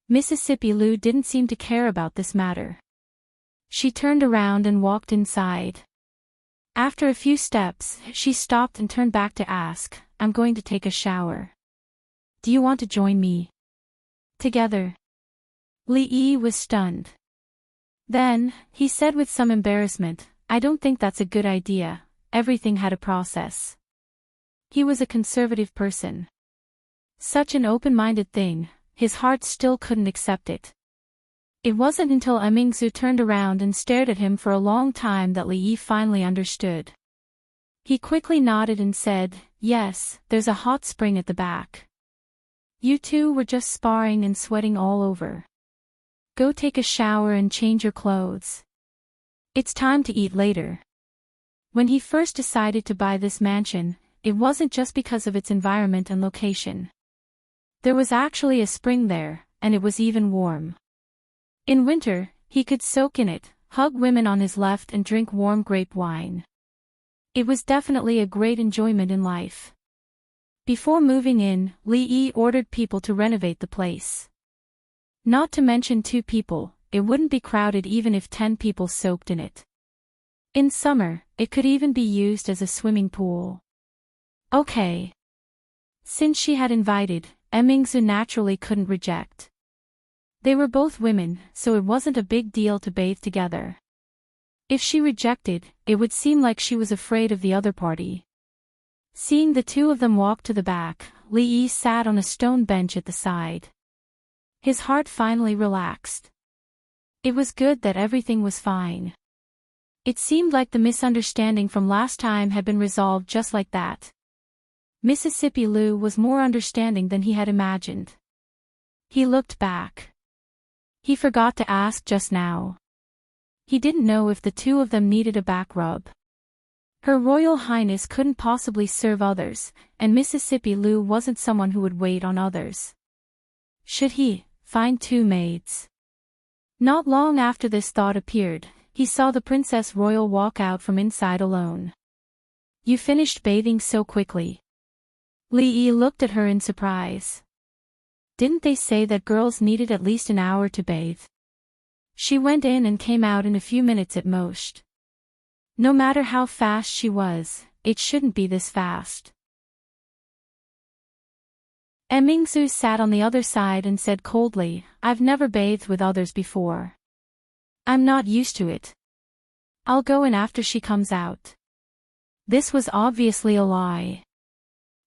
Mississippi Lu didn't seem to care about this matter. She turned around and walked inside. After a few steps, she stopped and turned back to ask, "I'm going to take a shower. Do you want to join me?" "Together?" Li Yi was stunned. Then, he said with some embarrassment, "I don't think that's a good idea, everything had a process." He was a conservative person. Such an open-minded thing, his heart still couldn't accept it. It wasn't until Mingzu turned around and stared at him for a long time that Li Yi finally understood. He quickly nodded and said, "Yes, there's a hot spring at the back. You two were just sparring and sweating all over. Go take a shower and change your clothes. It's time to eat later." When he first decided to buy this mansion, it wasn't just because of its environment and location. There was actually a spring there, and it was even warm. In winter, he could soak in it, hug women on his left and drink warm grape wine. It was definitely a great enjoyment in life. Before moving in, Li Yi ordered people to renovate the place. Not to mention 2 people, it wouldn't be crowded even if 10 people soaked in it. In summer, it could even be used as a swimming pool. Okay. Since she had invited, Mingzu naturally couldn't reject. They were both women, so it wasn't a big deal to bathe together. If she rejected, it would seem like she was afraid of the other party. Seeing the two of them walk to the back, Li Yi sat on a stone bench at the side. His heart finally relaxed. It was good that everything was fine. It seemed like the misunderstanding from last time had been resolved just like that. Mississippi Lu was more understanding than he had imagined. He looked back. He forgot to ask just now. He didn't know if the two of them needed a back rub. Her Royal Highness couldn't possibly serve others, and Mississippi Lu wasn't someone who would wait on others. Should he find 2 maids? Not long after this thought appeared, he saw the Princess Royal walk out from inside alone. "You finished bathing so quickly." Li Yi looked at her in surprise. "Didn't they say that girls needed at least an hour to bathe?" She went in and came out in a few minutes at most. No matter how fast she was, it shouldn't be this fast. Mingzu sat on the other side and said coldly, "I've never bathed with others before. I'm not used to it. I'll go in after she comes out." This was obviously a lie.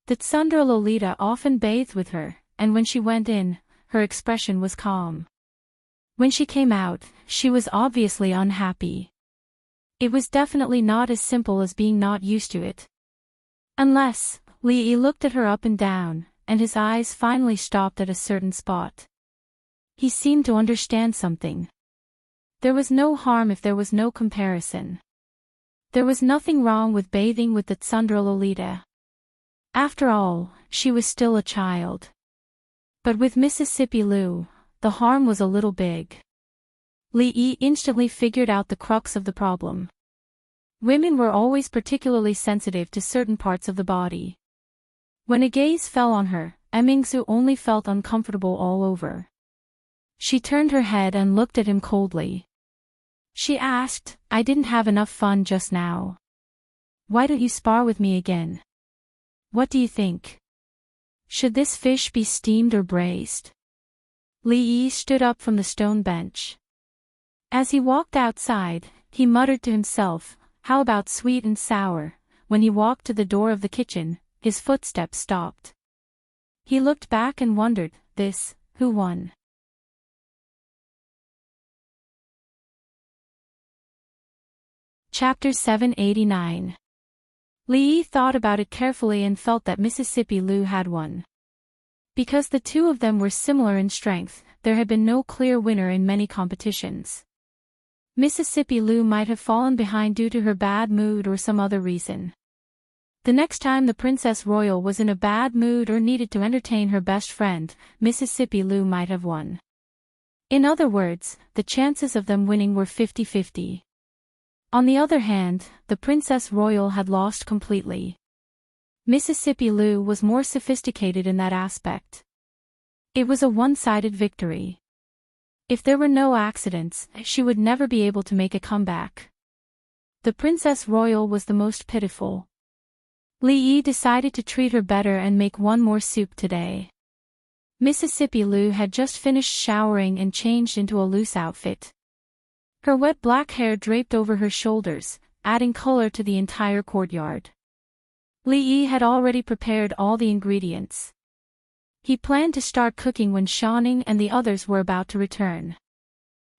Tsundra Lolita often bathed with her, and when she went in, her expression was calm. When she came out, she was obviously unhappy. It was definitely not as simple as being not used to it. Unless, Li Yi looked at her up and down, and his eyes finally stopped at a certain spot. He seemed to understand something. There was no harm if there was no comparison. There was nothing wrong with bathing with the Tsundra Lolita. After all, she was still a child. But with Mississippi Lu, the harm was a little big. Li Yi instantly figured out the crux of the problem. Women were always particularly sensitive to certain parts of the body. When a gaze fell on her, Mingzu only felt uncomfortable all over. She turned her head and looked at him coldly. She asked, "I didn't have enough fun just now. Why don't you spar with me again? What do you think? Should this fish be steamed or braised?" Li Yi stood up from the stone bench. As he walked outside, he muttered to himself, "How about sweet and sour?" When he walked to the door of the kitchen, his footsteps stopped. He looked back and wondered, who won? Chapter 789. Li Yi thought about it carefully and felt that Mississippi Lu had won. Because the two of them were similar in strength, there had been no clear winner in many competitions. Mississippi Lu might have fallen behind due to her bad mood or some other reason. The next time the Princess Royal was in a bad mood or needed to entertain her best friend, Mississippi Lu might have won. In other words, the chances of them winning were 50-50. On the other hand, the Princess Royal had lost completely. Mississippi Lu was more sophisticated in that aspect. It was a one-sided victory. If there were no accidents, she would never be able to make a comeback. The Princess Royal was the most pitiful. Li Yi decided to treat her better and make one more soup today. Mississippi Lu had just finished showering and changed into a loose outfit. Her wet black hair draped over her shoulders, adding color to the entire courtyard. Li Yi had already prepared all the ingredients. He planned to start cooking when Shanning and the others were about to return.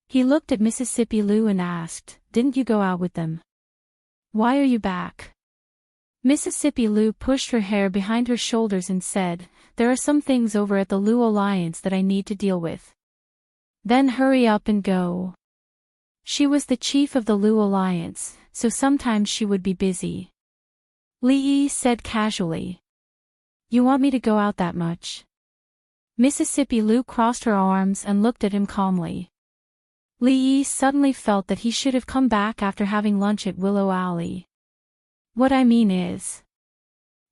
He looked at Mississippi Lu and asked, "Didn't you go out with them? Why are you back?" Mississippi Lu pushed her hair behind her shoulders and said, "There are some things over at the Lu Alliance that I need to deal with." "Then hurry up and go." She was the chief of the Lu Alliance, so sometimes she would be busy. Li Yi said casually. "You want me to go out that much?" Mississippi Lu crossed her arms and looked at him calmly. Li Yi suddenly felt that he should have come back after having lunch at Willow Alley. "What I mean is..."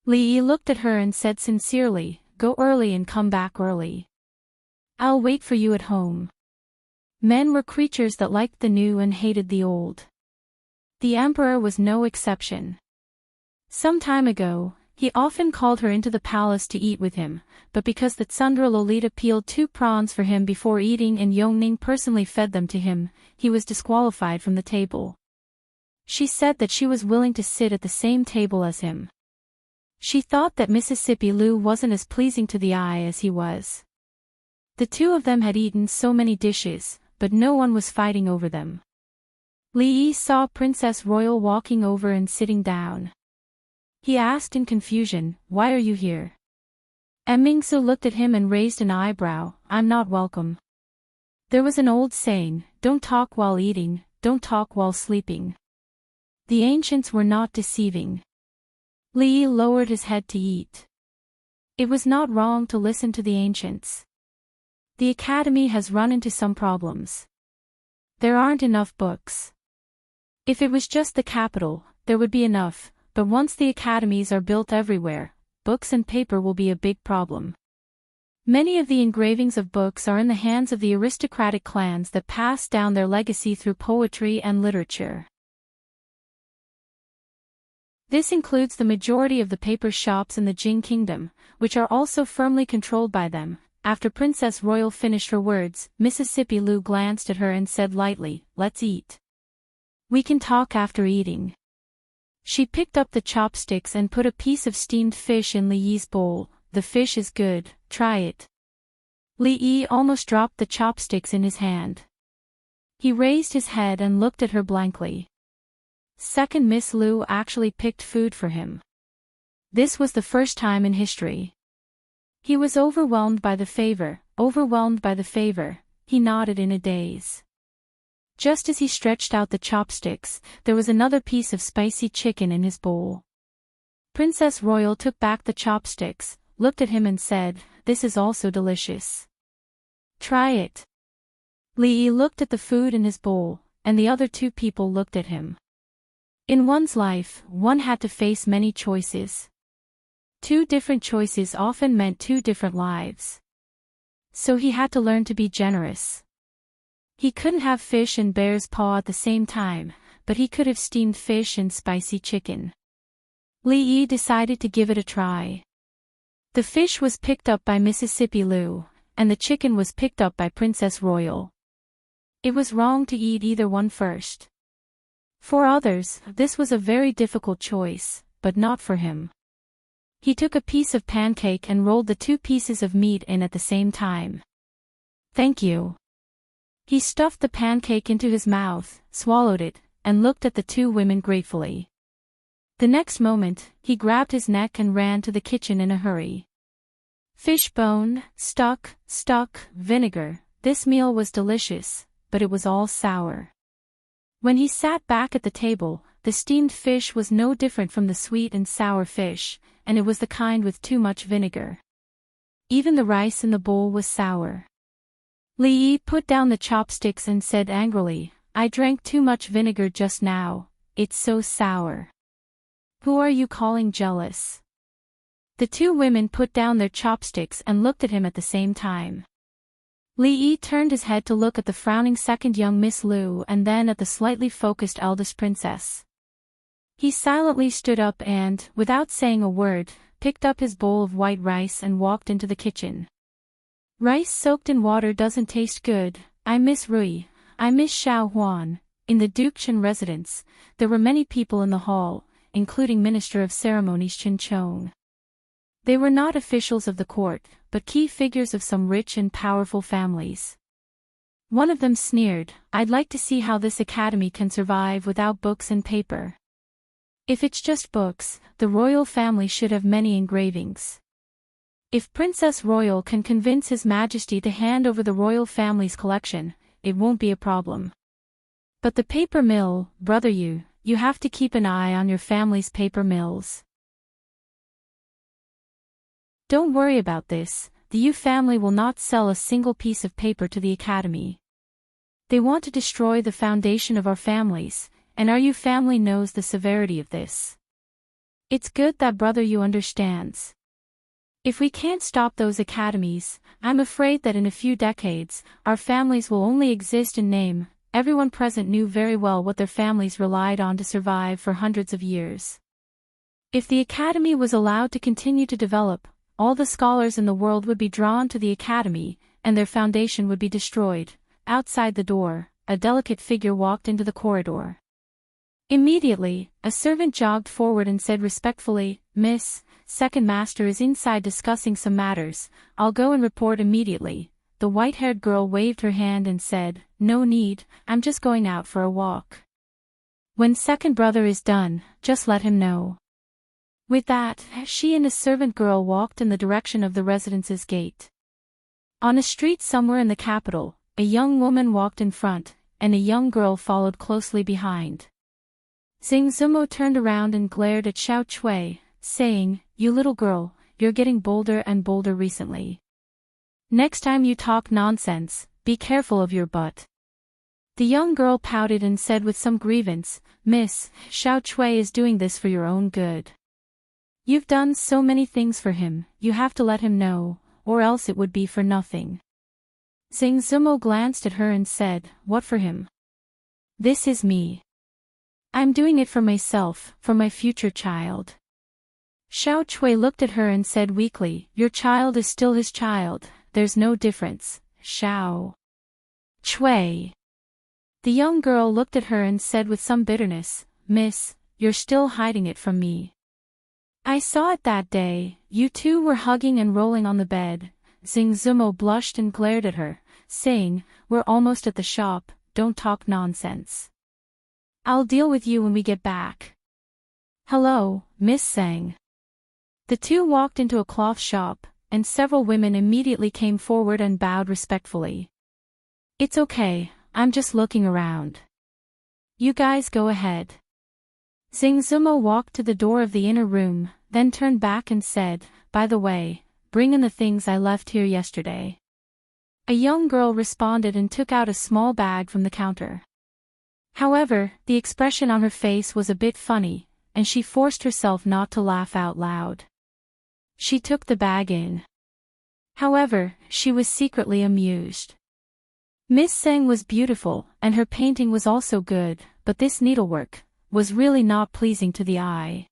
Li Yi looked at her and said sincerely, "Go early and come back early. I'll wait for you at home." Men were creatures that liked the new and hated the old. The Emperor was no exception. Some time ago, he often called her into the palace to eat with him, but because the Tsundra Lolita peeled 2 prawns for him before eating and Yongning personally fed them to him, he was disqualified from the table. She said that she was willing to sit at the same table as him. She thought that Mississippi Lu wasn't as pleasing to the eye as he was. The two of them had eaten so many dishes, but no one was fighting over them. Li Yi saw Princess Royal walking over and sitting down. He asked in confusion, "Why are you here?" Mingzu looked at him and raised an eyebrow, "I'm not welcome." There was an old saying, "Don't talk while eating, don't talk while sleeping." The ancients were not deceiving. Li Yi lowered his head to eat. It was not wrong to listen to the ancients. The academy has run into some problems. There aren't enough books. If it was just the capital, there would be enough, but once the academies are built everywhere, books and paper will be a big problem. Many of the engravings of books are in the hands of the aristocratic clans that pass down their legacy through poetry and literature. This includes the majority of the paper shops in the Jing Kingdom, which are also firmly controlled by them. After Princess Royal finished her words, Mississippi Lou glanced at her and said lightly, "Let's eat. We can talk after eating." She picked up the chopsticks and put a piece of steamed fish in Li Yi's bowl. "The fish is good, try it." Li Yi almost dropped the chopsticks in his hand. He raised his head and looked at her blankly. Second Miss Lu actually picked food for him. This was the first time in history. He was overwhelmed by the favor, he nodded in a daze. Just as he stretched out the chopsticks, there was another piece of spicy chicken in his bowl. Princess Royal took back the chopsticks, looked at him and said, "This is also delicious. Try it." Li Yi looked at the food in his bowl, and the other two people looked at him. In one's life, one had to face many choices. Two different choices often meant two different lives. So he had to learn to be generous. He couldn't have fish and bear's paw at the same time, but he could have steamed fish and spicy chicken. Li Yi decided to give it a try. The fish was picked up by Mississippi Lou, and the chicken was picked up by Princess Royal. It was wrong to eat either one first. For others, this was a very difficult choice, but not for him. He took a piece of pancake and rolled the two pieces of meat in at the same time. "Thank you." He stuffed the pancake into his mouth, swallowed it, and looked at the two women gratefully. The next moment, he grabbed his neck and ran to the kitchen in a hurry. Fish bone, stock, vinegar. This meal was delicious, but it was all sour. When he sat back at the table, the steamed fish was no different from the sweet and sour fish, and it was the kind with too much vinegar. Even the rice in the bowl was sour. Li Yi put down the chopsticks and said angrily, "I drank too much vinegar just now, it's so sour. Who are you calling jealous?" The two women put down their chopsticks and looked at him at the same time. Li Yi turned his head to look at the frowning second young Miss Lu and then at the slightly focused eldest princess. He silently stood up and, without saying a word, picked up his bowl of white rice and walked into the kitchen. "Rice soaked in water doesn't taste good. I miss Rui, I miss Xiao Huan." In the Dukechen residence, there were many people in the hall, including Minister of Ceremonies Chen Chong. They were not officials of the court, but key figures of some rich and powerful families. One of them sneered, "I'd like to see how this academy can survive without books and paper. If it's just books, the royal family should have many engravings. If Princess Royal can convince His Majesty to hand over the royal family's collection, it won't be a problem. But the paper mill, brother, you have to keep an eye on your family's paper mills. Don't worry about this, the Yu family will not sell a single piece of paper to the academy. They want to destroy the foundation of our families, and our Yu family knows the severity of this. It's good that brother Yu understands. If we can't stop those academies, I'm afraid that in a few decades, our families will only exist in name." Everyone present knew very well what their families relied on to survive for hundreds of years. If the academy was allowed to continue to develop, all the scholars in the world would be drawn to the academy, and their foundation would be destroyed. Outside the door, a delicate figure walked into the corridor. Immediately, a servant jogged forward and said respectfully, "Miss, second master is inside discussing some matters, I'll go and report immediately." The white-haired girl waved her hand and said, "No need, I'm just going out for a walk. When second brother is done, just let him know." With that, she and a servant girl walked in the direction of the residence's gate. On a street somewhere in the capital, a young woman walked in front, and a young girl followed closely behind. Xing Zumo turned around and glared at Xiao Chui, saying, "You little girl, you're getting bolder and bolder recently. Next time you talk nonsense, be careful of your butt." The young girl pouted and said with some grievance, "Miss, Xiao Chui is doing this for your own good. You've done so many things for him, you have to let him know, or else it would be for nothing." Xing Zumo glanced at her and said, "What for him? This is me. I'm doing it for myself, for my future child." Xiao Chui looked at her and said weakly, "Your child is still his child, there's no difference, Xiao Chui." The young girl looked at her and said with some bitterness, "Miss, you're still hiding it from me. I saw it that day, you two were hugging and rolling on the bed." Xing Zumo blushed and glared at her, saying, "We're almost at the shop, don't talk nonsense. I'll deal with you when we get back." "Hello, Miss Zhang." The two walked into a cloth shop, and several women immediately came forward and bowed respectfully. "It's okay, I'm just looking around. You guys go ahead." Xing Zumo walked to the door of the inner room, then turned back and said, "By the way, bring in the things I left here yesterday." A young girl responded and took out a small bag from the counter. However, the expression on her face was a bit funny, and she forced herself not to laugh out loud. She took the bag in. However, she was secretly amused. Miss Zhang was beautiful, and her painting was also good, but this needlework was really not pleasing to the eye.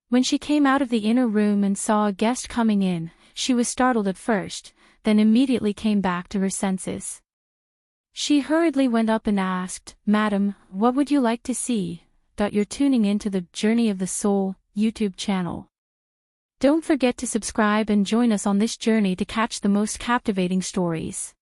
When she came out of the inner room and saw a guest coming in, she was startled at first, then immediately came back to her senses. She hurriedly went up and asked, "Madam, what would you like to see?" You're tuning in to the Journey of the Soul YouTube channel. Don't forget to subscribe and join us on this journey to catch the most captivating stories.